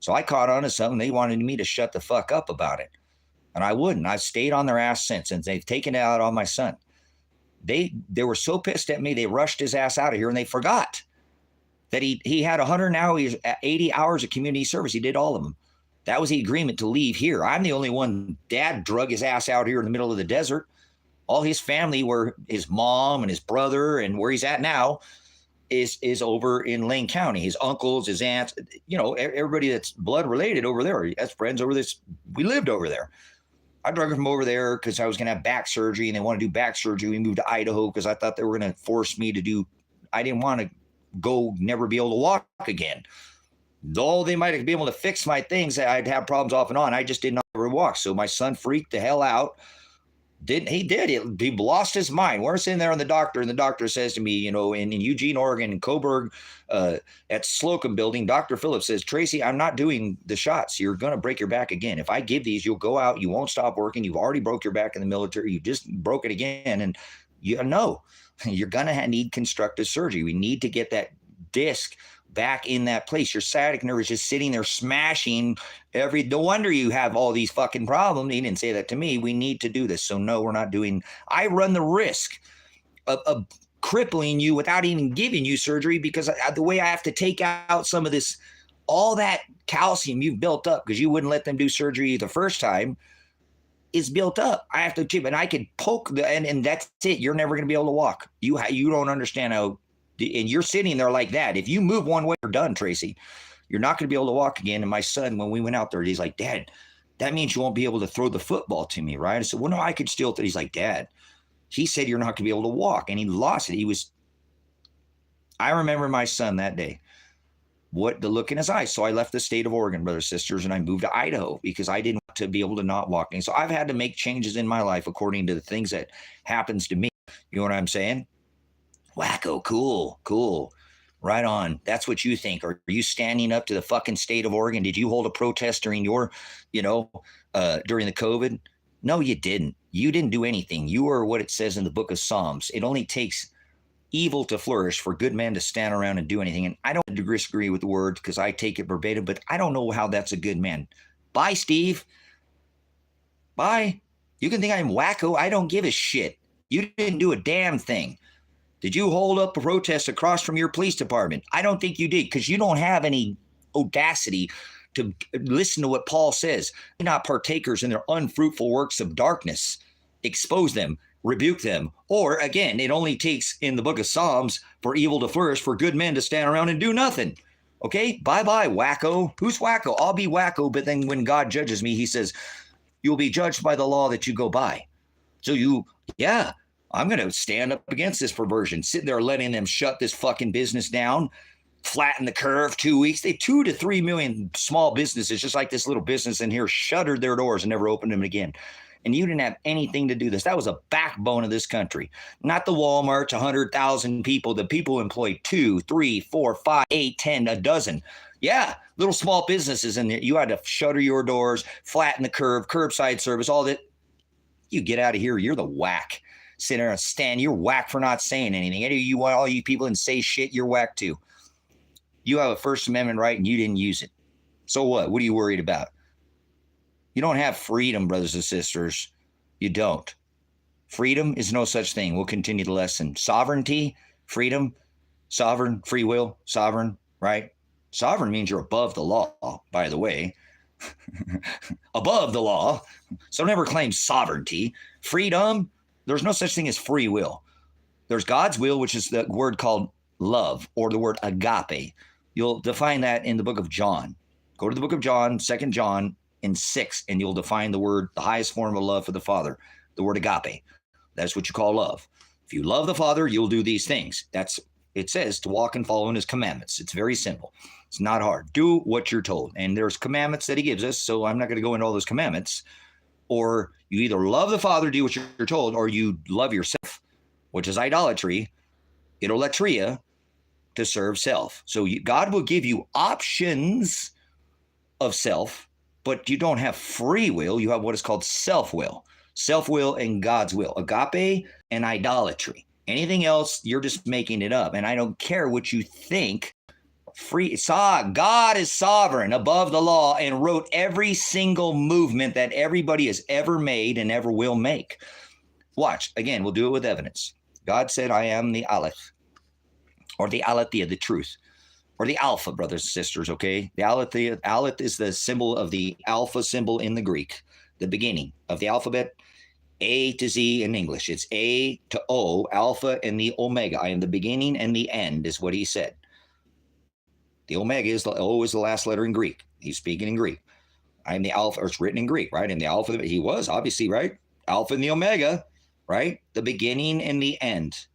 So I caught on to something. They wanted me to shut the fuck up about it. And I wouldn't. I've stayed on their ass since, and they've taken it out on my son. They were so pissed at me, they rushed his ass out of here, and they forgot that he had 180 hours of community service. He did all of them. That was the agreement to leave here. I'm the only one. Dad drug his ass out here in the middle of the desert. All his family were his mom and his brother, and where he's at now is over in Lane County. His uncles, his aunts, you know, everybody that's blood related over there. He has friends over this. We lived over there. I drug him over there because I was going to have back surgery, and they want to do back surgery. We moved to Idaho because I thought they were going to force me to do. I didn't want to go, never be able to walk again. Though they might have been able to fix my things, I'd have problems off and on. I just did not ever walk. So my son freaked the hell out. He lost his mind. We're sitting there on the doctor, and the doctor says to me, you know, in Eugene, Oregon, in Coburg, at Slocum building, Dr. Phillips says, Tracy, I'm not doing the shots. You're going to break your back again. If I give these, you'll go out. You won't stop working. You've already broke your back in the military. You just broke it again. And you know, you're going to need constructive surgery. We need to get that disc back in that place. Your sciatic nerve is just sitting there smashing no wonder you have all these fucking problems. He didn't say that to me. We need to do this. So no, we're not doing. I run the risk of crippling you without even giving you surgery, because the way I have to take out some of this, all that calcium you've built up because you wouldn't let them do surgery the first time, is built up. I have to chip, and I could poke and that's it. You're never going to be able to walk. You don't understand how. And you're sitting there like that. If you move one way, you're done, Tracy. You're not going to be able to walk again. And my son, when we went out there, he's like, Dad, that means you won't be able to throw the football to me, right? I said, well, no, I could still. He's like, Dad, he said you're not going to be able to walk. And he lost it. I remember my son that day, the look in his eyes. So I left the state of Oregon, brothers and sisters, and I moved to Idaho because I didn't want to be able to not walk. And so I've had to make changes in my life according to the things that happens to me. You know what I'm saying? Wacko, cool. Right on. That's what you think. Are you standing up to the fucking state of Oregon? Did you hold a protest during during the COVID? No, you didn't. You didn't do anything. You are what it says in the book of Psalms. It only takes evil to flourish for good men to stand around and do anything. And I don't disagree with the words because I take it verbatim, but I don't know how that's a good man. Bye, Steve. Bye. You can think I'm wacko. I don't give a shit. You didn't do a damn thing. Did you hold up a protest across from your police department? I don't think you did, because you don't have any audacity to listen to what Paul says. You're not partakers in their unfruitful works of darkness. Expose them, rebuke them. Or again, it only takes in the book of Psalms for evil to flourish, for good men to stand around and do nothing. Okay, bye-bye, wacko. Who's wacko? I'll be wacko, but then when God judges me, he says, you'll be judged by the law that you go by. So I'm going to stand up against this perversion, sitting there letting them shut this fucking business down, flatten the curve 2 weeks. They 2 to 3 million small businesses, just like this little business in here, shuttered their doors and never opened them again. And you didn't have anything to do this. That was a backbone of this country. Not the Walmarts, 100,000 people. The people employed 2, 3, 4, 5, 8, 10, a dozen. Yeah, little small businesses in there. You had to shutter your doors, flatten the curve, curbside service, all that. You get out of here. You're the whack. Sit there and stand. You're whack for not saying anything. Any of you, all you people, and say shit, you're whack too. You have a First Amendment right and you didn't use it. So what? What are you worried about? You don't have freedom, brothers and sisters. You don't. Freedom is no such thing. We'll continue the lesson. Sovereignty, freedom, sovereign, free will, sovereign, right? Sovereign means you're above the law, by the way. Above the law. So never claim sovereignty. Freedom, there's no such thing as free will. There's God's will, which is the word called love, or the word agape. You'll define that in the book of John. Go to the book of John, 2 John, in 6, and you'll define the word, the highest form of love for the Father, the word agape. That's what you call love. If you love the Father, you'll do these things. It says to walk and follow in his commandments. It's very simple. It's not hard. Do what you're told. And there's commandments that he gives us, so I'm not going to go into all those commandments. Or you either love the Father, do what you're told, or you love yourself, which is idolatry, idolatria, to serve self. So God will give you options of self, but you don't have free will. You have what is called self-will. Self-will and God's will. Agape and idolatry. Anything else, you're just making it up. And I don't care what you think. God is sovereign above the law and wrote every single movement that everybody has ever made and ever will make. Watch. Again, we'll do it with evidence. God said, I am the Aleph, or the Aletheia, the truth. Or the Alpha, brothers and sisters, okay? The Aletheia, Aleph is the symbol of the Alpha symbol in the Greek, the beginning of the alphabet, A to Z in English. It's A to O, Alpha and the Omega. I am the beginning and the end, is what he said. The Omega is the O is the last letter in Greek. He's speaking in Greek. I am the Alpha, or it's written in Greek, right? And the Alpha, he was, obviously, right? Alpha and the Omega, right? The beginning and the end.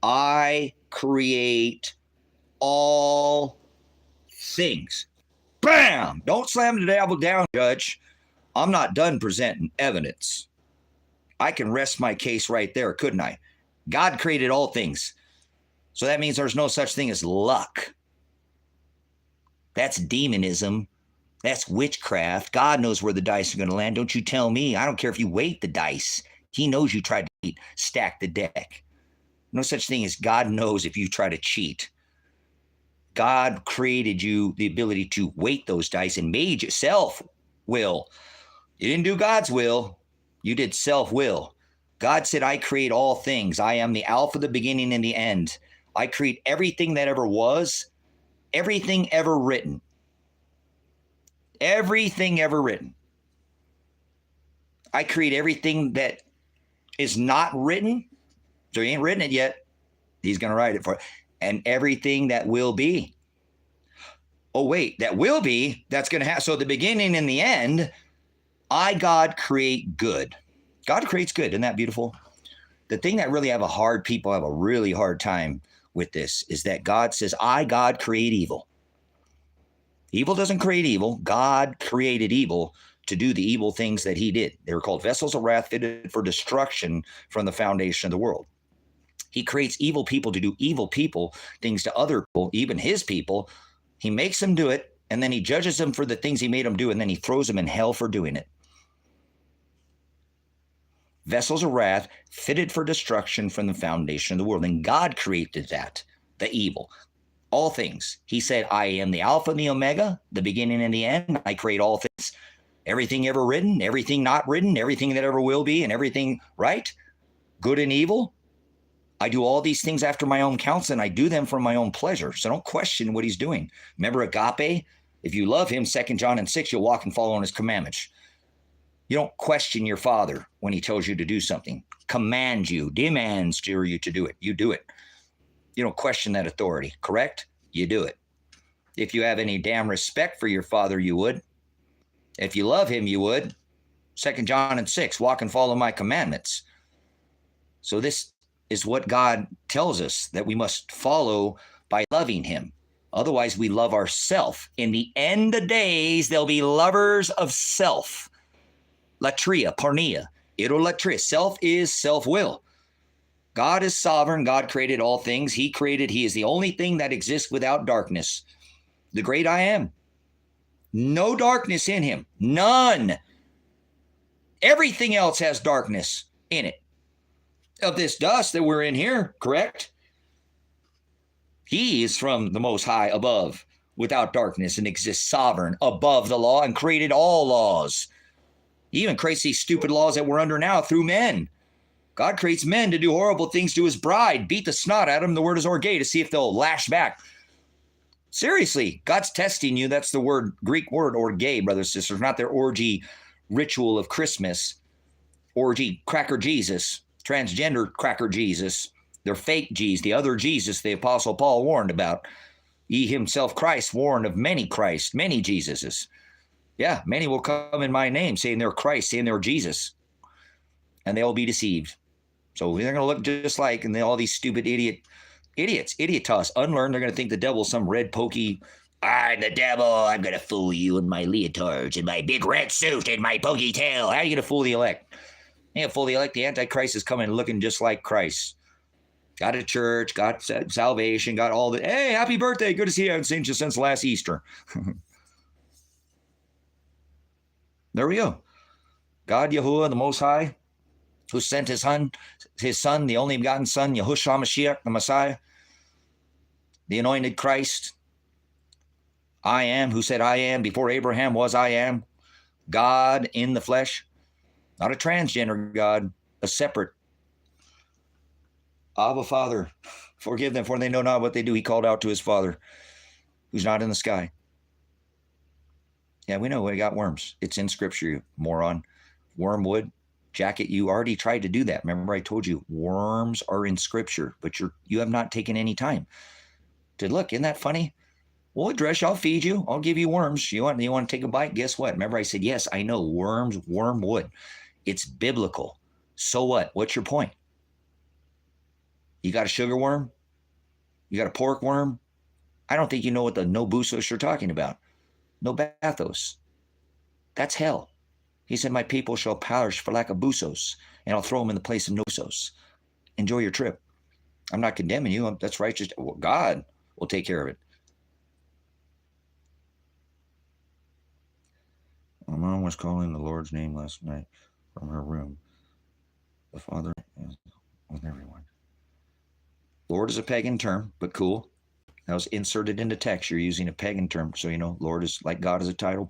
I create all things. Bam! Don't slam the devil down, Judge. I'm not done presenting evidence. I can rest my case right there, couldn't I? God created all things. So that means there's no such thing as luck. That's demonism. That's witchcraft. God knows where the dice are going to land. Don't you tell me. I don't care if you weight the dice. He knows you tried to stack the deck. No such thing as God knows if you try to cheat. God created you the ability to weight those dice and made you self-will. You didn't do God's will. You did self-will. God said, I create all things. I am the Alpha, the beginning, and the end. I create everything that ever was, everything ever written. Everything ever written. I create everything that is not written. So he ain't written it yet. He's going to write it for it. And everything that will be. Oh, wait, that will be, that's going to happen. So the beginning and the end, God, create good. God creates good. Isn't that beautiful? The thing that really people have a really hard time with this is that God says, God, create evil. Evil doesn't create evil. God created evil to do the evil things that he did. They were called vessels of wrath fitted for destruction from the foundation of the world. He creates evil people to do evil things to other people, even his people. He makes them do it, and then he judges them for the things he made them do, and then he throws them in hell for doing it. Vessels of wrath fitted for destruction from the foundation of the world. And God created that, the evil, all things. He said, I am the Alpha and the Omega, the beginning and the end. I create all things, everything ever written, everything not written, everything that ever will be, and everything, right? Good and evil. I do all these things after my own counsel, and I do them for my own pleasure. So don't question what he's doing. Remember Agape? If you love him, 2 John and 6, you'll walk and follow on his commandments. You don't question your father when he tells you to do something. Commands you, demands you to do it. You do it. You don't question that authority, correct? You do it. If you have any damn respect for your father, you would. If you love him, you would. 2 John and 6, walk and follow my commandments. So this is what God tells us that we must follow by loving him. Otherwise, we love ourself. In the end of days, they'll be lovers of self. Latria, porneia, idolatria. Self is self-will. God is sovereign. God created all things. He is the only thing that exists without darkness. The great I am. No darkness in him. None. Everything else has darkness in it. Of this dust that we're in here, correct? He is from the Most High above, without darkness, and exists sovereign above the law and created all laws. He even creates these stupid laws that we're under now through men. God creates men to do horrible things to his bride, beat the snot out of them. The word is orge, to see if they'll lash back. Seriously, God's testing you. That's the word, Greek word, orge, brothers and sisters, not their orgy ritual of Christmas. Orgy, cracker Jesus, transgender cracker Jesus. They're fake Jesus, the other Jesus the Apostle Paul warned about. He himself, Christ, warned of many Christ, many Jesuses. Yeah, many will come in my name, saying they're Christ, saying they're Jesus, and they'll be deceived. So they're going to look just like, and all these stupid idiotas, unlearned. They're going to think the devil's some red pokey, I'm the devil, I'm going to fool you in my leotards, in my big red suit, and my pokey tail. How are you going to fool the elect? You can't fool the elect. The Antichrist is coming looking just like Christ. Got a church, got salvation, got all the, hey, happy birthday, good to see you. I haven't seen you since last Easter. There we go. God, Yahuwah, the Most High, who sent his son, the only begotten son, Yahushua Mashiach, the Messiah, the anointed Christ. I am, who said I am, before Abraham was I am. God in the flesh, not a transgender God, a separate. Abba, Father, forgive them, for they know not what they do. He called out to his Father, who's not in the sky. Yeah, we know we got worms. It's in Scripture, you moron. Wormwood, jacket, you already tried to do that. Remember I told you, worms are in Scripture, but you have not taken any time to look. Isn't that funny? We'll address you. I'll feed you. I'll give you worms. You want to take a bite? Guess what? Remember I said, yes, I know, worms, wormwood. It's biblical. So what? What's your point? You got a sugar worm? You got a pork worm? I don't think you know what the no busos you're talking about. No bathos. That's hell. He said, my people shall perish for lack of busos, and I'll throw them in the place of nosos. Enjoy your trip. I'm not condemning you. That's righteous. Well, God will take care of it. My mom was calling the Lord's name last night from her room. The Father is with everyone. Lord is a pagan term, but cool. That was inserted into text. You're using a pagan term, so you know Lord is like God is a title.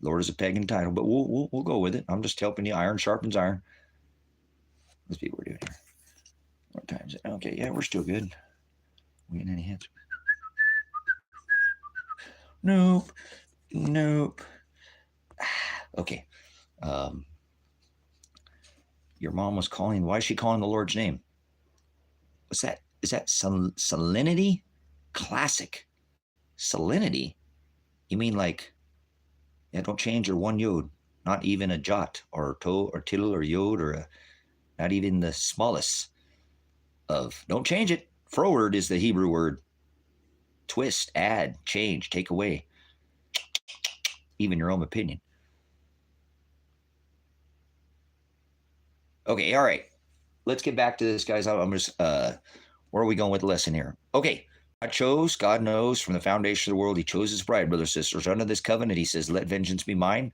Lord is a pagan title, but we'll go with it. I'm just helping you. Iron sharpens iron. Let's see what we're doing here. What time is it? Okay, yeah, we're still good. We getting any hits? Nope. Okay. Your mom was calling. Why is she calling the Lord's name? What's that? Is that salinity? Classic. Salinity? You mean like, yeah, don't change your one yod. Not even a jot or toe or tittle or yod or not even the smallest of. Don't change it. Forward is the Hebrew word. Twist, add, change, take away. Even your own opinion. Okay, all right. Let's get back to this, guys. I'm just, where are we going with the lesson here? Okay, God knows from the foundation of the world, he chose his bride, brothers and sisters. Under this covenant, he says, let vengeance be mine.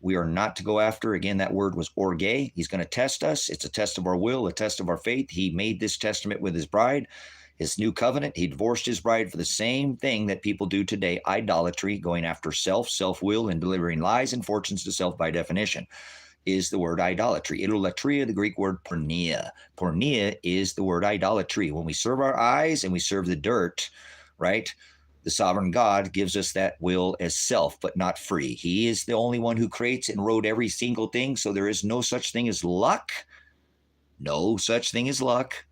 We are not to go after. Again, that word was orge. He's going to test us. It's a test of our will, a test of our faith. He made this testament with his bride, his new covenant. He divorced his bride for the same thing that people do today, idolatry, going after self-will, and delivering lies and fortunes to self by definition. Is the word idolatry. Idolatria, the Greek word porneia. Porneia is the word idolatry. When we serve our eyes and we serve the dirt, right, the sovereign God gives us that will as self, but not free. He is the only one who creates and wrote every single thing, so there is no such thing as luck. No such thing as luck.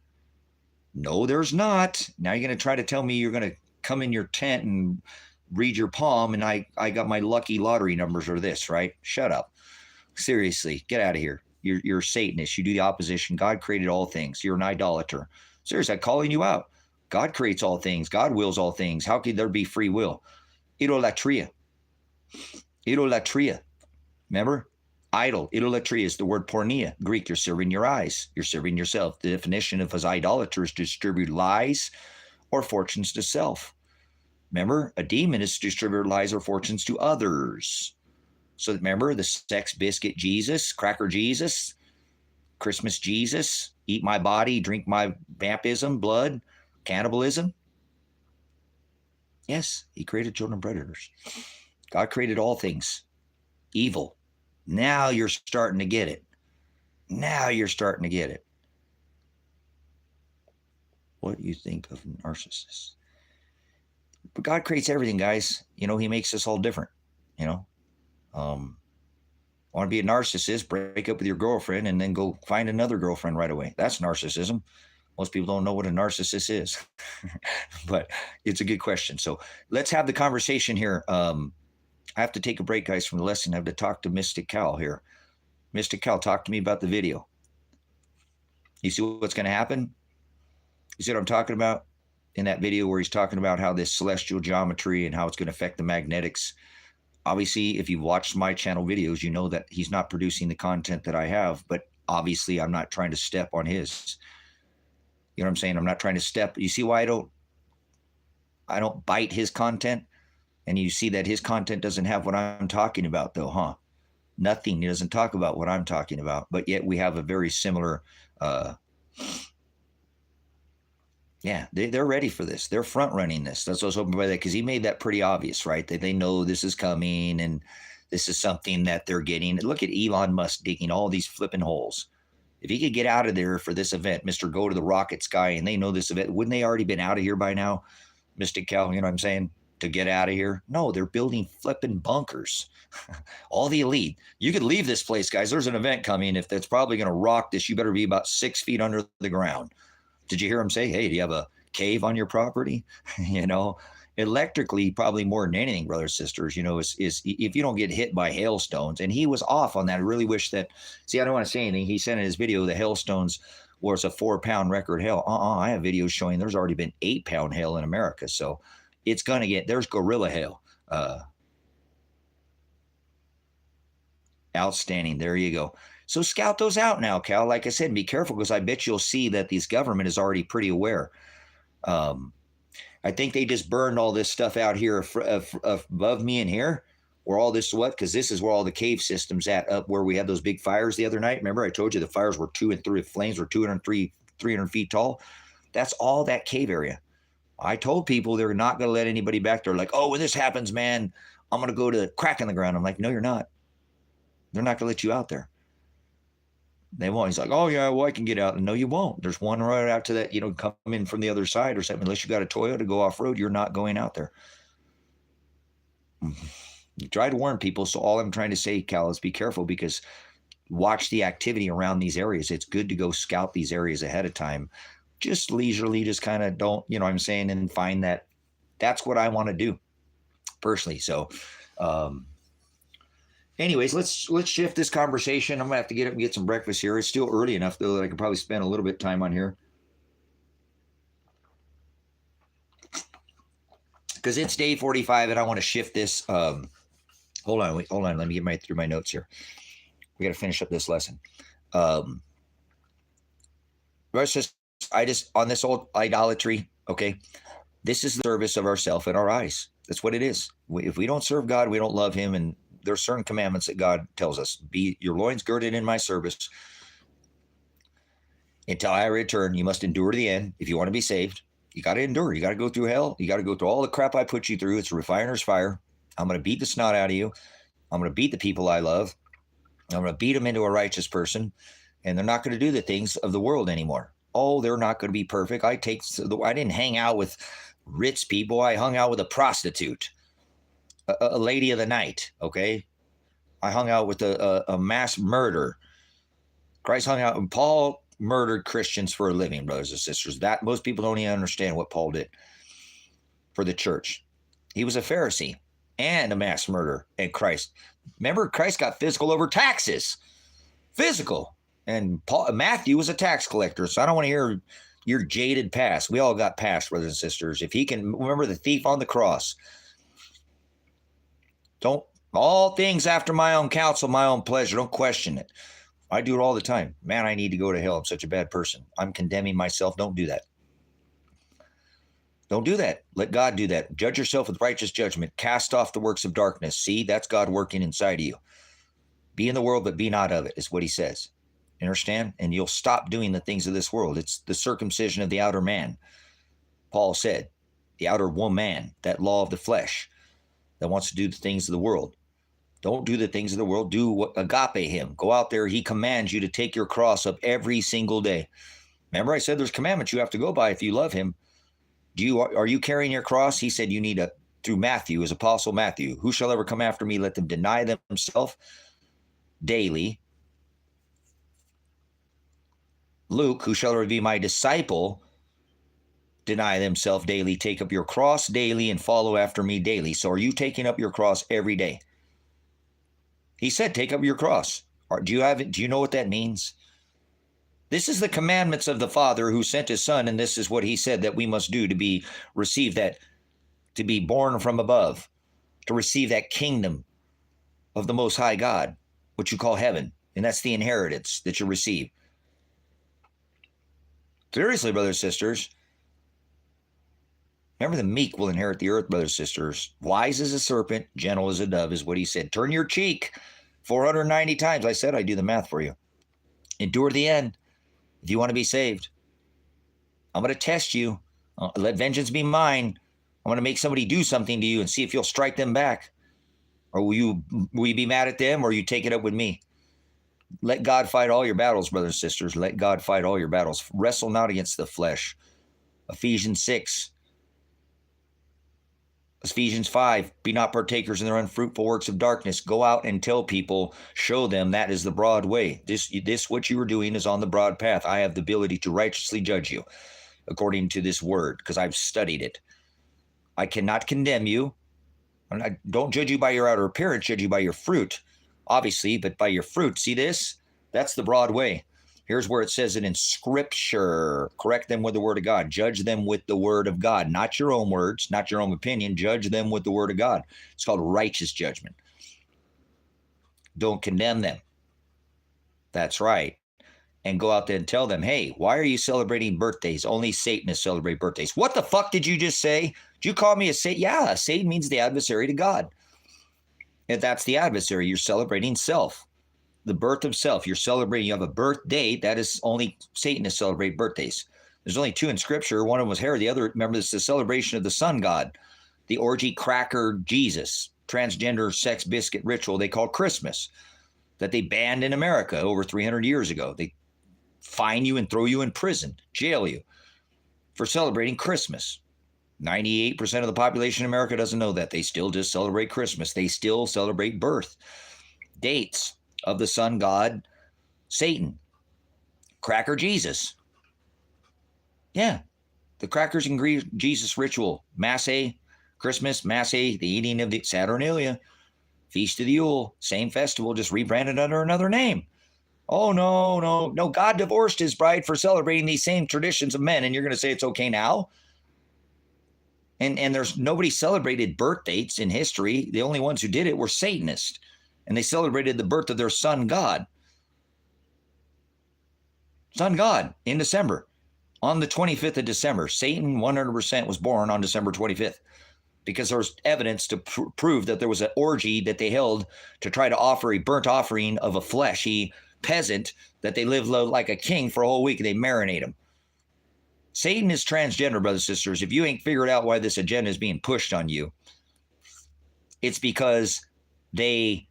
No, there's not. Now you're going to try to tell me you're going to come in your tent and read your palm and I got my lucky lottery numbers or this, right? Shut up. Seriously, get out of here. You're a Satanist. You do the opposition. God created all things. You're an idolater. Seriously, I'm calling you out. God creates all things. God wills all things. How could there be free will? Idolatria. Idolatria. Remember? Idol. Idolatria is the word porneia. Greek, you're serving your eyes. You're serving yourself. The definition of his idolater is to distribute lies or fortunes to self. Remember, a demon is to distribute lies or fortunes to others. So remember the sex biscuit Jesus, cracker Jesus, Christmas Jesus, eat my body, drink my vampism, blood, cannibalism. Yes, he created children predators. God created all things. Evil. Now you're starting to get it. Now you're starting to get it. What do you think of narcissists? But God creates everything, guys. You know, he makes us all different, you know. Want to be a narcissist, break up with your girlfriend and then go find another girlfriend right away. That's narcissism. Most people don't know what a narcissist is, but it's a good question. So let's have the conversation here. I have to take a break, guys, from the lesson. I have to talk to Mystic Cal here. Mystic Cal, talk to me about the video. You see what's going to happen? You see what I'm talking about in that video where he's talking about how this celestial geometry and how it's going to affect the magnetics. Obviously, if you've watched my channel videos, you know that he's not producing the content that I have, but obviously I'm not trying to step on his. You know what I'm saying? I'm not trying to step. You see why I don't bite his content? And you see that his content doesn't have what I'm talking about though, huh? Nothing. He doesn't talk about what I'm talking about, but yet we have a very similar, yeah, they're ready for this. They're front running this. That's what I was hoping by that, because he made that pretty obvious, right? That they know this is coming and this is something that they're getting. Look at Elon Musk digging all these flipping holes. If he could get out of there for this event, Mr. Go to the Rocket Sky, and they know this event, wouldn't they already been out of here by now, Mystic Cal, you know what I'm saying, to get out of here? No, they're building flipping bunkers. All the elite. You could leave this place, guys. There's an event coming. If that's probably going to rock this, you better be about 6 feet under the ground. Did you hear him say, hey, do you have a cave on your property? You know, electrically, probably more than anything, brothers, sisters, you know, is if you don't get hit by hailstones. And he was off on that. I really wish that, see, I don't want to say anything. He said in his video, the hailstones was a 4-pound record hail. I have videos showing there's already been 8-pound hail in America. So it's going to get, there's gorilla hail. Outstanding. There you go. So scout those out now, Cal. Like I said, be careful, because I bet you'll see that this government is already pretty aware. I think they just burned all this stuff out here above me and here, where all this what? Because this is where all the cave systems at, up where we had those big fires the other night. Remember, I told you the fires were 2 and 3, flames were 300 feet tall. That's all that cave area. I told people they're not going to let anybody back there. Like, oh, when this happens, man, I'm going to go to the crack in the ground. I'm like, no, you're not. They're not going to let you out there. They won't. He's like, oh, yeah, well, I can get out. And no, you won't. There's one right out to that, you know, come in from the other side or something. Unless you got a Toyota to go off-road, you're not going out there. You try to warn people. So all I'm trying to say, Cal, is be careful, because watch the activity around these areas. It's good to go scout these areas ahead of time. Just leisurely, just kind of don't, you know what I'm saying, and find that. That's what I want to do personally. So, anyways, let's shift this conversation. I'm gonna have to get up and get some breakfast here. It's still early enough though that I could probably spend a little bit of time on here, because it's day 45 and I want to shift this. Hold on. Let me get through my notes here. We got to finish up this lesson. On this old idolatry. Okay, this is the service of ourself and our eyes. That's what it is. If we don't serve God, we don't love Him, and there are certain commandments that God tells us. Be your loins girded in my service. Until I return, you must endure to the end. If you want to be saved, you got to endure. You got to go through hell. You got to go through all the crap I put you through. It's a refiner's fire. I'm going to beat the snot out of you. I'm going to beat the people I love. I'm going to beat them into a righteous person. And they're not going to do the things of the world anymore. Oh, they're not going to be perfect. I didn't hang out with rich people. I hung out with a prostitute. A lady of the night, okay? I hung out with a mass murder. Christ hung out, and Paul murdered Christians for a living, brothers and sisters. That most people don't even understand what Paul did for the church. He was a Pharisee and a mass murderer. And Christ, remember, Christ got physical over taxes. Physical. And Matthew was a tax collector. So I don't want to hear your jaded past. We all got past, brothers and sisters. If he can remember the thief on the cross, don't, all things after my own counsel, my own pleasure. Don't question it. I do it all the time. Man, I need to go to hell. I'm such a bad person. I'm condemning myself. Don't do that. Don't do that. Let God do that. Judge yourself with righteous judgment. Cast off the works of darkness. See, that's God working inside of you. Be in the world, but be not of it, is what he says. You understand? And you'll stop doing the things of this world. It's the circumcision of the outer man. Paul said, the outer woman, that law of the flesh that wants to do the things of the world. Don't do the things of the world. Do what agape him. Go out there. He commands you to take your cross up every single day. Remember, I said there's commandments you have to go by if you love him. Are you carrying your cross? He said you need through Matthew, his apostle Matthew. Who shall ever come after me? Let them deny themselves daily. Luke, who shall ever be my disciple, deny themselves daily, take up your cross daily, and follow after me daily. So are you taking up your cross every day? He said, take up your cross. Do you know what that means? This is the commandments of the Father who sent his Son, and this is what he said that we must do to receive that, to be born from above, to receive that kingdom of the Most High God, what you call heaven. And that's the inheritance that you receive. Seriously, brothers and sisters. Remember, the meek will inherit the earth, brothers and sisters. Wise as a serpent, gentle as a dove is what he said. Turn your cheek 490 times. I said I'd do the math for you. Endure the end if you want to be saved. I'm going to test you. Let vengeance be mine. I'm going to make somebody do something to you and see if you'll strike them back. Or will you be mad at them, or you take it up with me? Let God fight all your battles, brothers and sisters. Let God fight all your battles. Wrestle not against the flesh. Ephesians 6. Ephesians 5, be not partakers in their unfruitful works of darkness. Go out and tell people, show them that is the broad way. This what you are doing is on the broad path. I have the ability to righteously judge you according to this word, because I've studied it. I cannot condemn you. I don't judge you by your outer appearance, judge you by your fruit, obviously, but by your fruit. See this? That's the broad way. Here's where it says it in Scripture. Correct them with the word of God. Judge them with the word of God. Not your own words, not your own opinion. Judge them with the word of God. It's called righteous judgment. Don't condemn them. That's right. And go out there and tell them, hey, why are you celebrating birthdays? Only Satanists celebrate birthdays. What the fuck did you just say? Did you call me a Satan? Yeah, Satan means the adversary to God. And that's the adversary. You're celebrating self. The birth of self. You're celebrating. You have a birthday. That is only Satanists celebrate birthdays. There's only two in Scripture. One of them was Herod. The other, remember, this is the celebration of the sun god, the orgy cracker Jesus, transgender sex biscuit ritual they call Christmas, that they banned in America over 300 years ago. They fine you and throw you in prison, jail you for celebrating Christmas. 98% of the population in America doesn't know that. They still just celebrate Christmas. They still celebrate birth dates of the sun god Satan, cracker Jesus. Yeah, the crackers and Jesus ritual, Masse, Christmas, Masse, the eating of the Saturnalia, Feast of the Yule, same festival, just rebranded under another name. Oh, no, God divorced his bride for celebrating these same traditions of men, and you're going to say it's okay now? And there's nobody celebrated birth dates in history. The only ones who did it were Satanists, and they celebrated the birth of their sun god. Sun god in December. On the 25th of December, Satan 100% was born on December 25th, because there was evidence to prove that there was an orgy that they held to try to offer a burnt offering of a fleshy peasant that they live like a king for a whole week, and they marinate him. Satan is transgender, brothers and sisters. If you ain't figured out why this agenda is being pushed on you, it's because they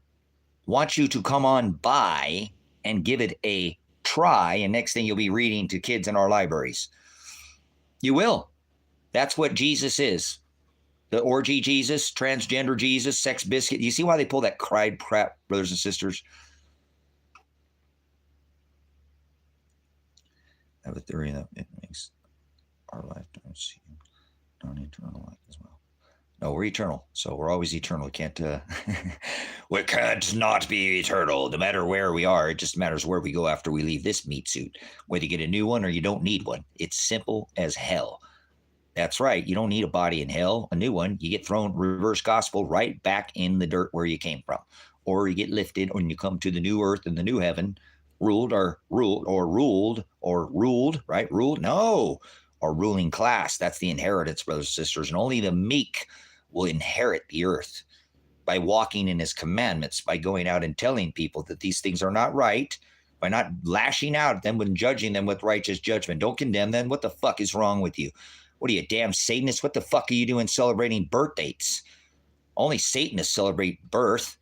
want you to come on by and give it a try, and next thing you'll be reading to kids in our libraries. You will. That's what Jesus is. The orgy Jesus, transgender Jesus, sex biscuit. You see why they pull that crap, brothers and sisters? I have a theory that it makes our lifetime seem non-eternal life as well. No, we're eternal. So we're always eternal. We can't, we can't not be eternal. No matter where we are, it just matters where we go after we leave this meat suit. Whether you get a new one or you don't need one. It's simple as hell. That's right. You don't need a body in hell, a new one. You get thrown reverse gospel right back in the dirt where you came from. Or you get lifted when you come to the new earth and the new heaven, ruled, right? Ruled? No. Or ruling class. That's the inheritance, brothers and sisters. And only the meek will inherit the earth by walking in his commandments, by going out and telling people that these things are not right, by not lashing out at them and judging them with righteous judgment. Don't condemn them. What the fuck is wrong with you? What are you, damn Satanist? What the fuck are you doing celebrating birth dates? Only Satanists celebrate birth.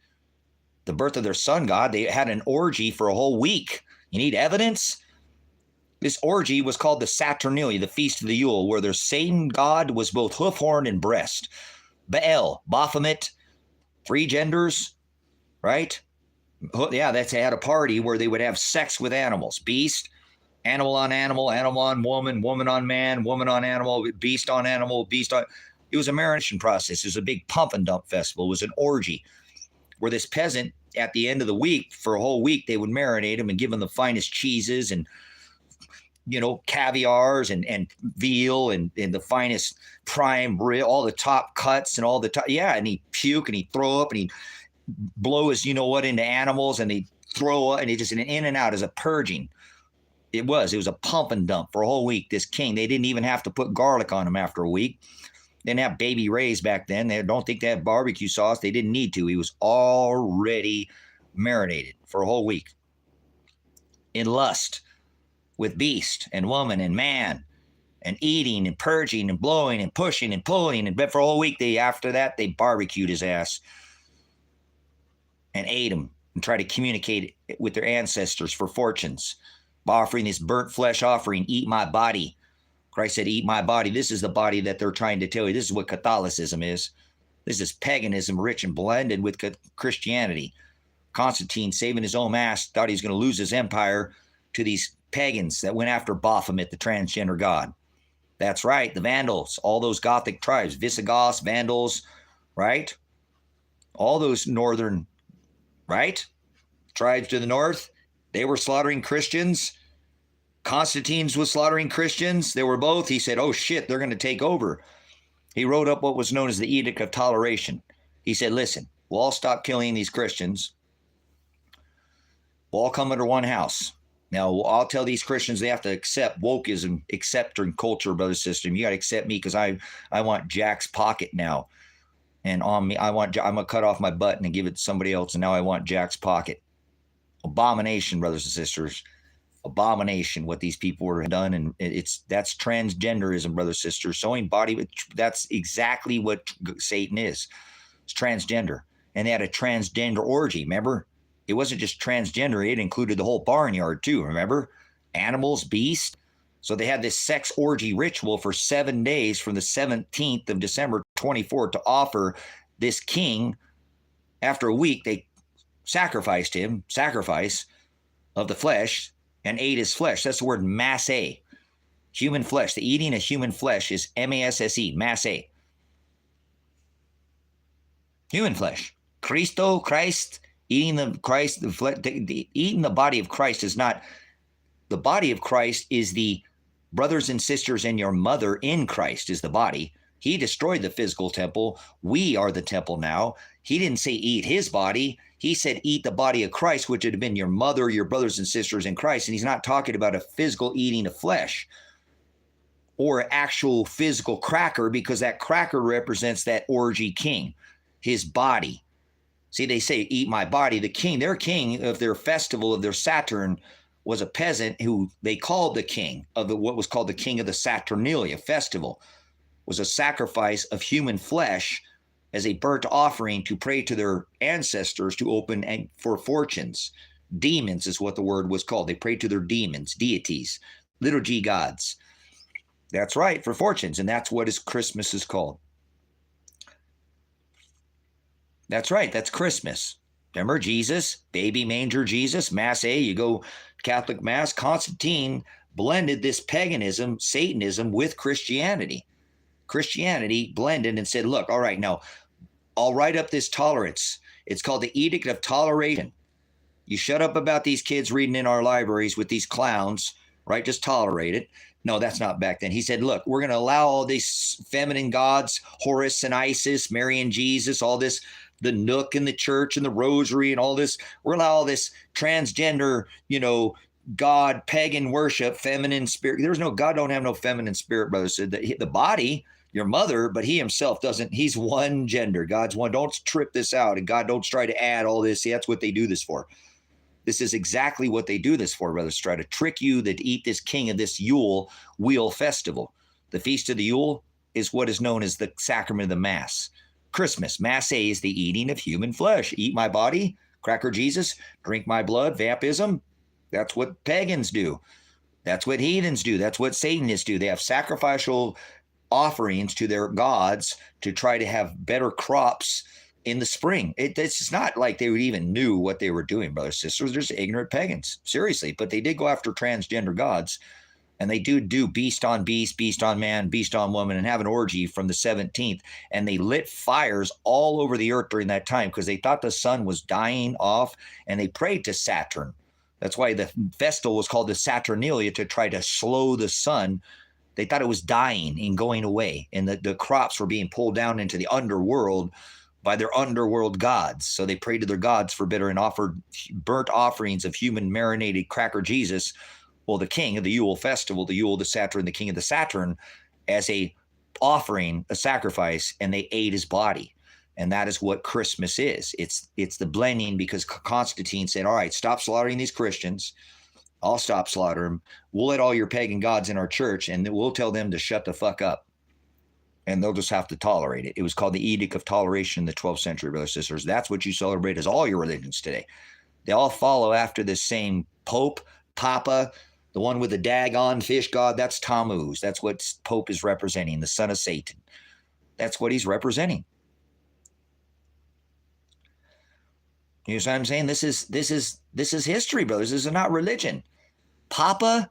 The birth of their son, God. They had an orgy for a whole week. You need evidence? This orgy was called the Saturnalia, the Feast of the Yule, where their same God was both hoof, horn, and breast. Baal, Baphomet, 3 genders, right? Yeah, they had a party where they would have sex with animals. Beast, animal on animal, animal on woman, woman on man, woman on animal, beast on animal, beast on. It was a marination process. It was a big pump and dump festival. It was an orgy where this peasant, at the end of the week, for a whole week, they would marinate him and give him the finest cheeses and, caviars and veal and the finest prime rib, all the top cuts and all the top. Yeah, and he'd puke and he'd throw up and he'd blow his into animals and he'd throw up and he just in and out as a purging. It was a pump and dump for a whole week. This king, they didn't even have to put garlic on him after a week. They didn't have Baby Ray's back then. They don't think they had barbecue sauce. They didn't need to. He was already marinated for a whole week in lust with beast and woman and man and eating and purging and blowing and pushing and pulling. And for a whole week, after that, they barbecued his ass and ate him and tried to communicate with their ancestors for fortunes. Offering this burnt flesh offering, eat my body. Christ said, eat my body. This is the body that they're trying to tell you. This is what Catholicism is. This is paganism rich and blended with Christianity. Constantine, saving his own ass, thought he was going to lose his empire to these pagans that went after Baphomet, the transgender god. That's right, the Vandals, all those Gothic tribes, Visigoths, Vandals, right? All those northern, right? Tribes to the north, they were slaughtering Christians. Constantine's was slaughtering Christians. They were both. He said, oh shit, they're going to take over. He wrote up what was known as the Edict of Toleration. He said, listen, we'll all stop killing these Christians. We'll all come under one house. Now, I'll tell these Christians they have to accept wokeism, accepting culture, brother, sister. You got to accept me because I want Jack's pocket now. And on me, I'm going to cut off my butt and give it to somebody else. And now I want Jack's pocket. Abomination, brothers and sisters. Abomination what these people were done. And that's transgenderism, brothers and sisters. Sewing body, that's exactly what Satan is. It's transgender. And they had a transgender orgy, remember? It wasn't just transgender. It included the whole barnyard too, remember? Animals, beasts. So they had this sex orgy ritual for 7 days from the 17th of December 24 to offer this king. After a week, they sacrificed him, sacrifice of the flesh, and ate his flesh. That's the word masse. Human flesh. The eating of human flesh is M-A-S-S-E, masse. Human flesh. Christ, eating the Christ, eating the body of Christ is not, the body of Christ is the brothers and sisters and your mother in Christ is the body. He destroyed the physical temple. We are the temple now. He didn't say eat his body. He said eat the body of Christ, which would have been your mother, your brothers and sisters in Christ. And he's not talking about a physical eating of flesh or actual physical cracker, because that cracker represents that orgy king, his body. See, they say, eat my body. The king, their king of their festival, of their Saturn, was a peasant who they called the king of what was called the king of the Saturnalia festival, was a sacrifice of human flesh as a burnt offering to pray to their ancestors to open and for fortunes. Demons is what the word was called. They prayed to their demons, deities, little g gods. That's right, for fortunes. And that's what Christmas is called. That's right. That's Christmas. Remember Jesus, baby manger Jesus, Mass A, you go Catholic Mass. Constantine blended this paganism, Satanism with Christianity. Christianity blended and said, look, all right, now I'll write up this tolerance. It's called the Edict of Toleration. You shut up about these kids reading in our libraries with these clowns, right? Just tolerate it. No, that's not back then. He said, look, we're going to allow all these feminine gods, Horus and Isis, Mary and Jesus, all this, the Nook in the church and the rosary and all this. We're going to allow all this transgender, God, pagan worship, feminine spirit. There's no, God don't have no feminine spirit, brother. Said that the body, your mother, but he himself doesn't. He's one gender. God's one. Don't trip this out. And God don't try to add all this. See, that's what they do this for. This is exactly what they do this for, brothers. Try to trick you to eat this king of this Yule wheel festival. The Feast of the Yule is what is known as the sacrament of the Mass. Christmas, Mass A, is the eating of human flesh. Eat my body, cracker Jesus, drink my blood, vampism. That's what pagans do. That's what heathens do. That's what Satanists do. They have sacrificial offerings to their gods to try to have better crops in the spring. It's not like they even knew what they were doing, brothers and sisters. They're just ignorant pagans, seriously. But they did go after transgender gods, and they do beast on beast, beast on man, beast on woman, and have an orgy from the 17th. And they lit fires all over the earth during that time because they thought the sun was dying off, and they prayed to Saturn. That's why the festival was called the Saturnalia, to try to slow the sun. They thought it was dying and going away, and the crops were being pulled down into the underworld by their underworld gods. So they prayed to their gods for bitter and offered burnt offerings of human marinated cracker Jesus, well, the king of the Yule festival, the Yule, the Saturn, the king of the Saturn, as a offering, a sacrifice, and they ate his body. And that is what Christmas is. It's the blending, because Constantine said, all right, stop slaughtering these Christians. I'll stop slaughtering them. We'll let all your pagan gods in our church, and we'll tell them to shut the fuck up. And they'll just have to tolerate it. It was called the Edict of Toleration in the 12th century, brothers and sisters. That's what you celebrate as all your religions today. They all follow after this same Pope, Papa, the one with the daggone fish god. That's Tammuz. That's what Pope is representing, the son of Satan. That's what he's representing. You know what I'm saying? This is history, brothers. This is not religion. Papa,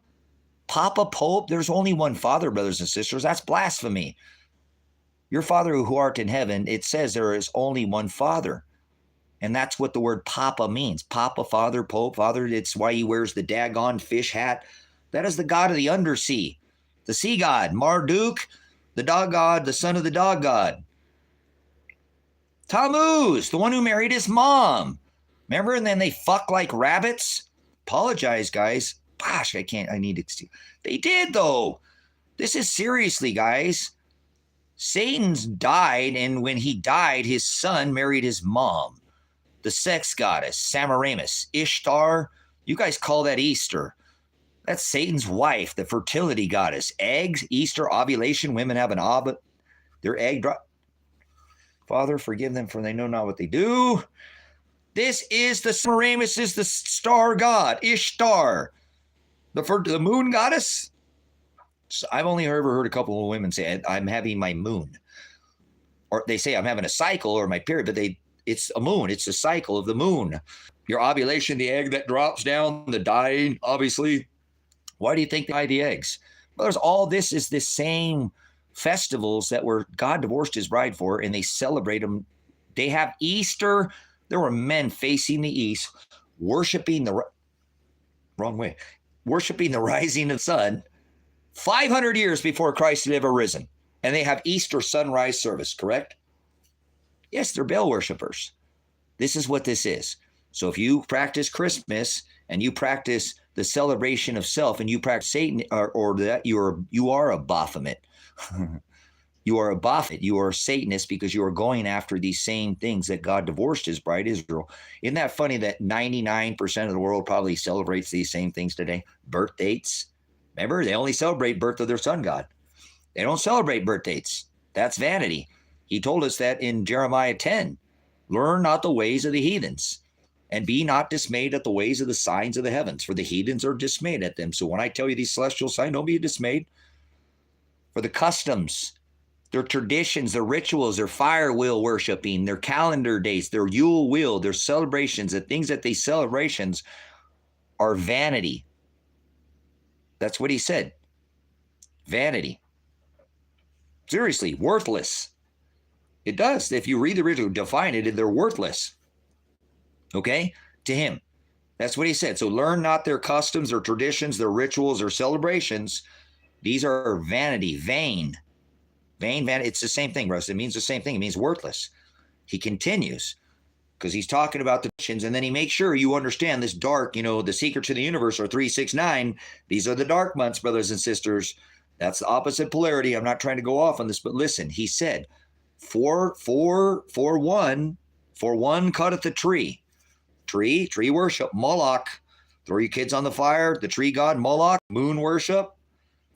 Pope, there's only one Father, brothers and sisters. That's blasphemy. Your Father who art in heaven, it says there is only one Father. And that's what the word Papa means. Papa, Father, Pope, Father. It's why he wears the daggone fish hat. That is the god of the undersea. The sea god, Marduk, the dog god, the son of the dog god. Tammuz, the one who married his mom. Remember? And then they fuck like rabbits. Apologize, guys. Gosh, I need to. They did, though. This is seriously, guys. Satan's died, and when he died, his son married his mom, the sex goddess, Semiramis, Ishtar. You guys call that Easter. That's Satan's wife, the fertility goddess. Eggs, Easter, ovulation. Women have their egg drop. Father, forgive them, for they know not what they do. This is the Semiramis, is the star god, Ishtar, the moon goddess. So I've only ever heard a couple of women say, I'm having my moon. Or they say I'm having a cycle or my period, but it's a moon. It's a cycle of the moon. Your ovulation, the egg that drops down, the dying, obviously. Why do you think they buy the eggs? Well, there's all this is the same festivals that were God divorced his bride for, and they celebrate them. They have Easter. There were men facing the east, worshiping the rising of the sun 500 years before Christ had ever risen. And they have Easter sunrise service, correct? Yes, they're Baal worshipers. This is what this is. So if you practice Christmas and you practice the celebration of self and you practice Satan, or that, you are a Baphomet. You are a Baphomet. You are a Satanist, because you are going after these same things that God divorced his bride Israel. Isn't that funny that 99% of the world probably celebrates these same things today? Birth dates. Remember, they only celebrate birth of their sun god. They don't celebrate birth dates. That's vanity. He told us that in Jeremiah 10. Learn not the ways of the heathens, and be not dismayed at the ways of the signs of the heavens, for the heathens are dismayed at them. So when I tell you these celestial signs, don't be dismayed. For the customs, their traditions, their rituals, their fire wheel worshiping, their calendar dates, their Yule wheel, their celebrations, the things that they celebrations are vanity. That's what he said. Vanity. Seriously, worthless. It does. If you read the original, define it, they're worthless. Okay? To him. That's what he said. So learn not their customs, their traditions, their rituals, their celebrations. These are vanity, vain. Vain, vanity. It's the same thing, Russ. It means the same thing. It means worthless. He continues because he's talking about the missions, and then he makes sure you understand this dark, the secrets of the universe are 369. These are the dark months, brothers and sisters. That's the opposite polarity. I'm not trying to go off on this, but listen, he said, for one cutteth the tree. Tree worship, Moloch. Throw your kids on the fire, the tree god Moloch, moon worship.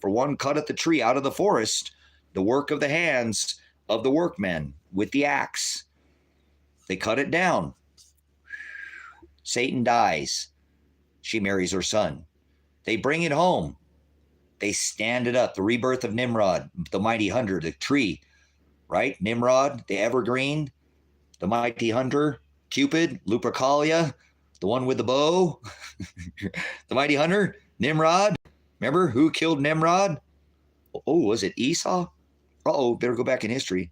For one cutteth the tree out of the forest, the work of the hands of the workmen with the axe. They cut it down. Satan dies. She marries her son. They bring it home. They stand it up. The rebirth of Nimrod, the mighty hunter, the tree, right? Nimrod, the evergreen, the mighty hunter, Cupid, Lupercalia, the one with the bow, the mighty hunter, Nimrod. Remember who killed Nimrod? Oh, was it Esau? Uh-oh, better go back in history.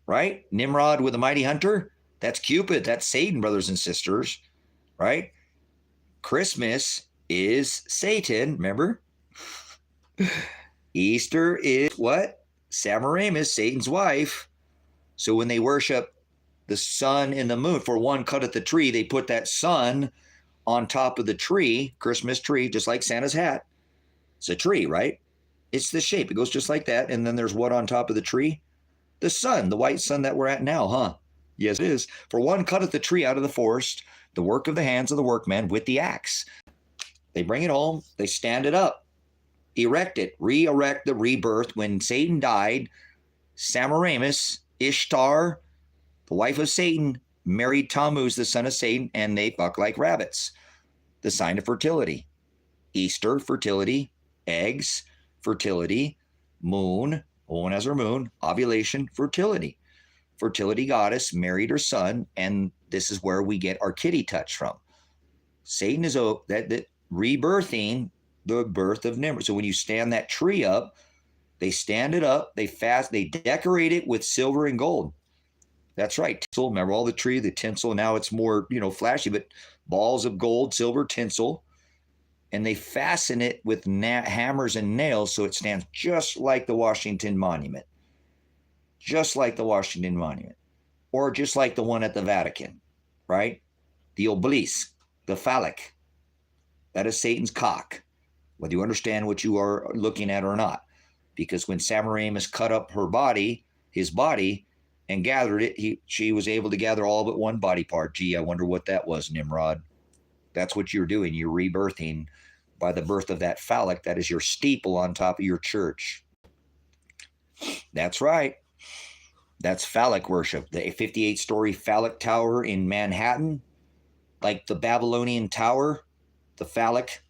Right? Nimrod with the mighty hunter. That's Cupid. That's Satan, brothers and sisters. Right? Christmas is Satan. Remember? Easter is what? Semiramis, Satan's wife. So when they worship the sun and the moon, for one cutteth the tree, they put that sun on top of the tree, Christmas tree, just like Santa's hat. It's a tree, right? It's the shape. It goes just like that. And then there's what on top of the tree? The sun, the white sun that we're at now, huh? Yes, it is. For one cutteth the tree out of the forest, the work of the hands of the workmen with the axe. They bring it home. They stand it up, erect it, re-erect the rebirth. When Satan died, Semiramis, Ishtar, the wife of Satan, married Tammuz, the son of Satan, and they fuck like rabbits. The sign of fertility. Easter, fertility. Eggs, fertility. Moon, one has her moon. Ovulation, fertility. Fertility goddess married her son, and this is where we get our kitty touch from. Satan is that rebirthing the birth of Nimrod. So when you stand that tree up, they stand it up, they decorate it with silver and gold. That's right. Tinsel. Remember all the tree, the tinsel. Now it's more, flashy, but balls of gold, silver, tinsel. And they fasten it with hammers and nails so it stands just like the Washington Monument. Just like the Washington Monument. Or just like the one at the Vatican, right? The obelisk, the phallic. That is Satan's cock, whether you understand what you are looking at or not. Because when Semiramis cut up her body, his body, and gathered it, she was able to gather all but one body part. Gee, I wonder what that was, Nimrod. That's what you're doing. You're rebirthing by the birth of that phallic. That is your steeple on top of your church. That's right. That's phallic worship. The 58-story phallic tower in Manhattan, like the Babylonian tower, the phallic.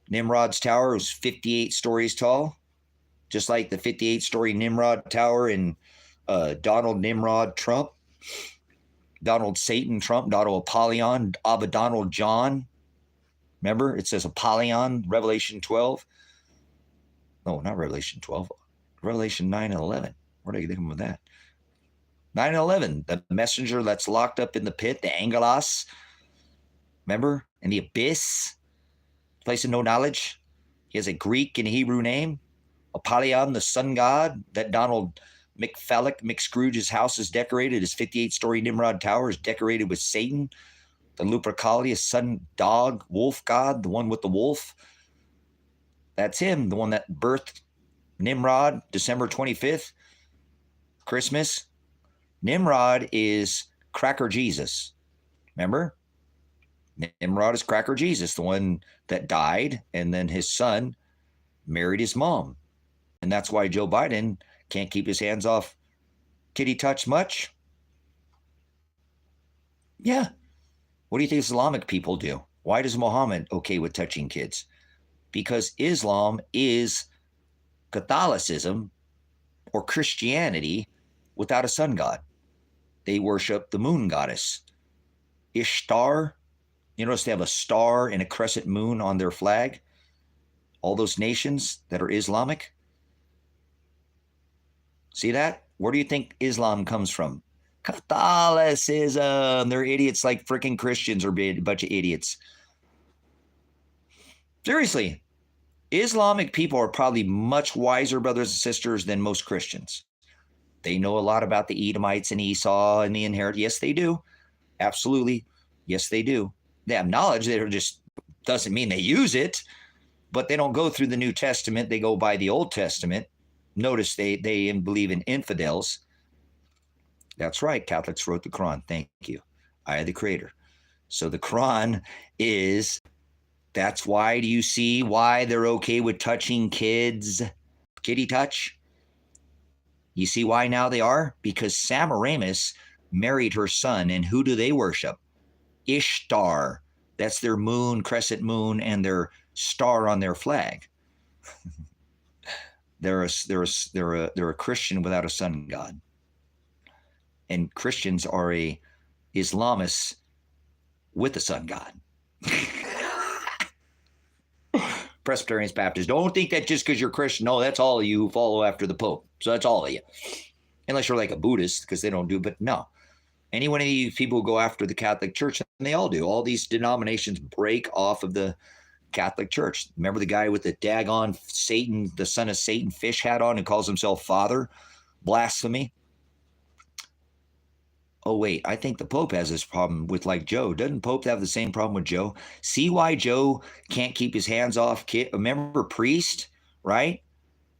Nimrod's tower was 58 stories tall, just like the 58-story Nimrod tower in Donald Nimrod Trump, Donald Satan Trump, Donald Apollyon, Abba Donald John. Remember, it says Apollyon, Revelation 12. No, not Revelation 12. Revelation 9 and 11. Where did I get him with that? 9 and 11, the messenger that's locked up in the pit, the Angelos. Remember? In the abyss, place of no knowledge. He has a Greek and Hebrew name. Apollyon, the sun god, that Donald McScrooge's house is decorated. His 58-story Nimrod tower is decorated with Satan. The Lupercalia, sun dog, wolf god, the one with the wolf. That's him, the one that birthed Nimrod, December 25th, Christmas. Nimrod is Cracker Jesus. Remember? Nimrod is Cracker Jesus, the one that died, and then his son married his mom. And that's why Joe Biden can't keep his hands off kitty touch much. Yeah. What do you think Islamic people do? Why does Muhammad okay with touching kids? Because Islam is Catholicism or Christianity without a sun god. They worship the moon goddess. Ishtar. You notice they have a star and a crescent moon on their flag. All those nations that are Islamic. See that? Where do you think Islam comes from? Catholicism. They're idiots like freaking Christians are a bunch of idiots. Seriously, Islamic people are probably much wiser brothers and sisters than most Christians. They know a lot about the Edomites and Esau and the inherit. Yes, they do. Absolutely. Yes, they do. They have knowledge. They just doesn't mean they use it, but they don't go through the New Testament. They go by the Old Testament. Notice they believe in infidels. That's right. Catholics wrote the Quran. Thank you. I am the creator. So the Quran is, that's why, do you see why they're okay with touching kids? Kitty touch? You see why now they are? Because Semiramis married her son, and who do they worship? Ishtar. That's their moon, crescent moon, and their star on their flag. They're a Christian without a sun god. And Christians are a Islamists with a sun god. Presbyterians, Baptists, don't think that just because you're Christian. No, that's all of you who follow after the Pope. So that's all of you. Unless you're like a Buddhist, because they don't do, but no. Any one of these people who go after the Catholic Church, and they all do. All these denominations break off of the Catholic Church. Remember the guy with the daggone Satan, the son of Satan fish hat on, who calls himself Father? Blasphemy. Oh, wait, I think the Pope has this problem with like Joe. Doesn't Pope have the same problem with Joe? See why Joe can't keep his hands off kid? Remember Priest, right?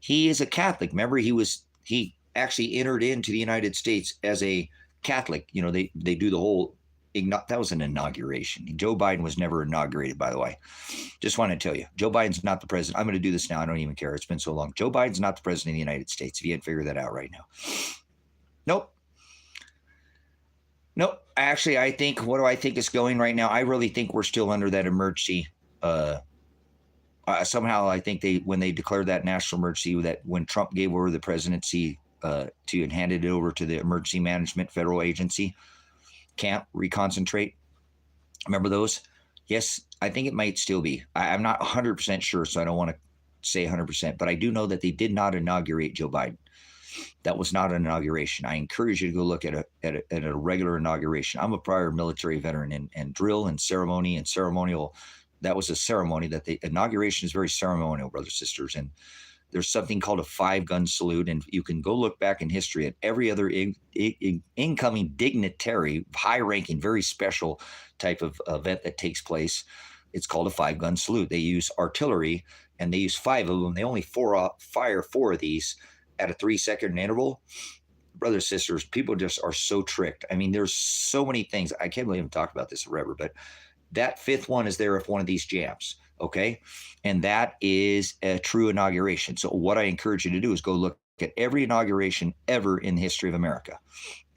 He is a Catholic. Remember he actually entered into the United States as a Catholic. You know, they do the whole, that was an inauguration. Joe Biden was never inaugurated, by the way. Just want to tell you, Joe Biden's not the president. I'm going to do this now. I don't even care. It's been so long. Joe Biden's not the president of the United States, if you hadn't figured that out right now. Nope. Actually, I think, what do I think is going right now? I really think we're still under that emergency. Somehow, I think when they declared that national emergency, that when Trump gave over the presidency and handed it over to the emergency management federal agency, Camp Reconcentrate. Remember those? Yes, I think it might still be. I'm not 100% sure, so I don't want to say 100%, but I do know that they did not inaugurate Joe Biden. That was not an inauguration. I encourage you to go look at a regular inauguration. I'm a prior military veteran, and drill and ceremony and ceremonial. That was a ceremony that the inauguration is very ceremonial, brothers and sisters. And there's something called a 5-gun salute. And you can go look back in history at every other incoming dignitary, high ranking, very special type of event that takes place. It's called a 5-gun salute. They use artillery, and they use 5 of them. They only fire 4 of these at a 3-second interval. Brothers, sisters, people just are so tricked. I mean, there's so many things. I can't believe I've talked about this forever, but that 5th one is there if one of these jams, okay? And that is a true inauguration. So what I encourage you to do is go look at every inauguration ever in the history of America.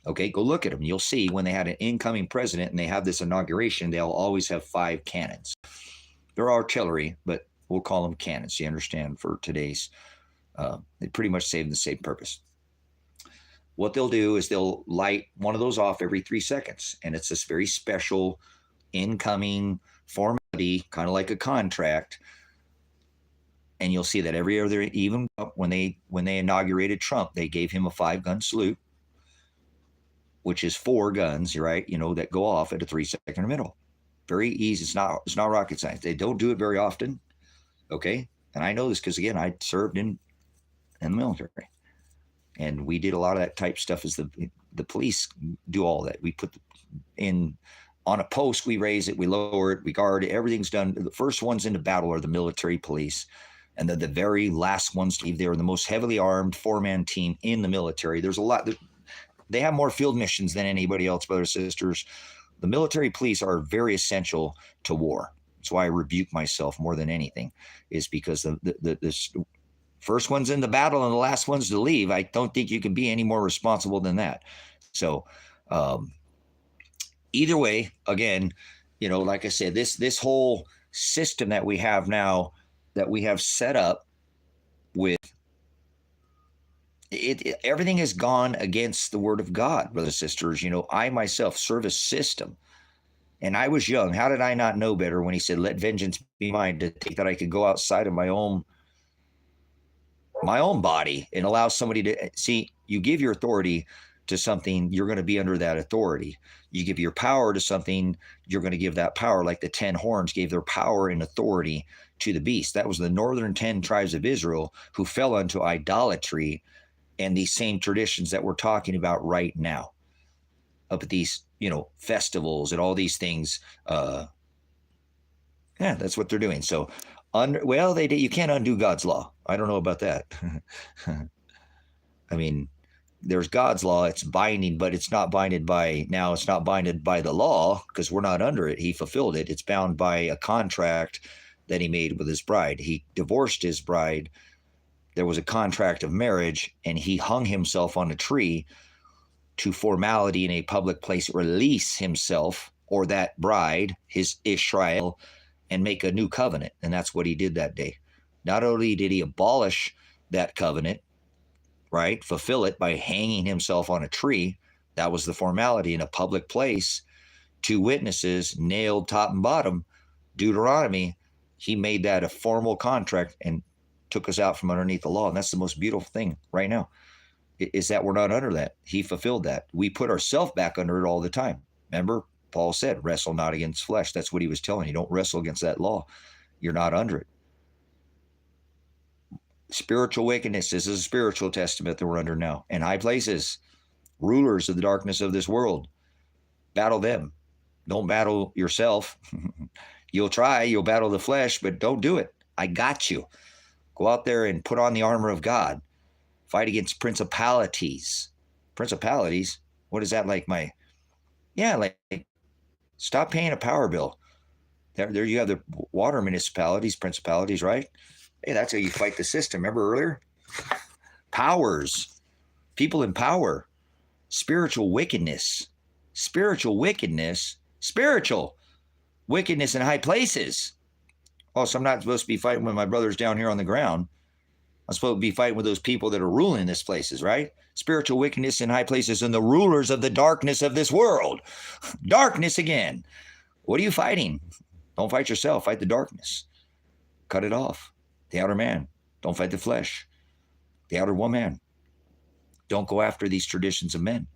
Okay, go look at them. You'll see when they had an incoming president and they have this inauguration, they'll always have 5 cannons. They're artillery, but we'll call them cannons, you understand, for today's they pretty much save the same purpose. What they'll do is they'll light one of those off every 3 seconds. And it's this very special incoming formality, kind of like a contract. And you'll see that every other, even when they inaugurated Trump, they gave him a 5-gun salute, which is 4 guns, right? You know, that go off at a 3-second interval. Very easy. It's not rocket science. They don't do it very often. Okay. And I know this because, again, I served in the military, and we did a lot of that type stuff as the police do all that. We put in on a post, we raise it, we lower it, we guard it, everything's done. The first ones into battle are the military police, and the very last ones to leave. They are the most heavily armed 4-man team in the military. There's a lot. They have more field missions than anybody else, brothers and sisters. The military police are very essential to war. That's why I rebuke myself more than anything, is because the first one's in the battle and the last one's to leave. I don't think you can be any more responsible than that. So either way, again, you know, like I said, this whole system that we have now, that we have set up with it, everything has gone against the word of God, brothers and sisters. You know, I myself serve a system, and I was young. How did I not know better when he said, let vengeance be mine, to think that I could go outside of my own body and allow somebody to see? You give your authority to something, you're going to be under that authority. You give your power to something, you're going to give that power, like the 10 horns gave their power and authority to the beast. That was the northern 10 tribes of Israel who fell unto idolatry and these same traditions that we're talking about right now, up at these, festivals and all these things. Yeah, that's what they're doing. So, you can't undo God's law. I don't know about that. I mean, there's God's law. It's binding, but it's not binded by the law because we're not under it. He fulfilled it. It's bound by a contract that he made with his bride. He divorced his bride. There was a contract of marriage, and he hung himself on a tree to formality in a public place, release himself or that bride, his Israel, and make a new covenant. And that's what he did that day. Not only did he abolish that covenant, right, fulfill it by hanging himself on a tree, that was the formality in a public place, 2 witnesses nailed top and bottom, Deuteronomy, he made that a formal contract and took us out from underneath the law. And that's the most beautiful thing right now, is that we're not under that. He fulfilled that. We put ourselves back under it all the time. Remember, Paul said, wrestle not against flesh. That's what he was telling you. Don't wrestle against that law. You're not under it. Spiritual wickedness. This is a spiritual testament that we're under now. And high places, rulers of the darkness of this world, battle them. Don't battle yourself. You'll try, you'll battle the flesh, but don't do it. I got you. Go out there and put on the armor of God. Fight against principalities. Principalities? What is that like like stop paying a power bill. There you have the water municipalities, principalities, right? Hey, that's how you fight the system. Remember earlier? Powers, people in power, spiritual wickedness in high places. Also, I'm not supposed to be fighting with my brothers down here on the ground. I'm supposed to be fighting with those people that are ruling these places, right? Spiritual wickedness in high places and the rulers of the darkness of this world. Darkness again. What are you fighting? Don't fight yourself. Fight the darkness. Cut it off. The outer man. Don't fight the flesh. The outer woman. Don't go after these traditions of men.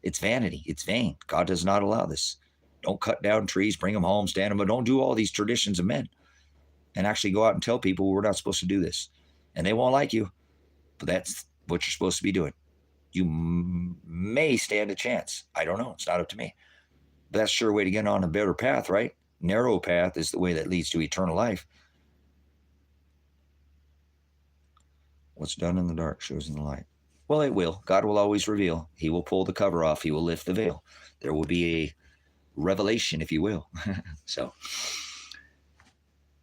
It's vanity. It's vain. God does not allow this. Don't cut down trees, bring them home, stand them, but don't do all these traditions of men. And actually go out and tell people we're not supposed to do this. And they won't like you, but that's what you're supposed to be doing. You may stand a chance. I don't know. It's not up to me. But that's a sure way to get on a better path, right? Narrow path is the way that leads to eternal life. What's done in the dark shows in the light. Well, it will. God will always reveal. He will pull the cover off. He will lift the veil. There will be a revelation, if you will. So,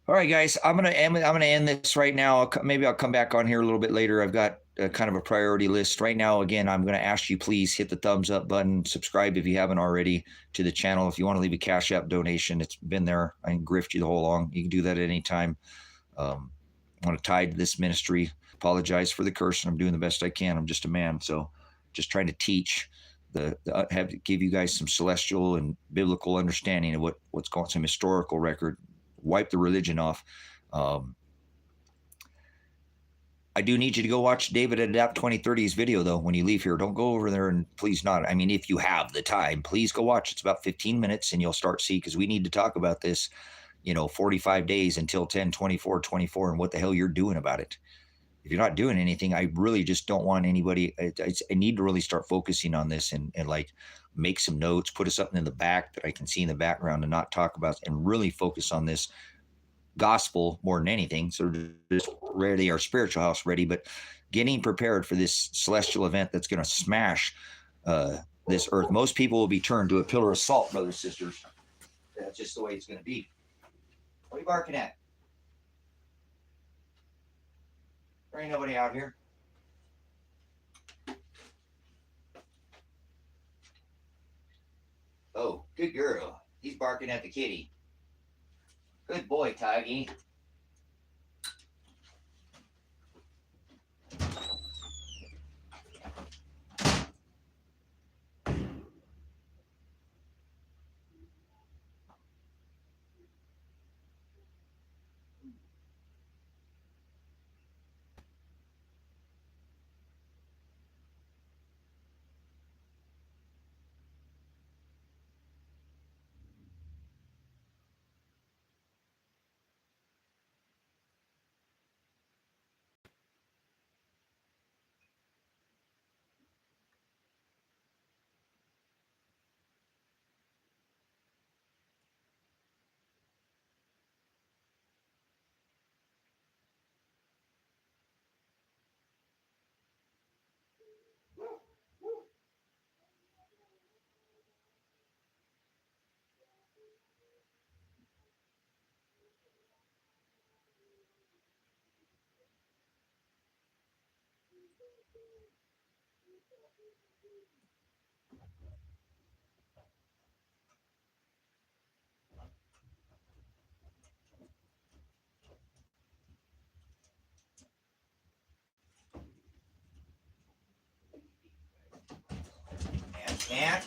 all right, guys, I'm gonna end this right now. Maybe I'll come back on here a little bit later. I've got kind of a priority list right now. Again, I'm going to ask you, please hit the thumbs up button, subscribe if you haven't already to the channel. If you want to leave a Cash App donation, it's been there. I can grift you the whole long. You can do that at any time. I want to tie to this ministry. Apologize for the curse. I'm doing the best I can. I'm just a man, so just trying to teach give you guys some celestial and biblical understanding of what's going, some historical record. Wipe the religion off. I do need you to go watch David at Adapt 2030's video, though, when you leave here. Don't go over there and please not. I mean, if you have the time, please go watch. It's about 15 minutes, and you'll start to see, because we need to talk about this, 45 days until 10/24/24 and what the hell you're doing about it. If you're not doing anything, I really just don't want anybody. I need to really start focusing on this and like make some notes, put something in the back that I can see in the background and not talk about, and really focus on this gospel more than anything. So just ready, our spiritual house ready, but getting prepared for this celestial event that's going to smash this earth. Most people will be turned to a pillar of salt, brothers and sisters. That's just the way it's going to be. What are you barking at? There ain't nobody out here. Oh, good girl. He's barking at the kitty. Good boy, Tiggy.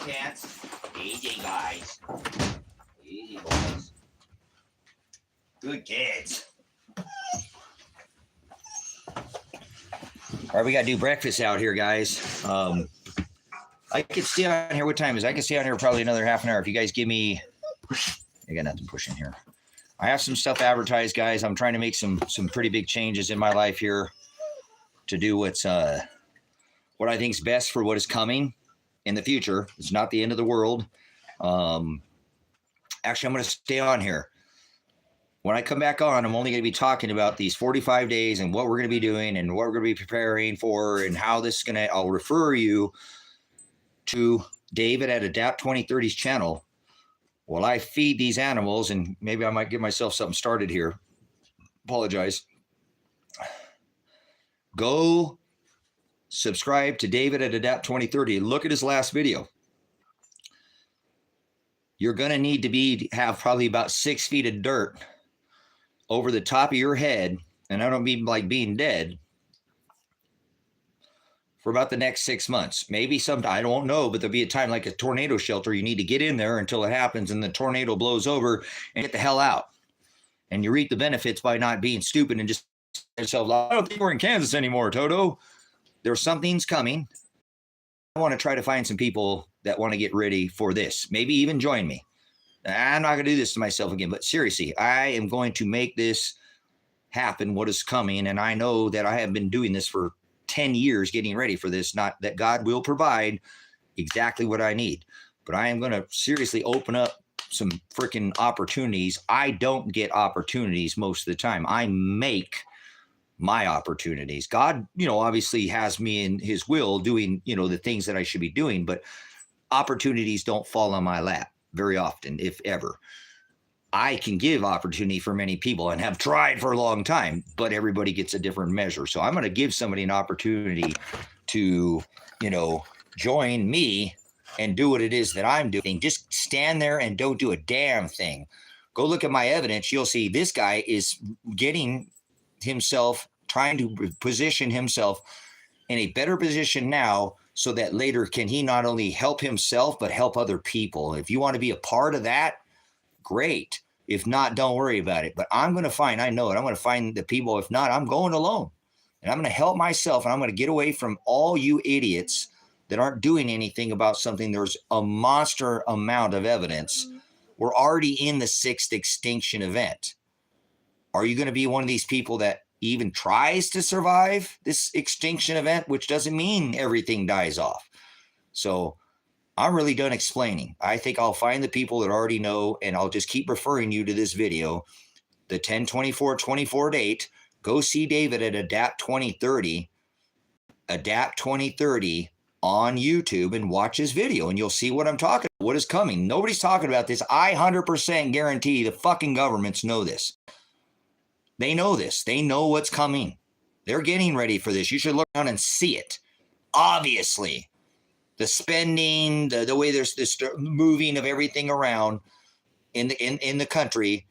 Can't. Easy, guys. Easy, boys. Good kids. All right, we got to do breakfast out here, guys. I could stay on here. What time is it? I can stay on here probably another half an hour. If you guys give me, I got nothing pushing here. I have some stuff advertised, guys. I'm trying to make some pretty big changes in my life here to do what I think is best for what is coming in the future. It's not the end of the world. Actually, I'm going to stay on here. When I come back on, I'm only going to be talking about these 45 days and what we're going to be doing and what we're going to be preparing for and how this is going to, I'll refer you to David at Adapt 2030's channel while I feed these animals, and maybe I might get myself something started here. Apologize. Go subscribe to David at Adapt 2030. Look at his last video. You're going to need to have probably about 6 feet of dirt over the top of your head, and I don't mean like being dead, for about the next 6 months. Maybe sometime, I don't know, but there'll be a time like a tornado shelter. You need to get in there until it happens and the tornado blows over and get the hell out. And you reap the benefits by not being stupid and just yourself, I don't think we're in Kansas anymore, Toto. There's something's coming. I want to try to find some people that want to get ready for this. Maybe even join me. I'm not going to do this to myself again, but seriously, I am going to make this happen, what is coming. And I know that I have been doing this for 10 years, getting ready for this, not that God will provide exactly what I need, but I am going to seriously open up some freaking opportunities. I don't get opportunities most of the time. I make my opportunities. God, obviously has me in his will doing, the things that I should be doing, but opportunities don't fall on my lap very often, if ever. I can give opportunity for many people and have tried for a long time, but everybody gets a different measure. So I'm going to give somebody an opportunity to, join me and do what it is that I'm doing. Just stand there and don't do a damn thing. Go look at my evidence. You'll see this guy is getting himself, trying to position himself in a better position now, so that later can he not only help himself, but help other people. If you want to be a part of that, great. If not, don't worry about it. But I'm going to find, I know it, I'm going to find the people. If not, I'm going alone. And I'm going to help myself, and I'm going to get away from all you idiots that aren't doing anything about something. There's a monster amount of evidence. We're already in the 6th extinction event. Are you going to be one of these people that even tries to survive this extinction event, which doesn't mean everything dies off? So I'm really done explaining. I think I'll find the people that already know, and I'll just keep referring you to this video, the 10/24/24 date. Go see David at Adapt 2030, Adapt 2030 on YouTube, and watch his video, and you'll see what I'm talking about, what is coming. Nobody's talking about this. I 100% guarantee the fucking governments know this. They know this. They know what's coming. They're getting ready for this. You should look around and see it. Obviously, the spending, the way there's this moving of everything around in the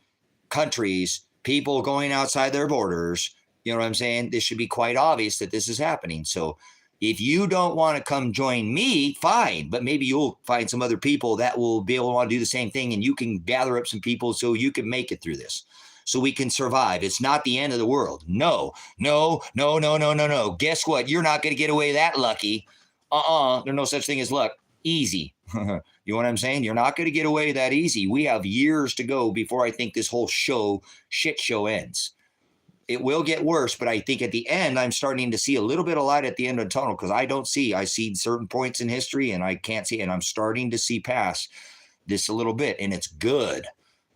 countries, people going outside their borders. You know what I'm saying? This should be quite obvious that this is happening. So if you don't want to come join me, fine. But maybe you'll find some other people that will be able to want to do the same thing, and you can gather up some people so you can make it through this, so we can survive. It's not the end of the world. No. Guess what? You're not going to get away that lucky. There's no such thing as luck. Easy. You know what I'm saying? You're not going to get away that easy. We have years to go before I think this whole shit show ends. It will get worse, but I think at the end, I'm starting to see a little bit of light at the end of the tunnel, because I see certain points in history and I can't see, and I'm starting to see past this a little bit, and it's good.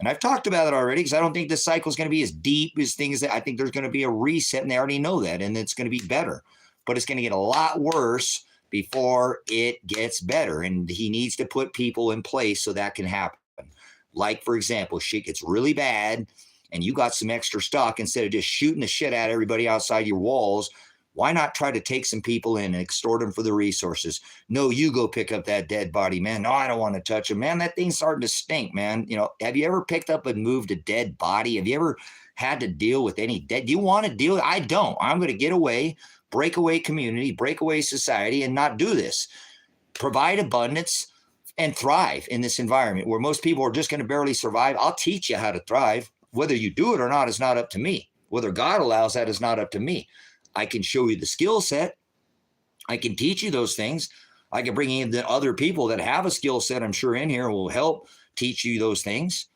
And I've talked about it already, because I don't think this cycle is going to be as deep as things that I think there's going to be a reset, and they already know that, and it's going to be better. But it's going to get a lot worse before it gets better. And he needs to put people in place so that can happen. Like, for example, shit gets really bad and you got some extra stock. Instead of just shooting the shit at everybody outside your walls, Why not try to take some people in and extort them for the resources? No, you go pick up that dead body, man. No, I don't want to touch him, man. That thing's starting to stink, man. You know, have you ever picked up and moved a dead body? Have you ever had to deal with any dead? Do you want to deal? I don't. I'm going to get away, break away community, break away society, and not do this. Provide abundance and thrive in this environment where most people are just going to barely survive. I'll teach you how to thrive. Whether you do it or not is not up to me. Whether God allows that is not up to me. I can show you the skill set. I can teach you those things. I can bring in the other people that have a skill set, I'm sure, in here will help teach you those things.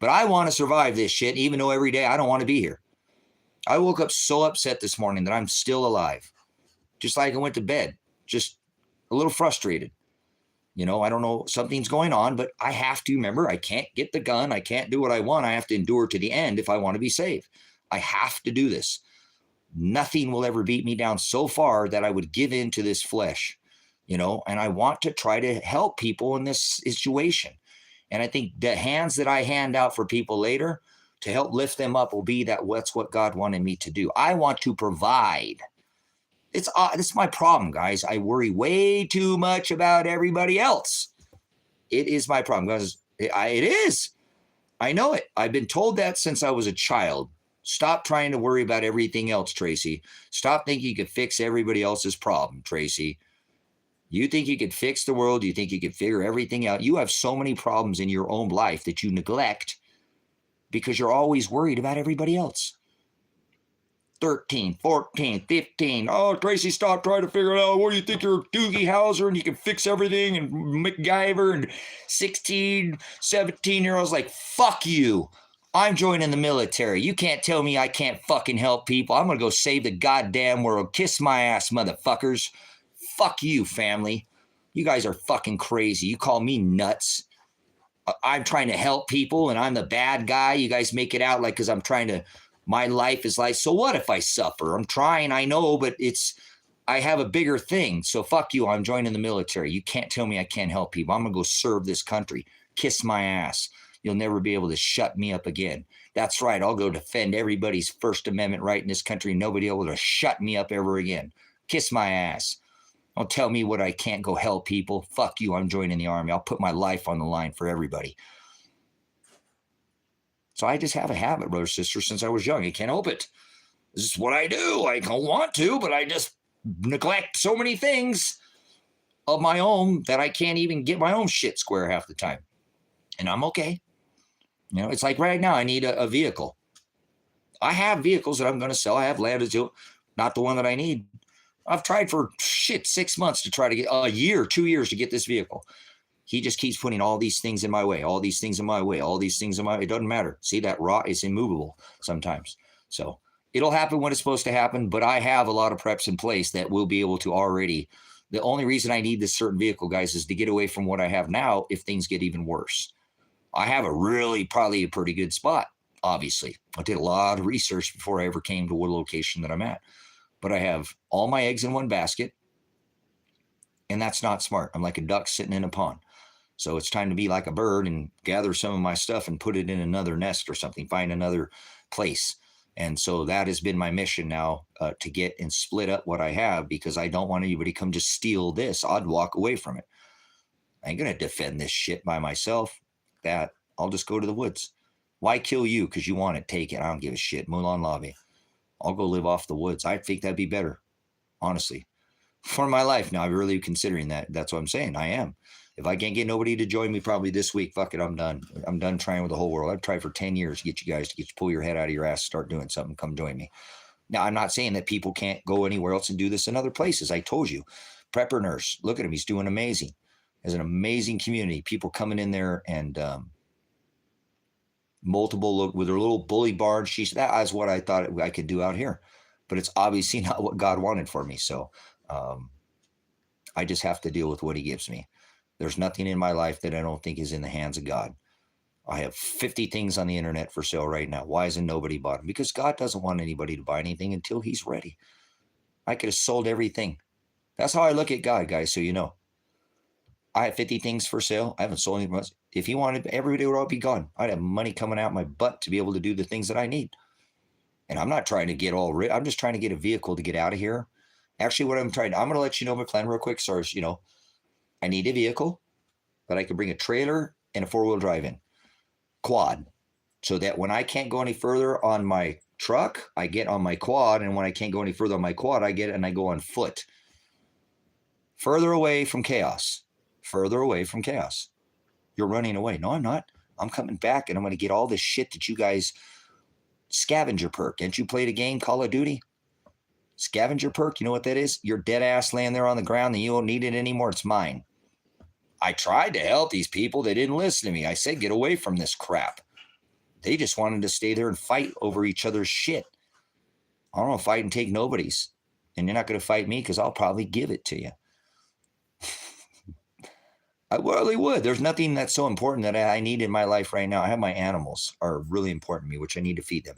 But I want to survive this shit, even though every day I don't want to be here. I woke up so upset this morning that I'm still alive. Just like I went to bed, just a little frustrated. You know, I don't know, something's going on, but I have to remember, I can't get the gun. I can't do what I want. I have to endure to the end if I want to be saved. I have to do this. Nothing will ever beat me down so far that I would give in to this flesh, you know, and I want to try to help people in this situation. And I think the hands that I hand out for people later to help lift them up will be that's what God wanted me to do. I want to provide. It's my problem, guys. I worry way too much about everybody else. It is my problem, guys. It is. I know it. I've been told that since I was a child. Stop trying to worry about everything else, Tracy. Stop thinking you could fix everybody else's problem, Tracy. You think you could fix the world. You think you could figure everything out. You have so many problems in your own life that you neglect because you're always worried about everybody else. 13, 14, 15. Oh, Tracy, stop trying to figure it out. What do you think you're Doogie Howser and you can fix everything and MacGyver and 16, 17-year-olds like, fuck you. I'm joining the military. You can't tell me I can't fucking help people. I'm going to go save the goddamn world. Kiss my ass, motherfuckers. Fuck you, family. You guys are fucking crazy. You call me nuts. I'm trying to help people and I'm the bad guy. You guys make it out like because I'm trying to, my life is like, so what if I suffer? I'm trying, I know, but I have a bigger thing. So fuck you. I'm joining the military. You can't tell me I can't help people. I'm going to go serve this country. Kiss my ass. You'll never be able to shut me up again. That's right. I'll go defend everybody's First Amendment right in this country. Nobody able to shut me up ever again. Kiss my ass. Don't tell me what I can't go help people. Fuck you. I'm joining the army. I'll put my life on the line for everybody. So I just have a habit, brother, sister, since I was young. I can't help it. This is what I do. I don't want to, but I just neglect so many things of my own that I can't even get my own shit square half the time. And I'm okay. You know, it's like right now I need a vehicle. I have vehicles that I'm going to sell. I have land to do, not the one that I need. I've tried for 6 months to try to get a year, 2 years to get this vehicle. He just keeps putting all these things in my way, all these things in my way, all these things in my way. It doesn't matter. See, that rock is immovable sometimes. So it'll happen when it's supposed to happen, but I have a lot of preps in place that will be able to already. The only reason I need this certain vehicle, guys, is to get away from what I have now if things get even worse. I have probably a pretty good spot, obviously. I did a lot of research before I ever came to what location that I'm at. But I have all my eggs in one basket, and that's not smart. I'm like a duck sitting in a pond. So it's time to be like a bird and gather some of my stuff and put it in another nest or something, find another place. And so that has been my mission now, to get and split up what I have, because I don't want anybody to come just steal this. I'd walk away from it. I ain't going to defend this shit by myself. That I'll just go to the woods. Why kill you? Because you want it, take it. I don't give a shit. Mulan Lave. I'll go live off the woods. I think that'd be better, honestly, for my life. Now, I'm really considering that. That's what I'm saying. I am. If I can't get nobody to join me probably this week, fuck it, I'm done. I'm done trying with the whole world. I've tried for 10 years to get you guys to pull your head out of your ass, start doing something, come join me. Now, I'm not saying that people can't go anywhere else and do this in other places. I told you, Prepper Nurse, look at him. He's doing amazing. There's an amazing community. People coming in there and multiple with their little bully barn. That is what I thought I could do out here, but it's obviously not what God wanted for me. So I just have to deal with what he gives me. There's nothing in my life that I don't think is in the hands of God. I have 50 things on the internet for sale right now. Why isn't nobody bought them? Because God doesn't want anybody to buy anything until he's ready. I could have sold everything. That's how I look at God, guys, so you know. I have 50 things for sale. I haven't sold anything else. If he wanted, everybody would all be gone. I'd have money coming out my butt to be able to do the things that I need. And I'm not trying to get all rich. I'm just trying to get a vehicle to get out of here Actually, I'm going to let you know my plan real quick. Sorry, I need a vehicle, but I can bring a trailer and a 4-wheel drive in, quad, so that when I can't go any further on my truck, I get on my quad, and when I can't go any further on my quad, I go on foot. Further away from chaos. Further away from chaos. You're running away. No, I'm not. I'm coming back, and I'm going to get all this shit that you guys scavenger perk. Can't you play the game Call of Duty? Scavenger perk, you know what that is? You're dead ass laying there on the ground and you don't need it anymore. It's mine. I tried to help these people. They didn't listen to me. I said, get away from this crap. They just wanted to stay there and fight over each other's shit. I don't want to fight and take nobody's. And you're not going to fight me because I'll probably give it to you. I really would. There's nothing that's so important that I need in my life right now. I have my animals are really important to me, which I need to feed them.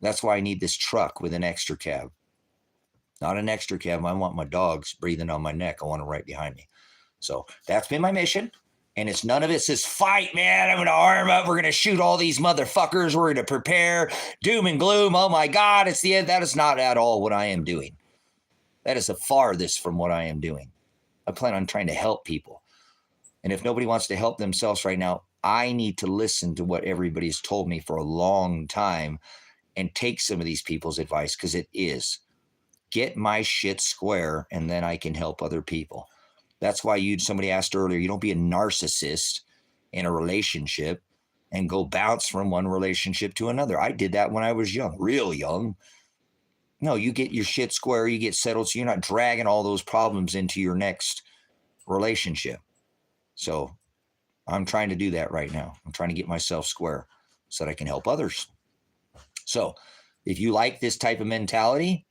That's why I need this truck with an extra cab. Not an extra cab. I want my dogs breathing on my neck. I want them right behind me. So that's been my mission. And it's none of it says, fight, man. I'm going to arm up. We're going to shoot all these motherfuckers. We're going to prepare doom and gloom. Oh, my God. It's the end. That is not at all what I am doing. That is the farthest from what I am doing. I plan on trying to help people. And if nobody wants to help themselves right now, I need to listen to what everybody's told me for a long time and take some of these people's advice, because it is get my shit square and then I can help other people. That's why somebody asked earlier, you don't be a narcissist in a relationship and go bounce from one relationship to another. I did that when I was young, real young. No, you get your shit square, you get settled, so you're not dragging all those problems into your next relationship. So I'm trying to do that right now. I'm trying to get myself square so that I can help others. So if you like this type of mentality,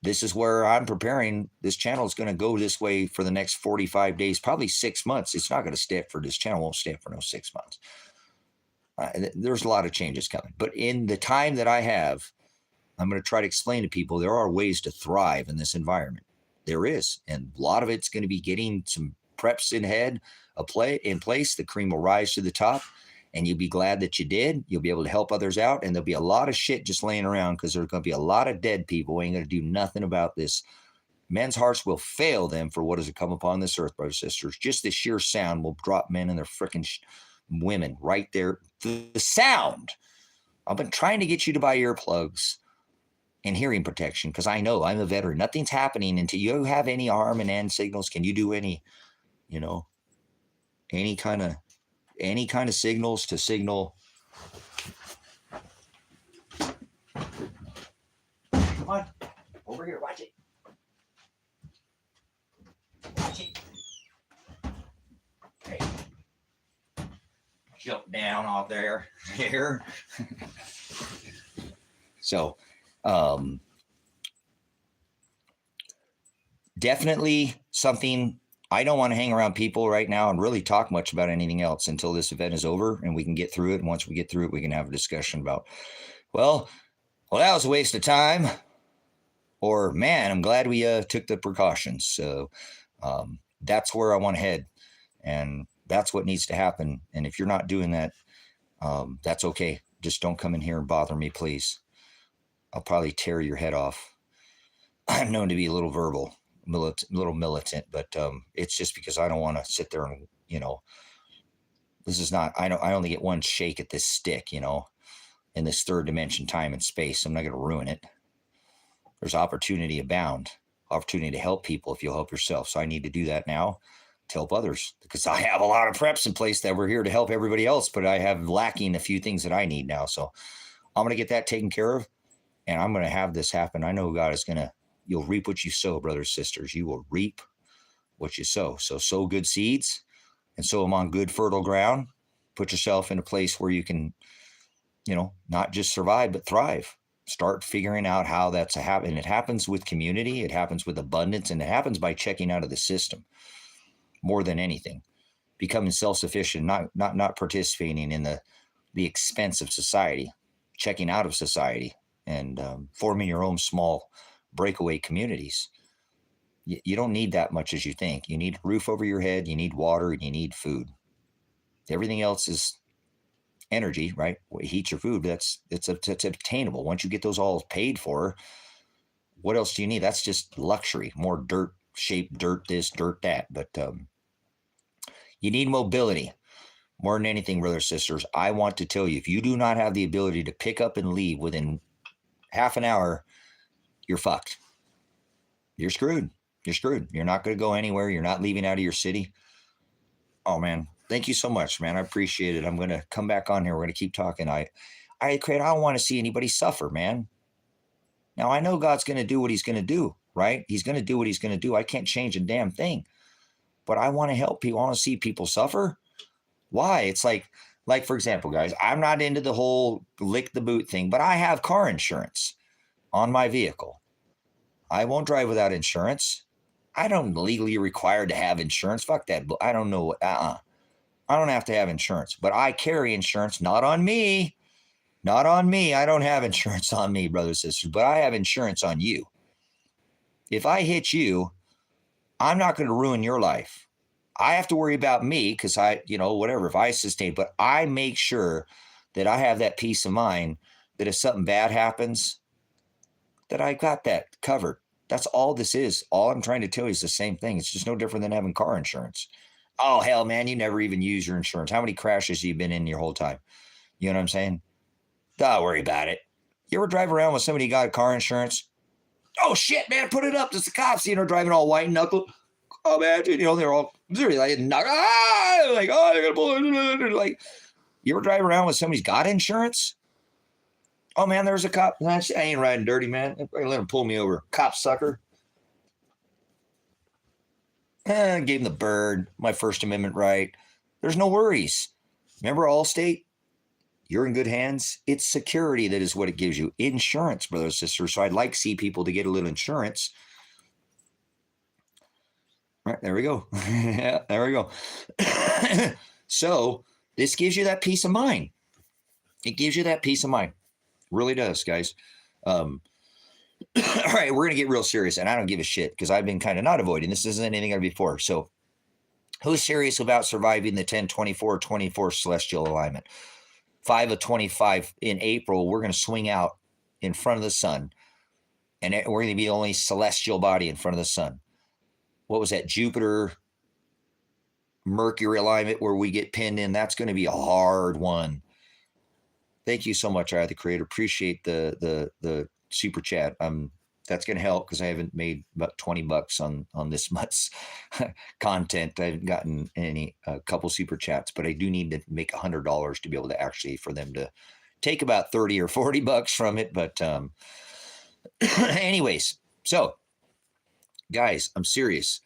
this is where I'm preparing. This channel is going to go this way for the next 45 days, probably 6 months. It's not going to stay for this channel. Won't stay for no 6 months. There's a lot of changes coming. But in the time that I have, I'm going to try to explain to people there are ways to thrive in this environment. There is. And a lot of it's going to be getting some preps in place. The cream will rise to the top. And you'll be glad that you did. You'll be able to help others out. And there'll be a lot of shit just laying around because there's going to be a lot of dead people who ain't going to do nothing about this. Men's hearts will fail them for what has come upon this earth, brothers and sisters. Just the sheer sound will drop men and their freaking women right there. The sound. I've been trying to get you to buy earplugs and hearing protection because I know I'm a veteran. Nothing's happening until you have any arm and hand signals. Can you do any kind of signals to signal? Come on, over here, watch it. Watch it. Okay. Jump down off there. Here. So, definitely something. I don't want to hang around people right now and really talk much about anything else until this event is over and we can get through it. And once we get through it, we can have a discussion about, well, that was a waste of time. Or, man, I'm glad we took the precautions. So that's where I want to head. And that's what needs to happen. And if you're not doing that, that's okay. Just don't come in here and bother me, please. I'll probably tear your head off. I'm known to be a little little militant, but it's just because I don't want to sit there and, this is not, I only get one shake at this stick, in this third dimension, time and space. I'm not going to ruin it. There's opportunity abound, opportunity to help people if you'll help yourself. So I need to do that now to help others because I have a lot of preps in place that we're here to help everybody else, but I have lacking a few things that I need now. So I'm going to get that taken care of and I'm going to have this happen. I know God is going to, you'll reap what you sow, brothers, sisters. You will reap what you sow. So sow good seeds and sow them on good, fertile ground. Put yourself in a place where you can, not just survive, but thrive. Start figuring out how that's happening. It happens with community. It happens with abundance. And it happens by checking out of the system more than anything. Becoming self-sufficient, not participating in the expense of society, checking out of society and forming your own small breakaway communities. You don't need that much as you think. You need a roof over your head, you need water, and you need food. Everything else is energy, right? Heat your food. It's obtainable. Once you get those all paid for, what else do you need? That's just luxury. More dirt, shape, dirt this, dirt that. But you need mobility more than anything, brothers, sisters. I want to tell you, if you do not have the ability to pick up and leave within half an hour, you're fucked. You're screwed. You're screwed. You're not going to go anywhere. You're not leaving out of your city. Oh, man. Thank you so much, man. I appreciate it. I'm going to come back on here. We're going to keep talking. I don't want to see anybody suffer, man. Now, I know God's going to do what he's going to do, right? He's going to do what he's going to do. I can't change a damn thing. But I want to help people. I want to see people suffer. Why? It's like, for example, guys, I'm not into the whole lick the boot thing, but I have car insurance on my vehicle. I won't drive without insurance. I don't legally required to have insurance. Fuck that. I don't know. I don't have to have insurance, but I carry insurance, not on me. Not on me. I don't have insurance on me, brothers and sisters, but I have insurance on you. If I hit you, I'm not going to ruin your life. I have to worry about me because whatever, if I sustain, but I make sure that I have that peace of mind that if something bad happens, that I got that covered. That's all this is. All I'm trying to tell you is the same thing. It's just no different than having car insurance. Oh, hell, man, you never even use your insurance. How many crashes have you been in your whole time? You know what I'm saying? Don't worry about it. You ever drive around with somebody who got car insurance? Oh, shit, man, put it up. It's the cops, driving all white knuckle. Oh, man, they're all like, they're going to pull it. Like, you ever drive around with somebody's got insurance? Oh, man, there's a cop. I ain't riding dirty, man. Let him pull me over. Cop sucker. Gave him the bird, my First Amendment right. There's no worries. Remember Allstate? You're in good hands. It's security that is what it gives you. Insurance, brothers and sisters. So I'd like to see people to get a little insurance. All right, there we go. Yeah, there we go. So this gives you that peace of mind. It gives you that peace of mind. Really does, guys. All right, we're going to get real serious, and I don't give a shit because I've been kind of not avoiding. This isn't anything I've before. So who's serious about surviving the 10-24-24 celestial alignment? 5 of 25 in April, we're going to swing out in front of the sun, and we're going to be the only celestial body in front of the sun. What was that? Jupiter, Mercury alignment where we get pinned in. That's going to be a hard one. Thank you so much, the Creator. Appreciate the super chat. That's going to help because I haven't made about $20 on this month's content. I haven't gotten a couple super chats, but I do need to make $100 to be able to actually for them to take about $30 or $40 from it. But anyways, so guys, I'm serious.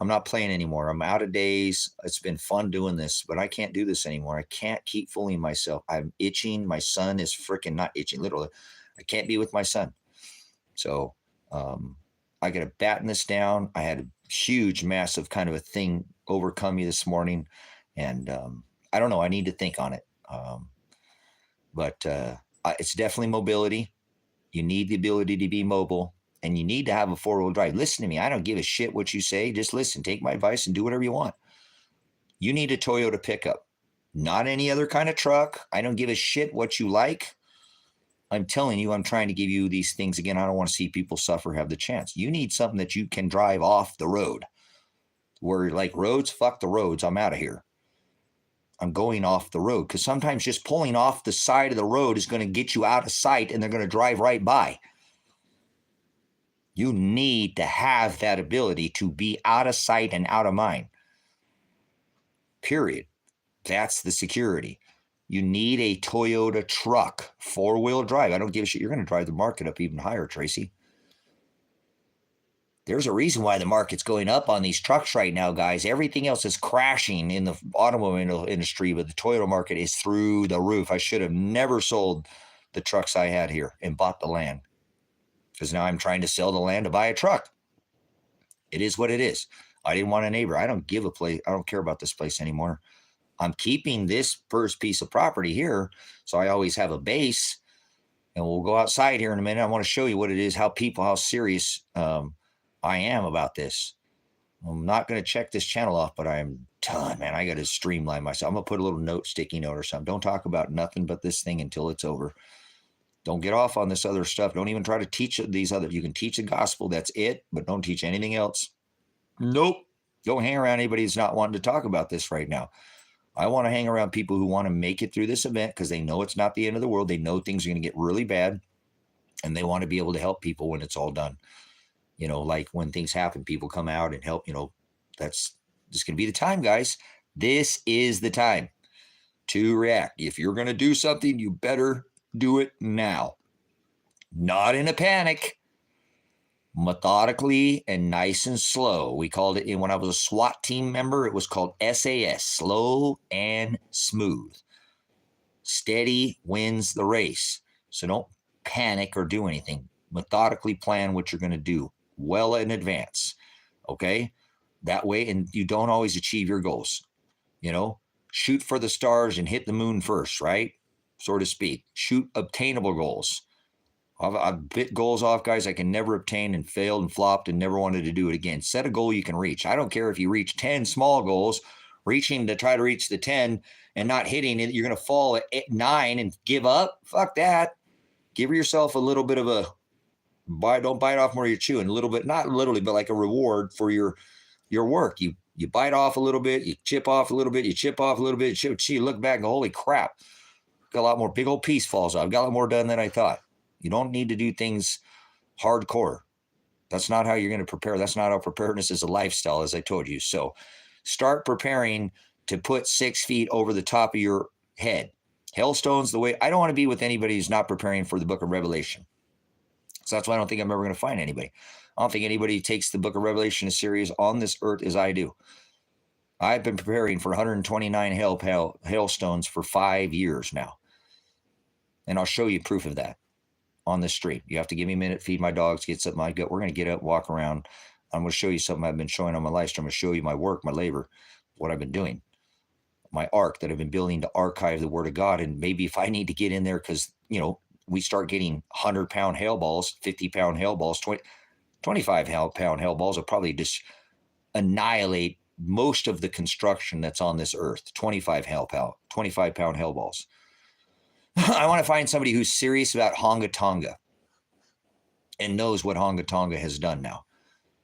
I'm not playing anymore. I'm out of days. It's been fun doing this, but I can't do this anymore. I can't keep fooling myself. I'm itching. My son is freaking not itching, literally. I can't be with my son. So I got to batten this down. I had a huge, massive kind of a thing overcome me this morning. And I don't know. I need to think on it. But it's definitely mobility. You need the ability to be mobile. And you need to have a four-wheel drive. Listen to me. I don't give a shit what you say. Just listen. Take my advice and do whatever you want. You need a Toyota pickup, not any other kind of truck. I don't give a shit what you like. I'm telling you, I'm trying to give you these things. Again, I don't want to see people suffer, have the chance. You need something that you can drive off the road. Where like roads, fuck the roads. I'm out of here. I'm going off the road. Because sometimes just pulling off the side of the road is going to get you out of sight and they're going to drive right by. You need to have that ability to be out of sight and out of mind. Period. That's the security. You need a Toyota truck, four-wheel drive. I don't give a shit. You're going to drive the market up even higher, Tracy. There's a reason why the market's going up on these trucks right now, guys. Everything else is crashing in the automobile industry, but the Toyota market is through the roof. I should have never sold the trucks I had here and bought the land. Because now I'm trying to sell the land to buy a truck. It is what it is. I didn't want a neighbor. I don't give a place. I don't care about this place anymore. I'm keeping this first piece of property here. So I always have a base. And we'll go outside here in a minute. I want to show you what it is, how serious I am about this. I'm not going to check this channel off, but I'm done, man. I got to streamline myself. I'm going to put a little sticky note or something. Don't talk about nothing but this thing until it's over. Don't get off on this other stuff. Don't even try to teach these other. You can teach the gospel. That's it. But don't teach anything else. Nope. Don't hang around anybody who's not wanting to talk about this right now. I want to hang around people who want to make it through this event because they know it's not the end of the world. They know things are going to get really bad, and they want to be able to help people when it's all done. Like when things happen, people come out and help. That's just going to be the time, guys. This is the time to react. If you're going to do something, you better do it now. Not in a panic. Methodically and nice and slow. We called it, when I was a SWAT team member, it was called SAS, slow and smooth. Steady wins the race. So don't panic or do anything. Methodically plan what you're going to do well in advance. Okay? That way, and you don't always achieve your goals. Shoot for the stars and hit the moon first, right? So to speak. Shoot obtainable goals. I've bit goals off, guys, I can never obtain and failed and flopped and never wanted to do it again. Set a goal you can reach. I don't care if you reach 10 small goals, reaching to try to reach the 10 and not hitting it. You're going to fall at 9 and give up. Fuck that. Give yourself a little bit of don't bite off more you're chewing. A little bit, not literally, but like a reward for your work. You bite off a little bit, you chip off a little bit, you chip off a little bit, you look back and go, holy crap. Got a lot more, big old piece falls off. Got a lot more done than I thought. You don't need to do things hardcore. That's not how you're going to prepare. That's not how preparedness is a lifestyle, as I told you. So start preparing to put 6 feet over the top of your head. Hailstones, the way I don't want to be with anybody who's not preparing for the book of Revelation. So that's why I don't think I'm ever going to find anybody. I don't think anybody takes the book of Revelation as serious on this earth as I do. I've been preparing for 129 hailstones for 5 years now. And I'll show you proof of that on the street. You have to give me a minute, feed my dogs, get something I got. We're going to get up, walk around. I'm going to show you something I've been showing on my live stream. I'm going to show you my work, my labor, what I've been doing, my ark that I've been building to archive the word of God. And maybe if I need to get in there, because, we start getting 100-pound hail balls, 50-pound hail balls, 25-pound hail balls will probably just annihilate most of the construction that's on this earth. 25-pound hail balls. I want to find somebody who's serious about Honga Tonga and knows what Honga Tonga has done now.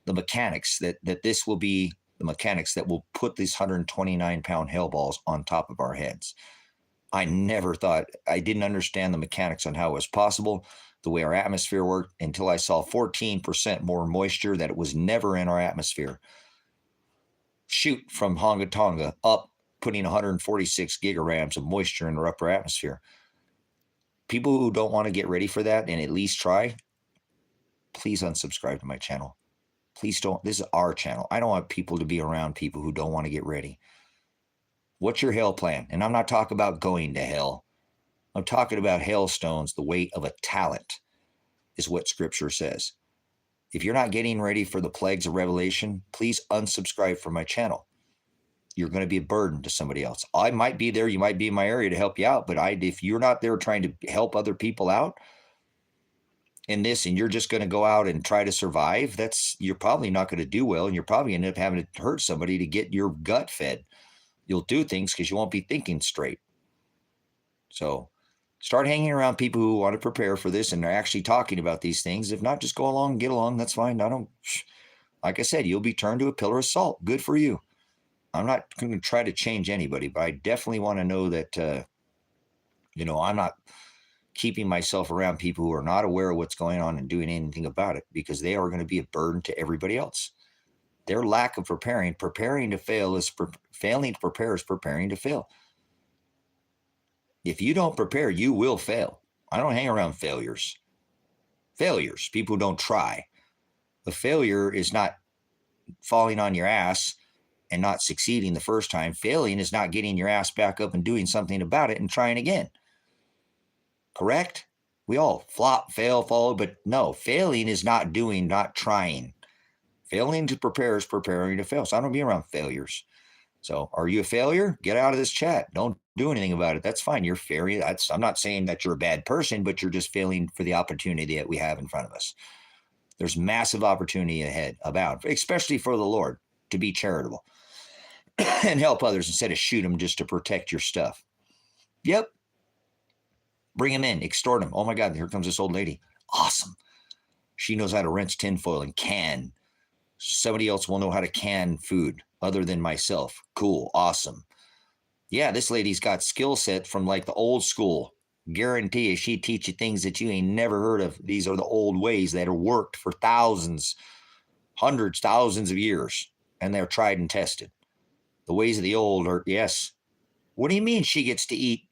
The mechanics that this will be the mechanics that will put these 129-pound hail balls on top of our heads. I never thought, I didn't understand the mechanics on how it was possible, the way our atmosphere worked, until I saw 14% more moisture that it was never in our atmosphere. Shoot from Honga Tonga up, putting 146 gigarams of moisture in our upper atmosphere. People who don't want to get ready for that and at least try, please unsubscribe to my channel. Please don't. This is our channel. I don't want people to be around people who don't want to get ready. What's your hell plan? And I'm not talking about going to hell. I'm talking about hailstones, the weight of a talent is what Scripture says. If you're not getting ready for the plagues of Revelation, please unsubscribe from my channel. You're going to be a burden to somebody else. I might be there. You might be in my area to help you out. But if you're not there trying to help other people out in this, and you're just going to go out and try to survive, you're probably not going to do well. And you're probably going to end up having to hurt somebody to get your gut fed. You'll do things because you won't be thinking straight. So start hanging around people who want to prepare for this and are actually talking about these things. If not, just go along and get along. That's fine. Like I said, you'll be turned to a pillar of salt. Good for you. I'm not going to try to change anybody, but I definitely want to know that, I'm not keeping myself around people who are not aware of what's going on and doing anything about it, because they are going to be a burden to everybody else. Their lack of preparing to fail is failing to prepare is preparing to fail. If you don't prepare, you will fail. I don't hang around failures. People who don't try. A failure is not falling on your ass and not succeeding the first time. Failing is not getting your ass back up and doing something about it and trying again. Correct? We all flop, fail, fall, but no, failing is not trying. Failing to prepare is preparing to fail. So I don't be around failures. So are you a failure? Get out of this chat. Don't do anything about it. That's fine. You're failure. I'm not saying that you're a bad person, but you're just failing for the opportunity that we have in front of us. There's massive opportunity ahead about, especially for the Lord, to be charitable and help others instead of shoot them just to protect your stuff. Yep. Bring him in, extort him. Oh my God, here comes this old lady. Awesome. She knows how to wrench tinfoil and can. Somebody else will know how to can food other than myself. Cool. Awesome. Yeah, this lady's got skill set from like the old school. Guarantee you she teach you things that you ain't never heard of. These are the old ways that are worked for thousands, hundreds, thousands of years, and they're tried and tested. The ways of the old are, yes. What do you mean she gets to eat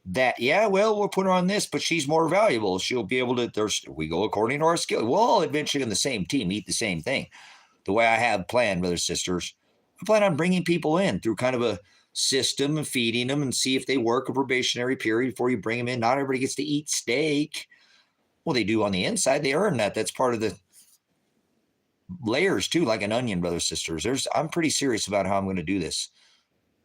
that? Yeah, well, we'll put her on this, but she's more valuable. She'll be able to, we go according to our skill. We'll all eventually in the same team eat the same thing. The way I have planned, brothers and sisters, I plan on bringing people in through kind of a system and feeding them and see if they work a probationary period before you bring them in. Not everybody gets to eat steak. Well, they do on the inside. They earn that. That's part of the layers too, like an onion, brothers and sisters. I'm pretty serious about how I'm going to do this.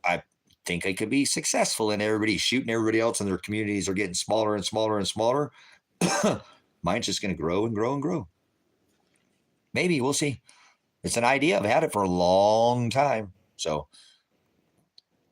I think I could be successful, and everybody's shooting everybody else, and their communities are getting smaller and smaller and smaller. Mine's just going to grow and grow and grow. Maybe we'll see. It's an idea. I've had it for a long time. So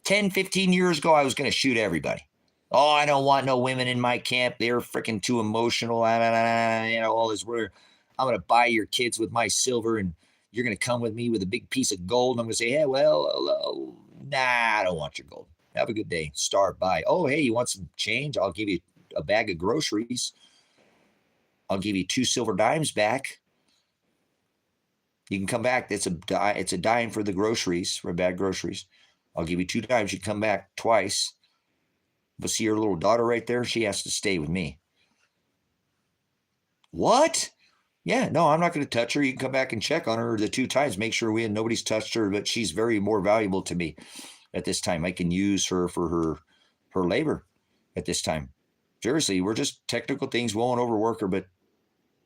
10, 15 years ago, I was going to shoot everybody. Oh, I don't want no women in my camp. They're freaking too emotional. All this word. I'm going to buy your kids with my silver, and you're going to come with me with a big piece of gold. And I'm going to say, hey, well, nah, I don't want your gold. Have a good day. Start by. Oh, hey, you want some change? I'll give you a bag of groceries. I'll give you 2 silver dimes back. You can come back. It's a dime for the groceries, for a bag of groceries. I'll give you 2 dimes. You come back twice. But see your little daughter right there? She has to stay with me. What? Yeah, no, I'm not going to touch her. You can come back and check on her the 2 times. Make sure nobody's touched her, but she's very more valuable to me at this time. I can use her for her labor at this time. Seriously, we're just technical things. We won't overwork her, but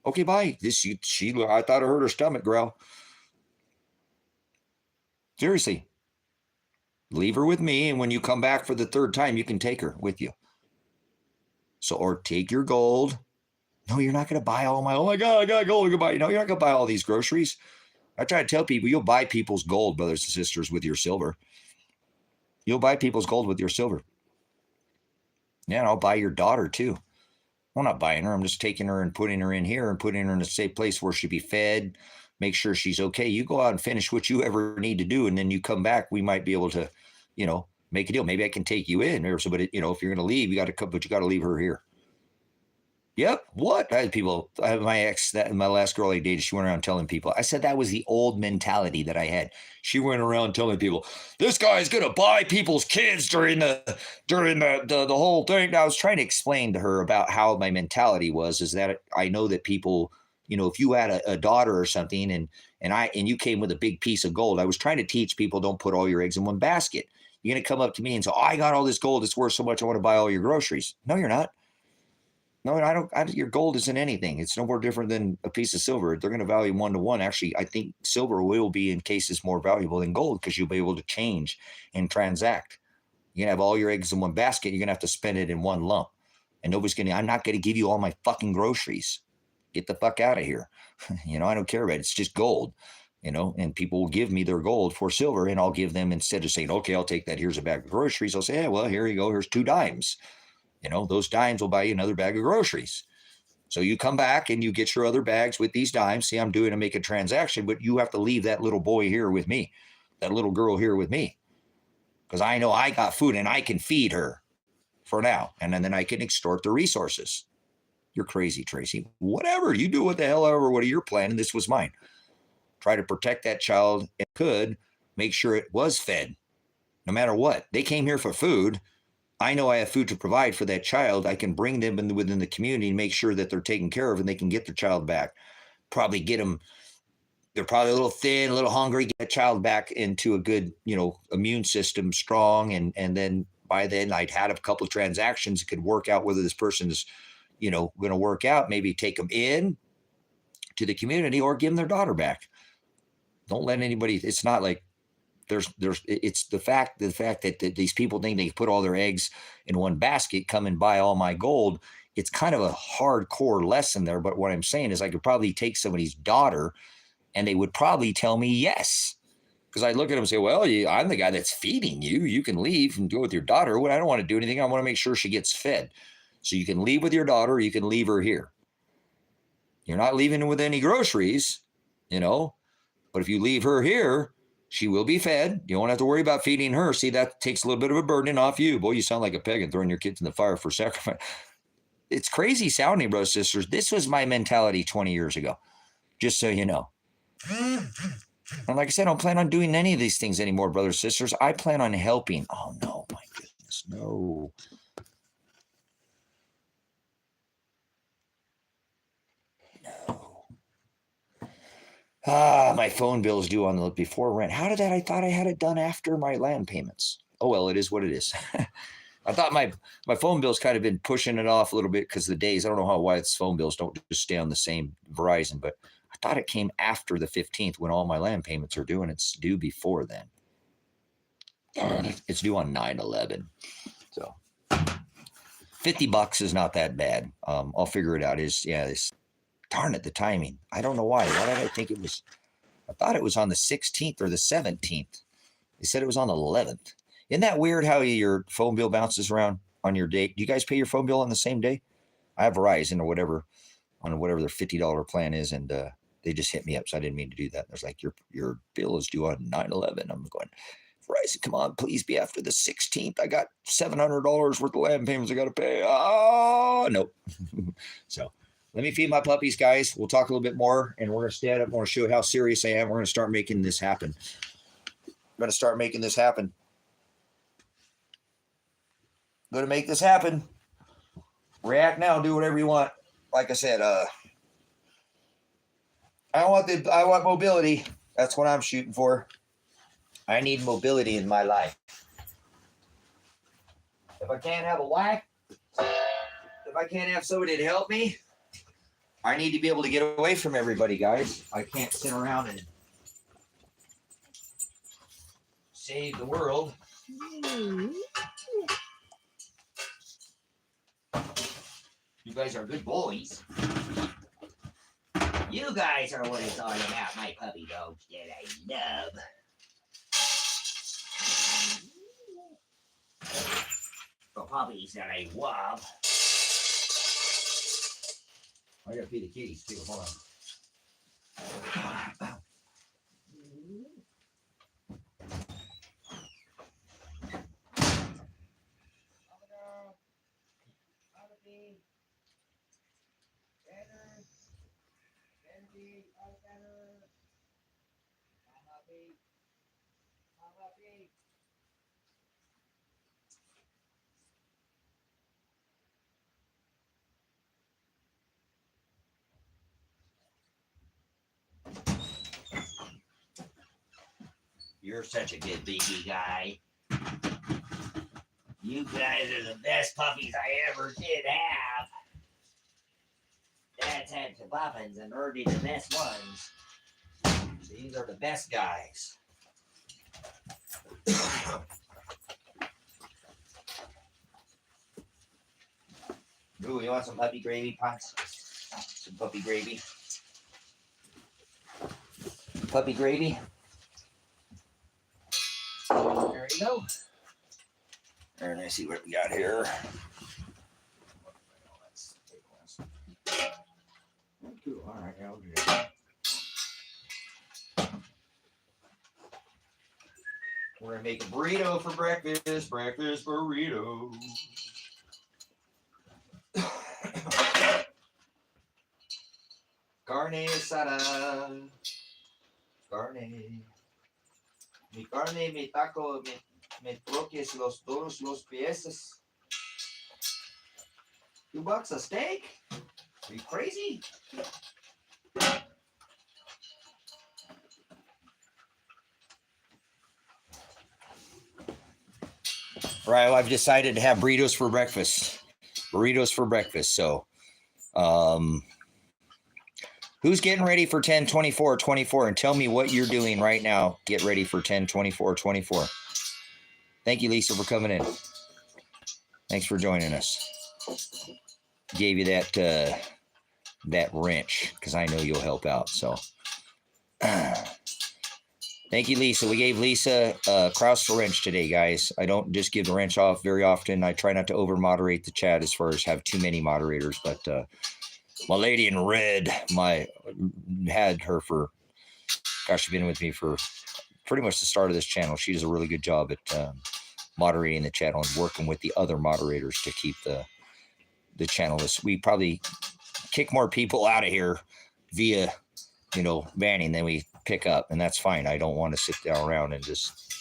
okay, bye. I thought I heard her stomach growl. Seriously. Leave her with me, and when you come back for the 3rd time, you can take her with you. So, or take your gold. No, you're not going to buy all oh my God, I got gold. No, you're not going to buy all these groceries. I try to tell people, you'll buy people's gold, brothers and sisters, with your silver. You'll buy people's gold with your silver. Yeah, and I'll buy your daughter too. I'm not buying her. I'm just taking her and putting her in here and putting her in a safe place where she'll be fed, make sure she's okay. You go out and finish what you ever need to do, and then you come back. We might be able to, make a deal. Maybe I can take you in or so, but if you're going to leave, you got to come, but you got to leave her here. Yep. What? I had my ex, my last girl I dated, she went around telling people. I said that was the old mentality that I had. She went around telling people, this guy's going to buy people's kids during the whole thing. Now, I was trying to explain to her about how my mentality was, is that I know that people, if you had a daughter or something and you came with a big piece of gold, I was trying to teach people, don't put all your eggs in one basket. You're going to come up to me and say, I got all this gold. It's worth so much. I want to buy all your groceries. No, you're not. No, I don't. Your gold isn't anything. It's no more different than a piece of silver. They're going to value 1 to 1. Actually, I think silver will be in cases more valuable than gold because you'll be able to change and transact. You're going to have all your eggs in one basket. You're going to have to spend it in one lump. And I'm not going to give you all my fucking groceries. Get the fuck out of here. I don't care about it. It's just gold, and people will give me their gold for silver, and I'll give them, instead of saying, okay, I'll take that. Here's a bag of groceries. I'll say, hey, well, here you go. Here's 2 dimes. Those dimes will buy you another bag of groceries. So you come back and you get your other bags with these dimes. See, I'm doing to make a transaction, but you have to leave that little boy here with me, that little girl here with me, because I know I got food and I can feed her for now. And then I can extort the resources. You're crazy, Tracy. Whatever. You do what the hell ever, what are your plan? And this was mine. Try to protect that child and could make sure it was fed no matter what. They came here for food. I know I have food to provide for that child. I can bring them within the community and make sure that they're taken care of and they can get their child back. Probably get them. They're probably a little thin, a little hungry. Get that child back into a good, immune system, strong. And then by then I'd had a couple of transactions that could work out whether this person is, going to work out. Maybe take them in to the community or give them their daughter back. Don't let anybody. It's not like. It's the fact that these people think they put all their eggs in one basket, come and buy all my gold. It's kind of a hardcore lesson there. But what I'm saying is I could probably take somebody's daughter and they would probably tell me yes. Because I look at them and say, well, I'm the guy that's feeding you. You can leave and go with your daughter. I don't want to do anything. I want to make sure she gets fed. So you can leave with your daughter, or you can leave her here. You're not leaving with any groceries, but if you leave her here, she will be fed. You won't have to worry about feeding her. See, that takes a little bit of a burden off you. Boy, you sound like a pagan throwing your kids in the fire for sacrifice. It's crazy sounding, brothers and sisters. This was my mentality 20 years ago, just so you know. And like I said, I don't plan on doing any of these things anymore, brothers and sisters. I plan on helping. Oh, no, my goodness, no. My phone bill is due on the before rent. How did that? I thought I had it done after my land payments. Oh, well, it is what it is. I thought my phone bill's kind of been pushing it off a little bit because of the days. I don't know why its phone bills don't just stay on the same Verizon, but I thought it came after the 15th when all my land payments are due, and it's due before then. It's due on 9/11. So $50 is not that bad. I'll figure it out. Darn it, the timing. I don't know why. Why did I think it was? I thought it was on the 16th or the 17th. They said it was on the 11th. Isn't that weird how your phone bill bounces around on your date? Do you guys pay your phone bill on the same day? I have Verizon or whatever, on whatever their $50 plan is, and they just hit me up, so I didn't mean to do that. There's like, your bill is due on 9/11. I'm going, Verizon, come on, please be after the 16th. I got $700 worth of land payments I got to pay. Oh, nope. So let me feed my puppies, guys. We'll talk a little bit more, and we're going to stand up. I want to show you how serious I am. We're going to start making this happen. I'm going to start making this happen. Going to make this happen. React now. Do whatever you want. Like I said, I want mobility. That's what I'm shooting for. I need mobility in my life. If I can't have a wife, if I can't have somebody to help me, I need to be able to get away from everybody, guys. I can't sit around and save the world. You guys are good boys. You guys are what it's all about, my puppy dogs that I love. The puppies that I love. I gotta feed the kitties too. Hold on. You're such a good baby guy. You guys are the best puppies I ever did have. Dad's had some puppins and Ernie the best ones. These are the best guys. Ooh, you want some puppy gravy, Punks? Some puppy gravy. Puppy gravy. There you go. And let's see what we got here. Cool. All right, I'll do that. We're gonna make a burrito for breakfast. Breakfast burrito. Carne asada. Carne. Mi carne, mi taco, me troques todos los piezas. $2 a steak? Are you crazy? All right, well, I've decided to have burritos for breakfast. Burritos for breakfast. So, who's getting ready for 10/24/24? And tell me what you're doing right now. Get ready for 10/24/24. Thank you, Lisa, for coming in. Thanks for joining us. Gave you that wrench because I know you'll help out. So, Thank you, Lisa. We gave Lisa Kraus for wrench today, guys. I don't just give the wrench off very often. I try not to over moderate the chat as far as have too many moderators. But my lady in red, had her for, gosh, she's been with me for pretty much the start of this channel. She does a really good job at moderating the channel and working with the other moderators to keep the channel. We probably kick more people out of here via, banning than we pick up, and that's fine. I don't want to sit down around and just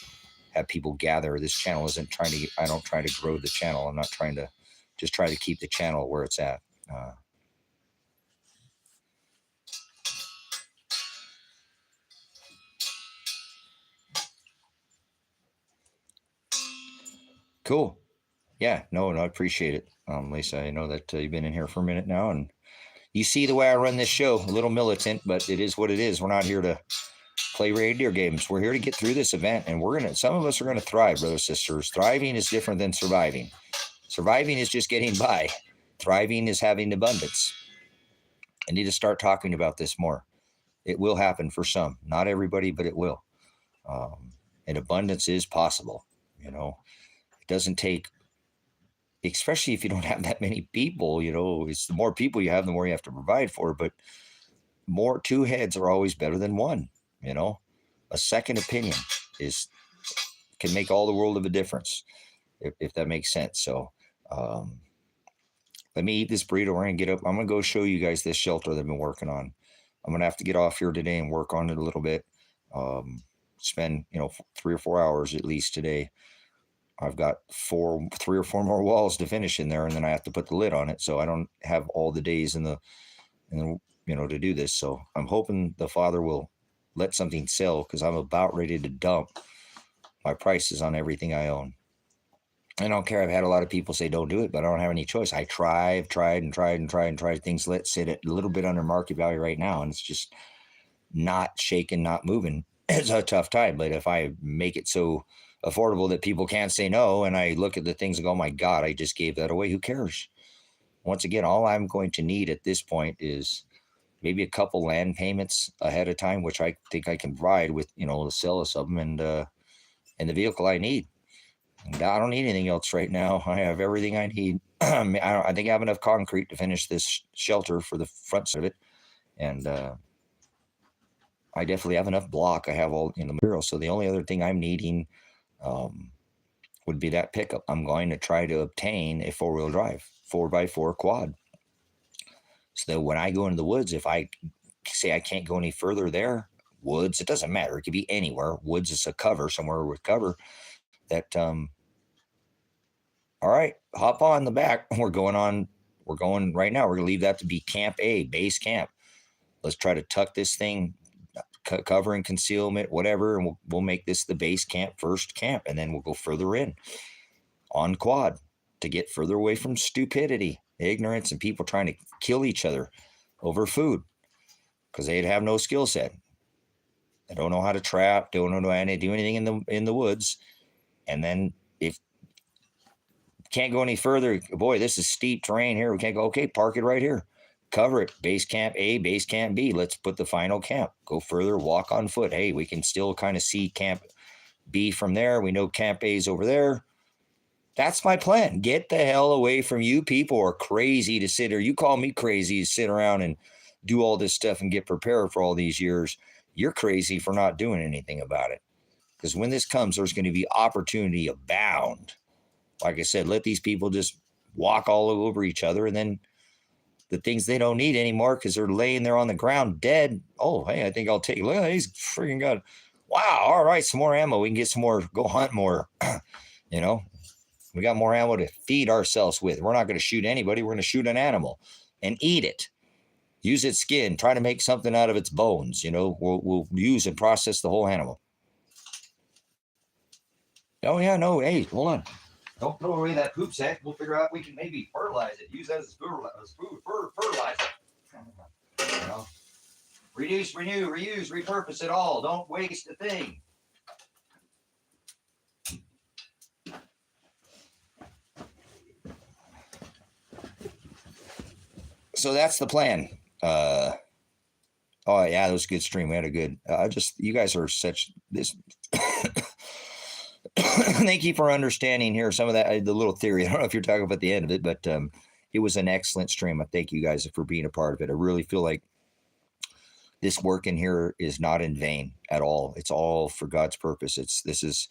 have people gather. This channel isn't I don't try to grow the channel. I'm not trying to, just try to keep the channel where it's at. Cool. Yeah, no, I appreciate it. Lisa, I know that you've been in here for a minute now, and you see the way I run this show, a little militant, but it is what it is. We're not here to play reindeer games. We're here to get through this event, and some of us are going to thrive, brothers and sisters. Thriving is different than surviving. Surviving is just getting by. Thriving is having abundance. I need to start talking about this more. It will happen for some, not everybody, but it will. And abundance is possible. It doesn't take, especially if you don't have that many people, it's the more people you have, the more you have to provide for. But two heads are always better than one. A second opinion can make all the world of a difference, if that makes sense. So let me eat this burrito. We're gonna get up. I'm gonna go show you guys this shelter that I've been working on. I'm gonna have to get off here today and work on it a little bit. Spend 3 or 4 hours at least today. I've got 3 or 4 more walls to finish in there, and then I have to put the lid on it. So I don't have all the days to do this. So I'm hoping the Father will let something sell, because I'm about ready to dump my prices on everything I own. I don't care. I've had a lot of people say don't do it, but I don't have any choice. I've tried things. Let's sit at a little bit under market value right now, and it's just not shaking, not moving. It's a tough time. But if I make it so affordable that people can't say no, and I look at the things and go, oh my God, I just gave that away. Who cares? Once again, all I'm going to need at this point is maybe a couple land payments ahead of time, which I think I can provide with, the sales of them and the vehicle I need. And I don't need anything else right now. I have everything I need. I think I have enough concrete to finish this shelter for the front side of it. And I definitely have enough block. I have all the material. So the only other thing I'm needing would be that pickup. I'm going to try to obtain a 4-wheel drive, 4x4 quad. So that when I go into the woods, if I say I can't go any further there, woods, it doesn't matter. It could be anywhere. Woods is a cover, somewhere with cover that, all right, hop on the back. We're going right now. We're going to leave that to be Camp A, base camp. Let's try to tuck this thing, cover and concealment, whatever, and we'll make this the base camp, first camp, and then we'll go further in on quad to get further away from stupidity, ignorance, and people trying to kill each other over food because they'd have no skill set. They don't know how to trap, don't know how to do anything in the woods. And then if can't go any further, boy, this is steep terrain here. We can't go, okay, park it right here. Cover it. Base camp A, base camp B. Let's put the final camp. Go further, walk on foot. Hey, we can still kind of see camp B from there. We know camp A is over there. That's my plan. Get the hell away from you. People are crazy to sit here. You call me crazy to sit around and do all this stuff and get prepared for all these years. You're crazy for not doing anything about it. Because when this comes, there's going to be opportunity abound. Like I said, let these people just walk all over each other, and then the things they don't need anymore because they're laying there on the ground dead. Oh, hey, I think I'll take. Look, he's freaking got. Wow, all right, some more ammo. We can get some more. Go hunt more. We got more ammo to feed ourselves with. We're not going to shoot anybody. We're going to shoot an animal and eat it. Use its skin. Try to make something out of its bones. We'll use and process the whole animal. Oh yeah, no. Hey, hold on. Don't throw away that poop sack. We'll figure out we can maybe fertilize it. Use that as fertilizer. Reduce, renew, reuse, repurpose it all. Don't waste a thing. So that's the plan. Oh yeah, that was a good stream. We had a good. You guys are such this. Thank you for understanding here some of that the little theory. I don't know if you're talking about the end of it, but it was an excellent stream. I thank you guys for being a part of it. I really feel like this work in here is not in vain at all. It's all for God's purpose. This is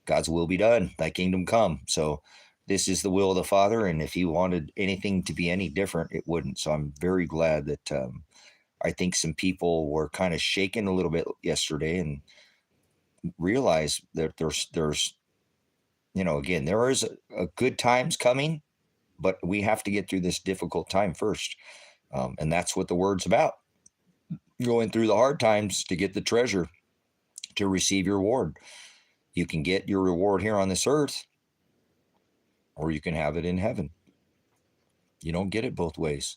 God's will be done. Thy kingdom come. So this is the will of the Father, and if He wanted anything to be any different, it wouldn't. So I'm very glad that I think some people were kind of shaken a little bit yesterday and realized that there's again there is a good times coming, but we have to get through this difficult time first, and that's what the word's about. Going through the hard times to get the treasure, to receive your reward. You can get your reward here on this earth, or you can have it in heaven. You don't get it both ways.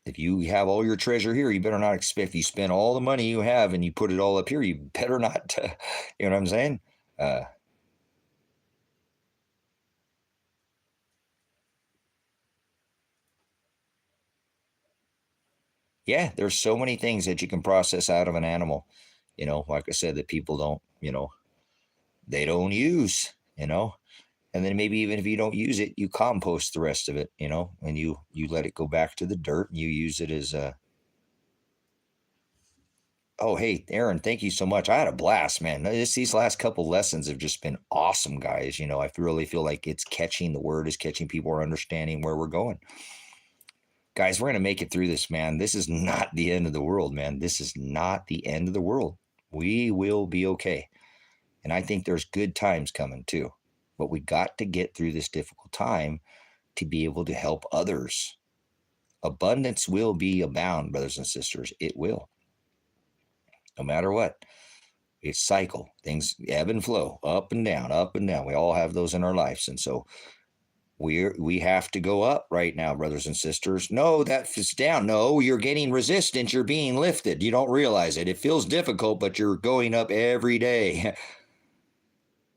If you have all your treasure here, you better not expect, if you spend all the money you have and you put it all up here, you better not, you know what I'm saying? Yeah, there's so many things that you can process out of an animal, like I said, that people don't, they don't use, and then maybe even if you don't use it, you compost the rest of it, and you let it go back to the dirt and you use it as a. Oh, hey, Aaron, thank you so much. I had a blast, man. These last couple lessons have just been awesome, guys. I really feel like it's catching, the word is catching, people are understanding where we're going. Guys, we're going to make it through this, man. This is not the end of the world, man. This is not the end of the world. We will be okay. And I think there's good times coming too. But we got to get through this difficult time to be able to help others. Abundance will be abound, brothers and sisters. It will. No matter what. It's cycle. Things ebb and flow, up and down, up and down. We all have those in our lives. And so we have to go up right now, brothers and sisters. No, that's down. No, you're getting resistance. You're being lifted. You don't realize it. It feels difficult, but you're going up every day.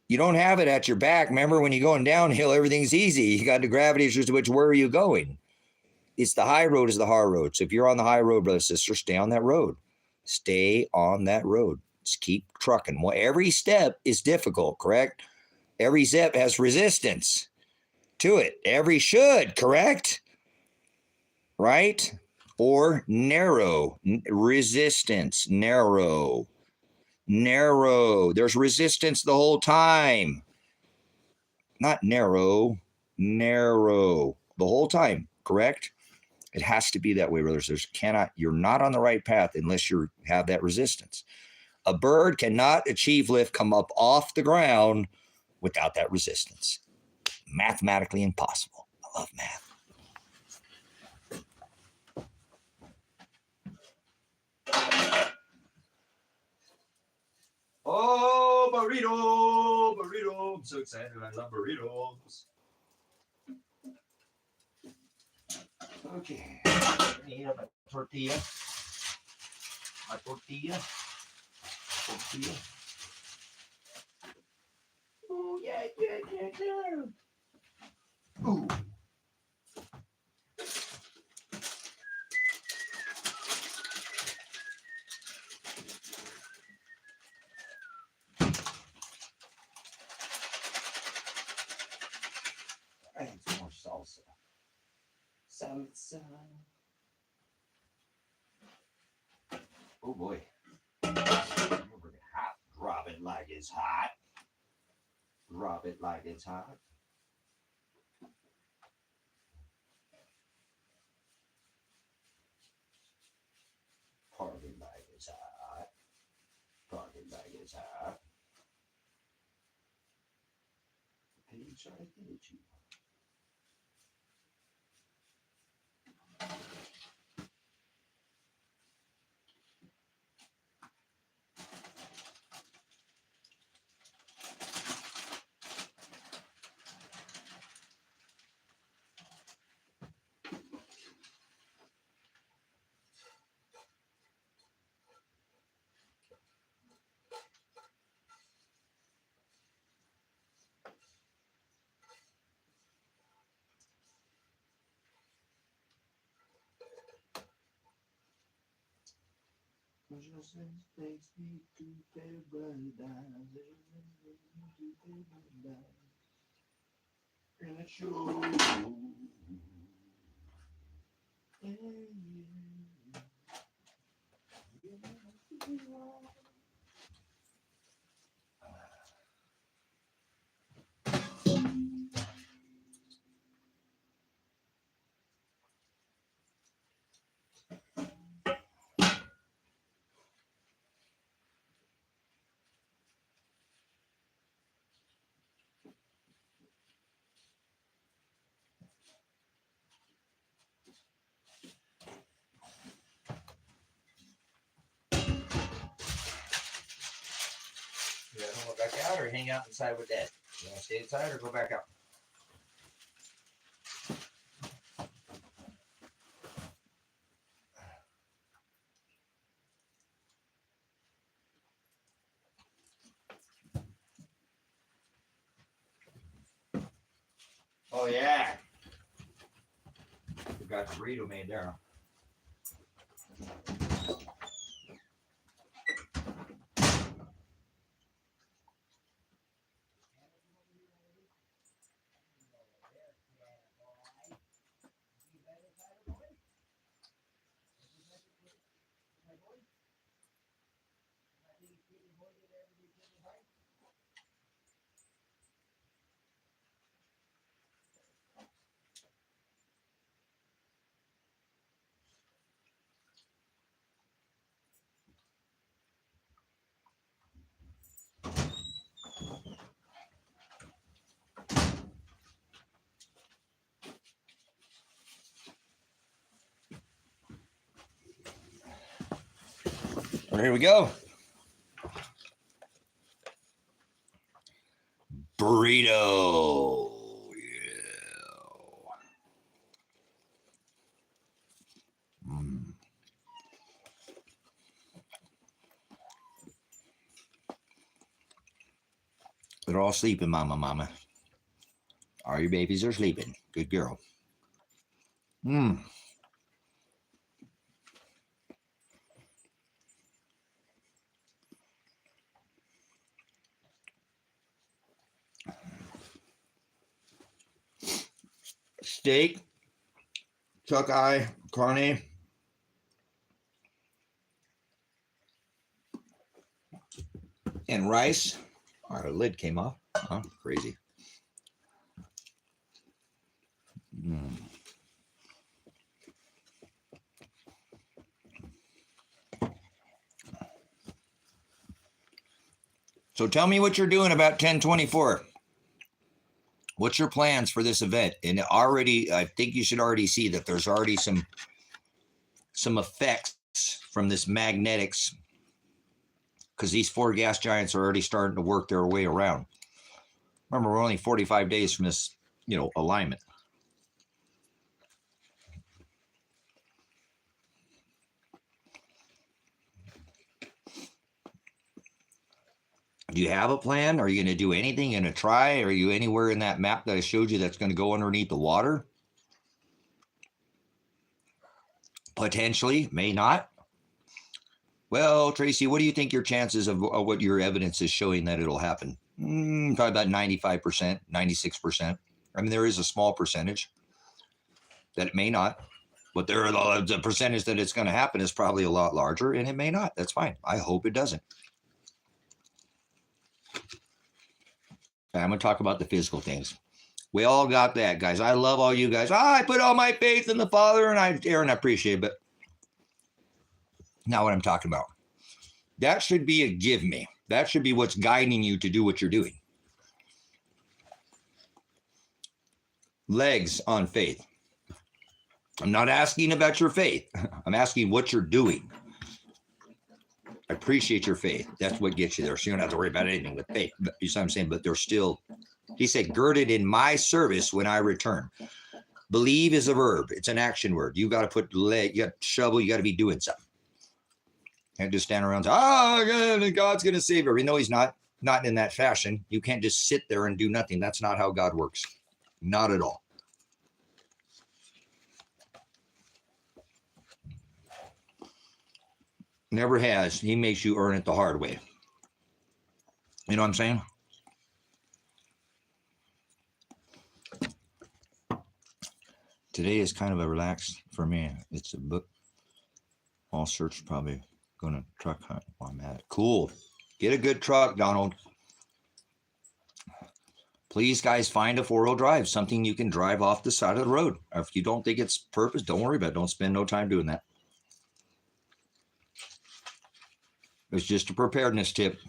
You don't have it at your back. Remember, when you're going downhill, everything's easy. You got the gravity, which where are you going? It's the high road is the hard road. So if you're on the high road, brother, sister, stay on that road. Stay on that road. Just keep trucking. Well, every step is difficult, correct? Every step has resistance to it. Every should, correct? Right? Or narrow. Resistance. Narrow. Narrow. There's resistance the whole time. Not narrow. Narrow. The whole time, correct? It has to be that way, brothers. You're not on the right path unless you have that resistance. A bird cannot achieve lift, come up off the ground without that resistance. Mathematically impossible. I love math. Oh, burrito. I'm so excited. I love burritos. Okay. Let me eat up my tortilla. My tortilla. Oh, yeah. Ooh. I need some more salsa. Salsa. Oh boy. Hot. Drop it like it's hot. Drop it like it's hot. Park it like it's hot. Park it like it's hot. Page right there, you. And it shows. You want to go back out or hang out inside with Dad? You want to stay inside or go back out? Oh, yeah. We got the burrito made there. Well, here we go. Burrito. Yeah. They're all sleeping, mama. All your babies are sleeping. Good girl. Steak, chuck eye, carne, and rice. Our lid came off. Huh? Crazy. So tell me what you're doing about 1024. What's your plans for this event? And already, I think you should already see that there's already some effects from this magnetics, because these 4 gas giants are already starting to work their way around. Remember, we're only 45 days from this, alignment. Do you have a plan? Are you going to do anything? Going to try? Are you anywhere in that map that I showed you that's going to go underneath the water? Potentially, may not. Well, Tracy, what do you think your chances of what your evidence is showing that it'll happen? Probably about 95%, 96%. I mean, there is a small percentage that it may not, but the percentage that it's going to happen is probably a lot larger, and it may not. That's fine. I hope it doesn't. I'm going to talk about the physical things. We all got that, guys. I love all you guys. I put all my faith in the Father, and Aaron, I appreciate it, but not what I'm talking about. That should be a give me. That should be what's guiding you to do what you're doing. Legs on faith. I'm not asking about your faith. I'm asking what you're doing. I appreciate your faith. That's what gets you there. So you don't have to worry about anything with faith. You see what I'm saying? But they're still, he said, girded in my service when I return. Believe is a verb. It's an action word. You got to put leg, you got to shovel, you got to be doing something. Can't just stand around and say, God's going to save her. No, he's not. Not in that fashion. You can't just sit there and do nothing. That's not how God works. Not at all. Never has. He makes you earn it the hard way. You know what I'm saying? Today is kind of a relaxed for me. It's a book. All search probably going to truck hunt while I'm at it. Cool. Get a good truck, Donald. Please, guys, find a 4-wheel drive, something you can drive off the side of the road. If you don't think it's purpose, don't worry about it. Don't spend no time doing that. It's just a preparedness tip.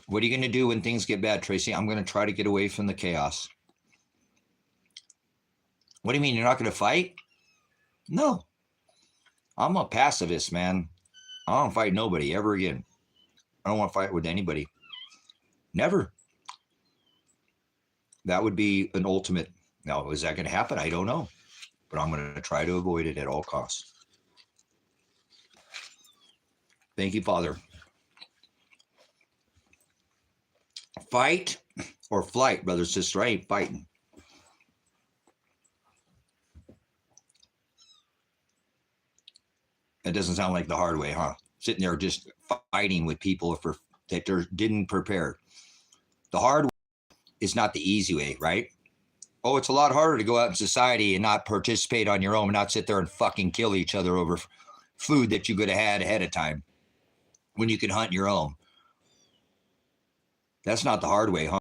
What are you going to do when things get bad, Tracy? I'm going to try to get away from the chaos. What do you mean? You're not going to fight? No. I'm a pacifist, man. I don't fight nobody ever again. I don't want to fight with anybody. Never. That would be an ultimate. Now, is that going to happen? I don't know. But I'm going to try to avoid it at all costs. Thank you, Father. Fight or flight, brother, sister. I ain't fighting. That doesn't sound like the hard way, huh? Sitting there just fighting with people that didn't prepare. The hard way is not the easy way, right? Oh, it's a lot harder to go out in society and not participate on your own and not sit there and fucking kill each other over food that you could have had ahead of time when you can hunt your own. That's not the hard way, huh?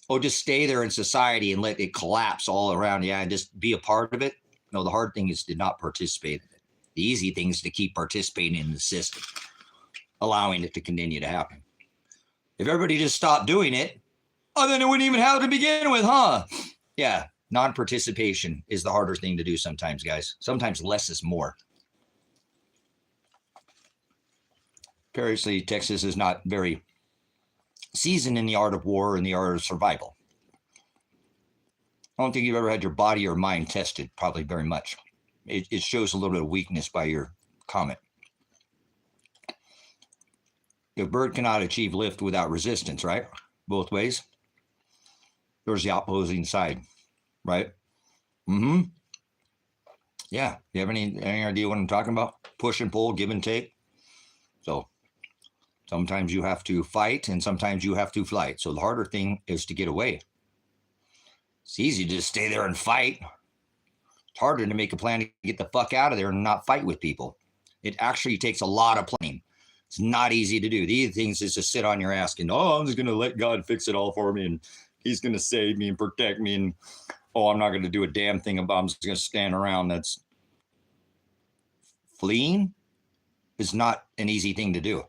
Oh, just stay there in society and let it collapse all around you and just be a part of it. No, the hard thing is to not participate in it. The easy thing is to keep participating in the system, allowing it to continue to happen. If everybody just stopped doing it, oh, then it wouldn't even happen to begin with, huh? Yeah, non-participation is the harder thing to do sometimes, guys. Sometimes less is more. Apparently, Texas is not very seasoned in the art of war and the art of survival. I don't think you've ever had your body or mind tested, probably very much. It shows a little bit of weakness by your comment. The bird cannot achieve lift without resistance, right? Both ways. There's the opposing side, right? Mm-hmm. Yeah. You have any idea what I'm talking about? Push and pull, give and take. So sometimes you have to fight and sometimes you have to flight. So the harder thing is to get away. It's easy to just stay there and fight. It's harder to make a plan to get the fuck out of there and not fight with people. It actually takes a lot of planning. It's not easy to do. These things is to sit on your ass and, oh, I'm just going to let God fix it all for me and he's going to save me and protect me. And, oh, I'm not going to do a damn thing about it. I'm just going to stand around. That's fleeing is not an easy thing to do.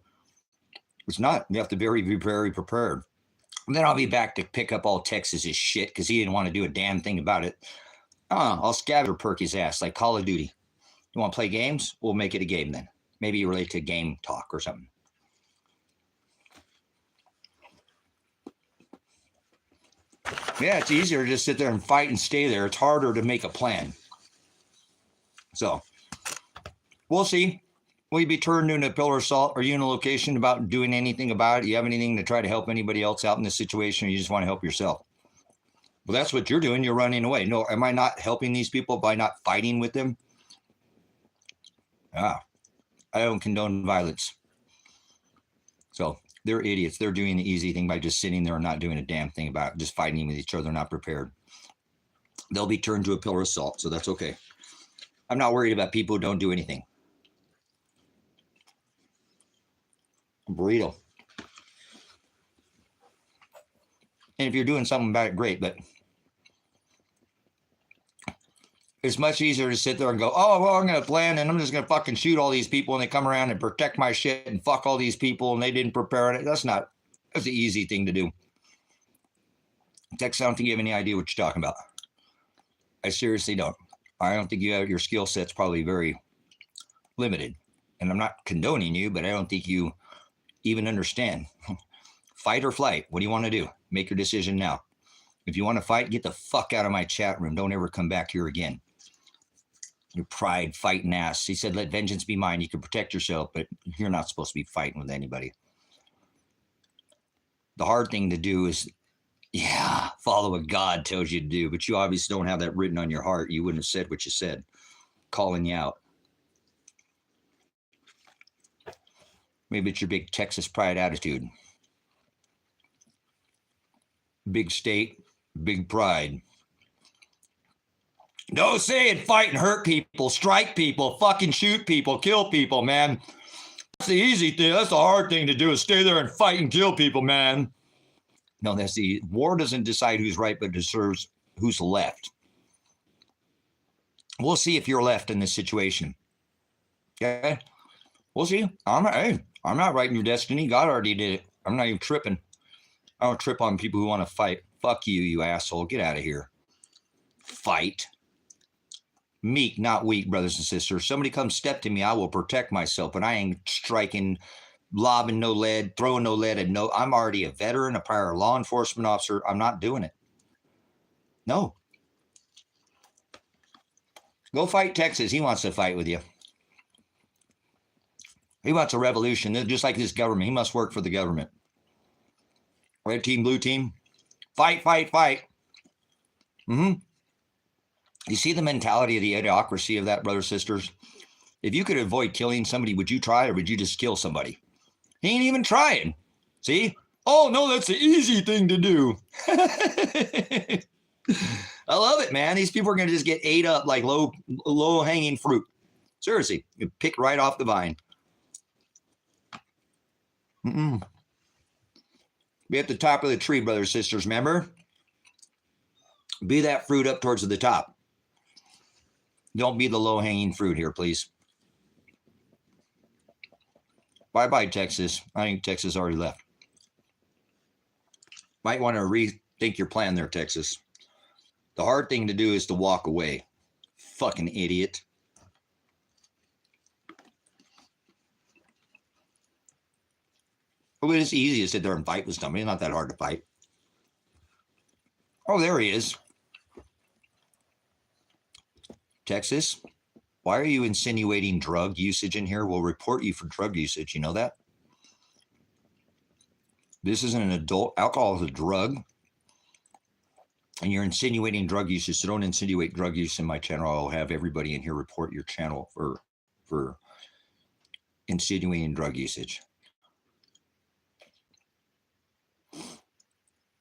It's not. You have to be very prepared. And then I'll be back to pick up all Texas's shit because he didn't want to do a damn thing about it. I'll scatter perk his ass like Call of Duty. You want to play games? We'll make it a game then. Maybe you relate to game talk or something. Yeah, it's easier to just sit there and fight and stay there. It's harder to make a plan. So, we'll see. Will you be turned into a pillar of salt? Are you in a location about doing anything about it? You have anything to try to help anybody else out in this situation, or you just want to help yourself? Well, that's what you're doing. You're running away. No, am I not helping these people by not fighting with them? I don't condone violence. So they're idiots. They're doing the easy thing by just sitting there and not doing a damn thing about it, just fighting with each other, not prepared. They'll be turned to a pillar of salt, so that's okay. I'm not worried about people who don't do anything. Burrito. And if you're doing something about it, great, but it's much easier to sit there and go, oh, well, I'm going to plan and I'm just going to fucking shoot all these people and they come around and protect my shit and fuck all these people and they didn't prepare it. That's the easy thing to do. Tex, I don't think you have any idea what you're talking about. I seriously don't. I don't think your skill set's probably very limited. And I'm not condoning you, but I don't think you even understand. Fight or flight. What do you want to do? Make your decision now. If you want to fight, get the fuck out of my chat room. Don't ever come back here again. Your pride fighting ass. He said, let vengeance be mine. You can protect yourself, but you're not supposed to be fighting with anybody. The hard thing to do is, follow what God tells you to do, but you obviously don't have that written on your heart. You wouldn't have said what you said. calling you out. Maybe it's your big Texas pride attitude. Big state, big pride. No saying fight and hurt people, strike people, fucking shoot people, kill people, man. That's the easy thing. That's the hard thing to do is stay there and fight and kill people, man. No, that's the war doesn't decide who's right, but deserves who's left. We'll see if you're left in this situation. Okay? We'll see. I'm not writing your destiny. God already did it. I'm not even tripping. I don't trip on people who want to fight. Fuck you, you asshole. Get out of here. Fight. Meek, not weak, brothers and sisters. Somebody come step to me, I will protect myself, but I ain't striking, lobbing no lead, throwing no lead, and no, I'm already a veteran, a prior law enforcement officer. I'm not doing it. No. Go fight Texas. He wants to fight with you. He wants a revolution, just like this government. He must work for the government. Red team, blue team. Fight, fight, fight. Mm-hmm. You see the mentality of the idiocracy of that, brothers, sisters? If you could avoid killing somebody, would you try or would you just kill somebody? He ain't even trying. See? Oh, no, that's the easy thing to do. I love it, man. These people are going to just get ate up like low-hanging fruit. Seriously, you pick right off the vine. Be at the top of the tree, brothers, sisters, remember? Be that fruit up towards the top. Don't be the low-hanging fruit here, please. Bye-bye, Texas. I think Texas already left. Might want to rethink your plan there, Texas. The hard thing to do is to walk away. Fucking idiot. Well, it's easy to sit there and fight with somebody. It's not that hard to fight. Oh, there he is. Texas, why are you insinuating drug usage in here? We'll report you for drug usage. You know that? This isn't an adult. Alcohol is a drug. And you're insinuating drug usage. So don't insinuate drug use in my channel. I'll have everybody in here report your channel for insinuating drug usage.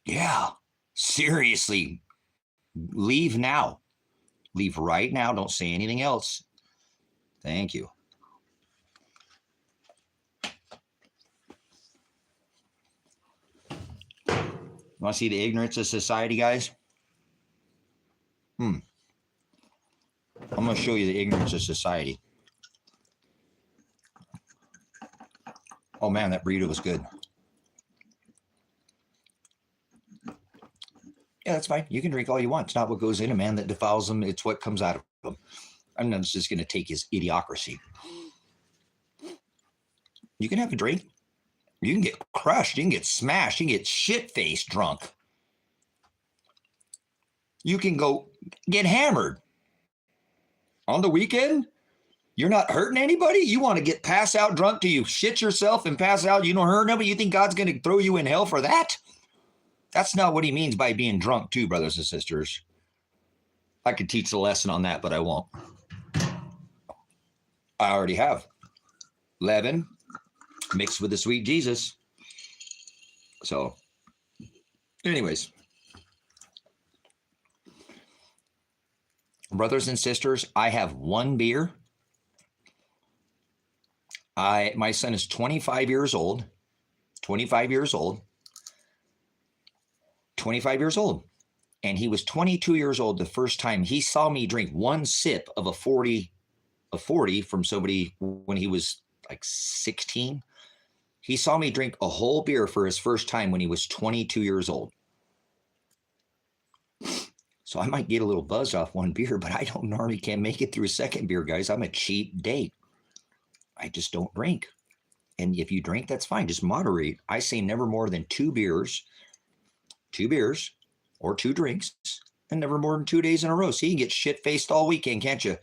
Yeah, seriously. Leave now. Leave right now. Don't say anything else. Thank you. Want to see the ignorance of society, guys? I'm going to show you the ignorance of society. Oh, man, that burrito was good. Yeah, that's fine. You can drink all you want. It's not what goes in a man that defiles them. It's what comes out of them. I'm not just going to take his idiocracy. You can have a drink. You can get crushed. You can get smashed. You can get shit-faced drunk. You can go get hammered. On the weekend, you're not hurting anybody. You want to get pass out drunk till you shit yourself and pass out. You don't hurt nobody. You think God's going to throw you in hell for that? That's not what he means by being drunk too, brothers and sisters. I could teach a lesson on that, but I won't. I already have. Leaven mixed with the sweet Jesus. So, anyways. Brothers and sisters, I have one beer. My son is 25 years old. 25 years old. 25 years old. And he was 22 years old the first time he saw me drink one sip of a 40 from somebody when he was like 16. He saw me drink a whole beer for his first time when he was 22 years old. So I might get a little buzz off one beer, but I don't normally can make it through a second beer, guys. I'm a cheap date. I just don't drink. And if you drink, that's fine. Just moderate. I say never more than two beers or two drinks, and never more than 2 days in a row. So you can get shit-faced all weekend, can't you?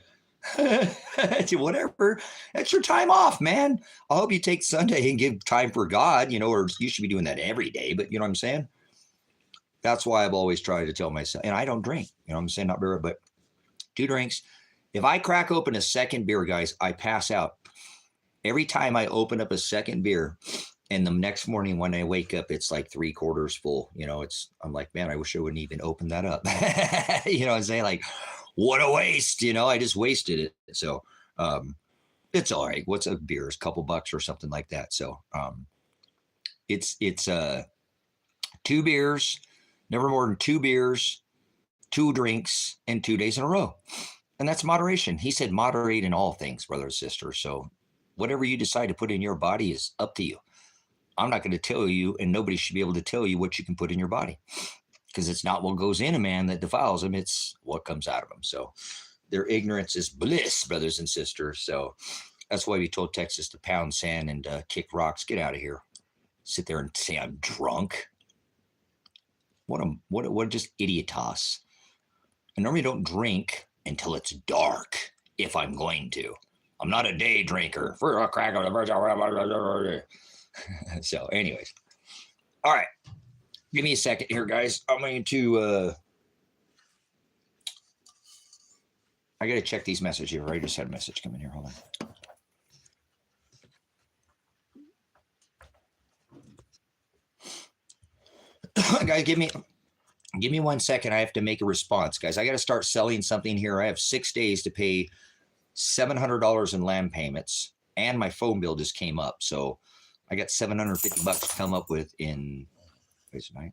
Whatever. That's your time off, man. I hope you take Sunday and give time for God, or you should be doing that every day, but you know what I'm saying? That's why I've always tried to tell myself, and I don't drink, I'm saying, not beer, but two drinks. If I crack open a second beer, guys, I pass out. Every time I open up a second beer, and the next morning when I wake up, it's like 3/4 full. You know, I'm like, man, I wish I wouldn't even open that up. You know what I'm saying? Like, what a waste. You know, I just wasted it. So it's all right. What's a beer? It's a couple bucks or something like that. So it's 2 beers, never more than 2 beers, 2 drinks, and 2 days in a row. And that's moderation. He said, moderate in all things, brother and sister. So whatever you decide to put in your body is up to you. I'm not going to tell you, and nobody should be able to tell you what you can put in your body, because it's not what goes in a man that defiles him. It's what comes out of him. So their ignorance is bliss, brothers and sisters. So that's why we told Texas to pound sand and kick rocks. Get out of here. Sit there and say I'm drunk. What just idiotos. I normally don't drink until it's dark, if I'm going to. I'm not a day drinker. For a crack on the virgin. So, anyways. All right. Give me a second here, guys. I'm going to I got to check these messages here. I just had a message come in here. Hold on. Guys, give me 1 second. I have to make a response, guys. I got to start selling something here. I have 6 days to pay $700 in land payments, and my phone bill just came up. So I got $750 to come up with in tonight.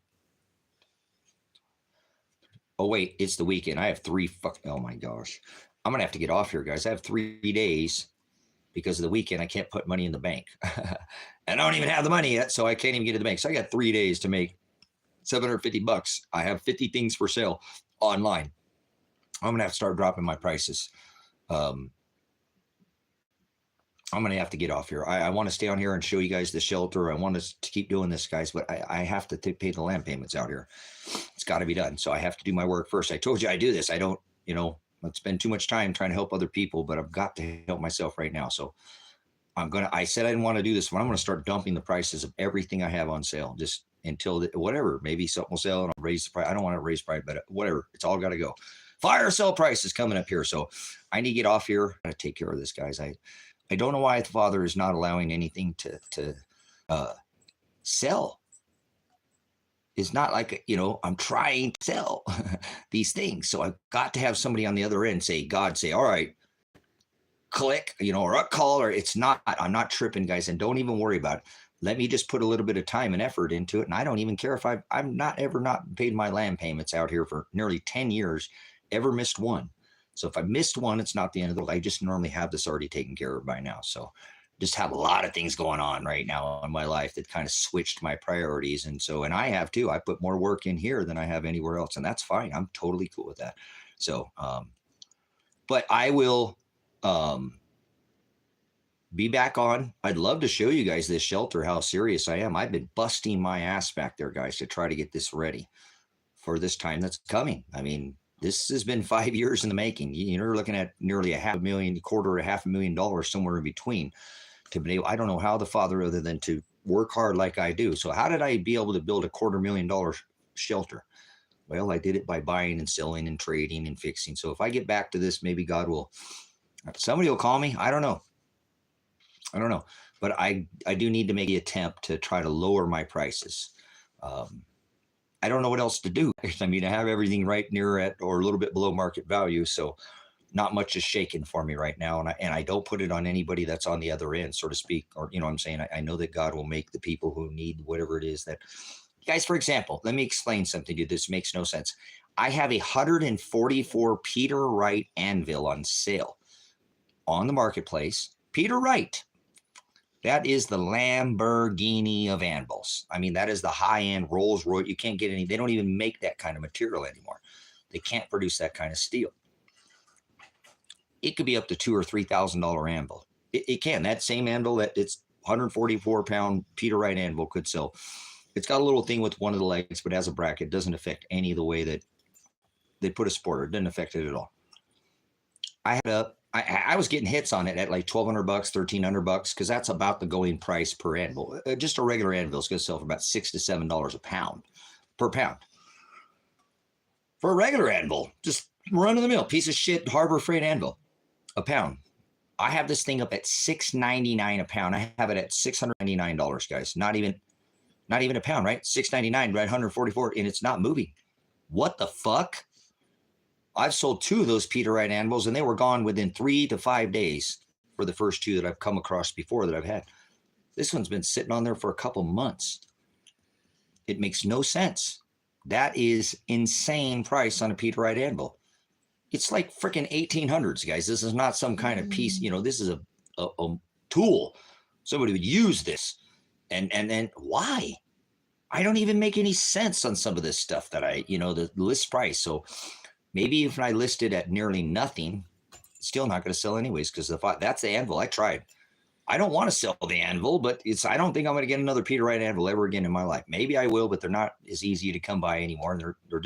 Oh wait, it's the weekend. I have 3 oh my gosh. I'm gonna have to get off here, guys. I have 3 days because of the weekend. I can't put money in the bank. And I don't even have the money yet, so I can't even get to the bank. So I got 3 days to make $750. I have 50 things for sale online. I'm gonna have to start dropping my prices. I'm going to have to get off here. I want to stay on here and show you guys the shelter. I want us to keep doing this, guys, but I have to pay the land payments out here. It's got to be done. So I have to do my work first. I told you I do this. I don't, let's spend too much time trying to help other people, but I've got to help myself right now. So I said I didn't want to do this, but I'm going to start dumping the prices of everything I have on sale just until whatever, maybe something will sell and I'll raise the price. I don't want to raise price, but whatever. It's all got to go. Fire sale prices coming up here. So I need to get off here. I got to take care of this, guys. I don't know why the Father is not allowing anything to sell. It's not like, I'm trying to sell these things. So I've got to have somebody on the other end say, God, say, all right, click, or a call, or I'm not tripping, guys. And don't even worry about it. Let me just put a little bit of time and effort into it. And I don't even care if I've not paid my land payments out here for nearly 10 years, ever missed one. So if I missed one, it's not the end of the world. I just normally have this already taken care of by now. So just have a lot of things going on right now in my life that kind of switched my priorities. And I have too. I put more work in here than I have anywhere else. And that's fine. I'm totally cool with that. So, but I will be back on. I'd love to show you guys this shelter, how serious I am. I've been busting my ass back there, guys, to try to get this ready for this time that's coming. I mean, this has been 5 years in the making. You're looking at nearly $250,000 somewhere in between to be able. I don't know how the Father, other than to work hard like I do. So how did I be able to build a $250,000 shelter? Well, I did it by buying and selling and trading and fixing. So if I get back to this, maybe God will, somebody will call me. I don't know. But I do need to make the attempt to try to lower my prices. I don't know what else to do. I mean, I have everything right near at or a little bit below market value. So not much is shaking for me right now. And I don't put it on anybody that's on the other end, so to speak. Or, what I'm saying, I know that God will make the people who need whatever it is that, guys, for example, let me explain something to you. This makes no sense. I have a 144 Peter Wright anvil on sale on the marketplace. Peter Wright. That is the Lamborghini of anvils. I mean, that is the high-end Rolls Royce. You can't get any. They don't even make that kind of material anymore. They can't produce that kind of steel. It could be up to $2,000 or $3,000 anvil. It can. That same anvil, that it's 144-pound Peter Wright anvil could sell. It's got a little thing with one of the legs, but as a bracket, it doesn't affect any of the way that they put a supporter. It doesn't affect it at all. I had up. I was getting hits on it at like $1,200, $1,300, because that's about the going price per anvil. Just a regular anvil is going to sell for about $6 to $7 a pound per pound. For a regular anvil, just run of the mill piece of shit Harbor Freight anvil. a pound. I have this thing up at $6.99 a pound. I have it at $699, guys. Not even a pound, right? $6.99, right? 144, and it's not moving. What the fuck? I've sold 2 of those Peterite anvils, and they were gone within 3 to 5 days for the first 2 that I've come across before that I've had. This one's been sitting on there for a couple months. It makes no sense. That is insane price on a Peterite anvil. It's like freaking 1800s, guys. This is not some kind of piece. This is a tool. Somebody would use this. And then why? I don't even make any sense on some of this stuff that the list price. So maybe if I listed at nearly nothing, it's still not going to sell anyways, because that's the anvil. I tried. I don't want to sell the anvil, but I don't think I'm going to get another Peterite anvil ever again in my life. Maybe I will, but they're not as easy to come by anymore. And they're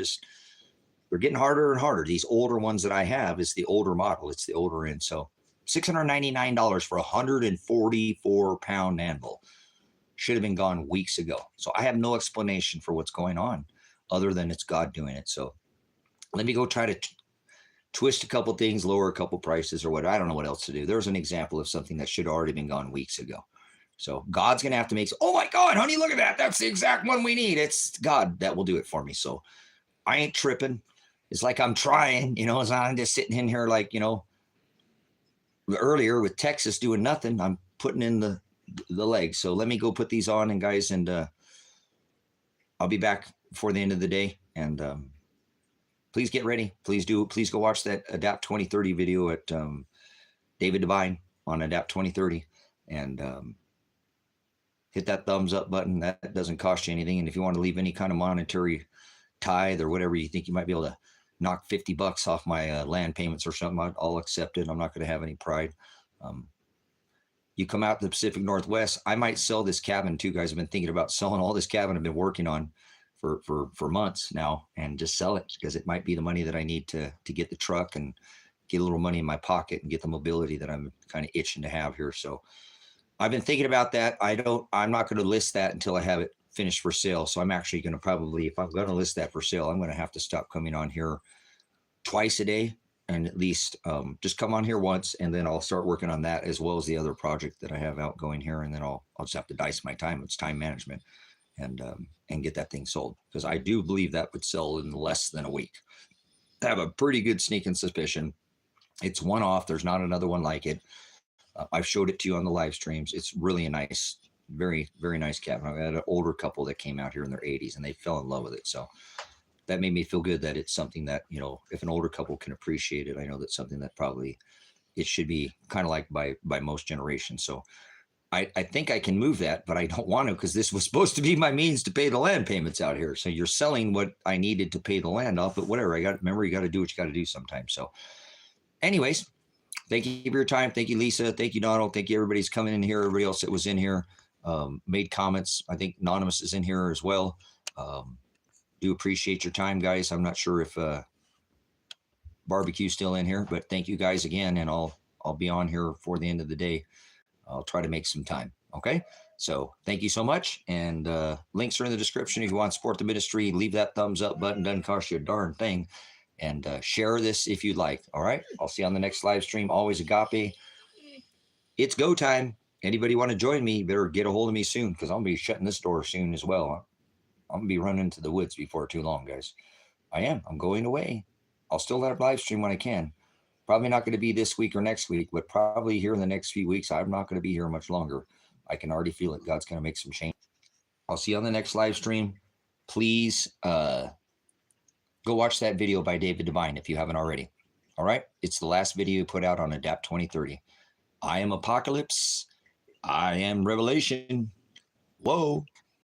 getting harder and harder. These older ones that I have is the older model. It's the older end. So $699 for a 144-pound anvil. Should have been gone weeks ago. So I have no explanation for what's going on other than it's God doing it. So let me go try to twist a couple things, lower a couple prices or what. I don't know what else to do. There's an example of something that should have already been gone weeks ago. So God's going to have to make, oh my God, honey, look at that. That's the exact one we need. It's God that will do it for me. So I ain't tripping. It's like I'm trying, it's not I'm just sitting in here like, earlier with Texas doing nothing. I'm putting in the legs. So let me go put these on, and guys, and I'll be back before the end of the day. And please get ready. Please go watch that Adapt 2030 video at David Divine on Adapt 2030, and hit that thumbs up button. That doesn't cost you anything. And if you want to leave any kind of monetary tithe or whatever you think you might be able to knock $50 off my land payments or something, I'll accept it. I'm not going to have any pride. You come out to the Pacific Northwest, I might sell this cabin too, guys. I've been thinking about selling all this cabin I've been working on for months now, and just sell it, because it might be the money that I need to get the truck and get a little money in my pocket and get the mobility that I'm kind of itching to have here. So I've been thinking about that. I'm not going to list that until I have it finished for sale. So I'm actually going to probably, if I'm going to list that for sale, I'm going to have to stop coming on here twice a day, and at least just come on here once, and then I'll start working on that as well as the other project that I have outgoing here. And then I'll just have to dice my time. It's time management, and get that thing sold, because I do believe that would sell in less than a week. I have a pretty good sneaking suspicion. It's one off. There's not another one like it. I've showed it to you on the live streams. It's really a nice, very, very nice cabin. I had an older couple that came out here in their 80s, and they fell in love with it. So that made me feel good that it's something that, if an older couple can appreciate it, I know that's something that probably it should be kind of like by most generations. So I think I can move that, but I don't want to, because this was supposed to be my means to pay the land payments out here. So you're selling what I needed to pay the land off, but whatever. Remember, you got to do what you got to do sometimes. So anyways, thank you for your time. Thank you, Lisa. Thank you, Donald. Thank you, everybody's coming in here. Everybody else that was in here made comments. I think Anonymous is in here as well. Do appreciate your time, guys. I'm not sure if Barbecue's still in here, but thank you guys again, and I'll be on here for the end of the day. I'll try to make some time. Okay. So thank you so much. And links are in the description. If you want to support the ministry, leave that thumbs up button. Doesn't cost you a darn thing. And share this if you'd like. All right. I'll see you on the next live stream. Always Agape. It's go time. Anybody want to join me, better get a hold of me soon, because I'm going to be shutting this door soon as well. I'm going to be running into the woods before too long, guys. I'm going away. I'll still let it live stream when I can. Probably not going to be this week or next week, but probably here in the next few weeks. I'm not going to be here much longer. I can already feel it. God's going to make some change. I'll see you on the next live stream. Please go watch that video by David Divine if you haven't already. All right. It's the last video put out on Adapt 2030. I am Apocalypse. I am Revelation. Whoa.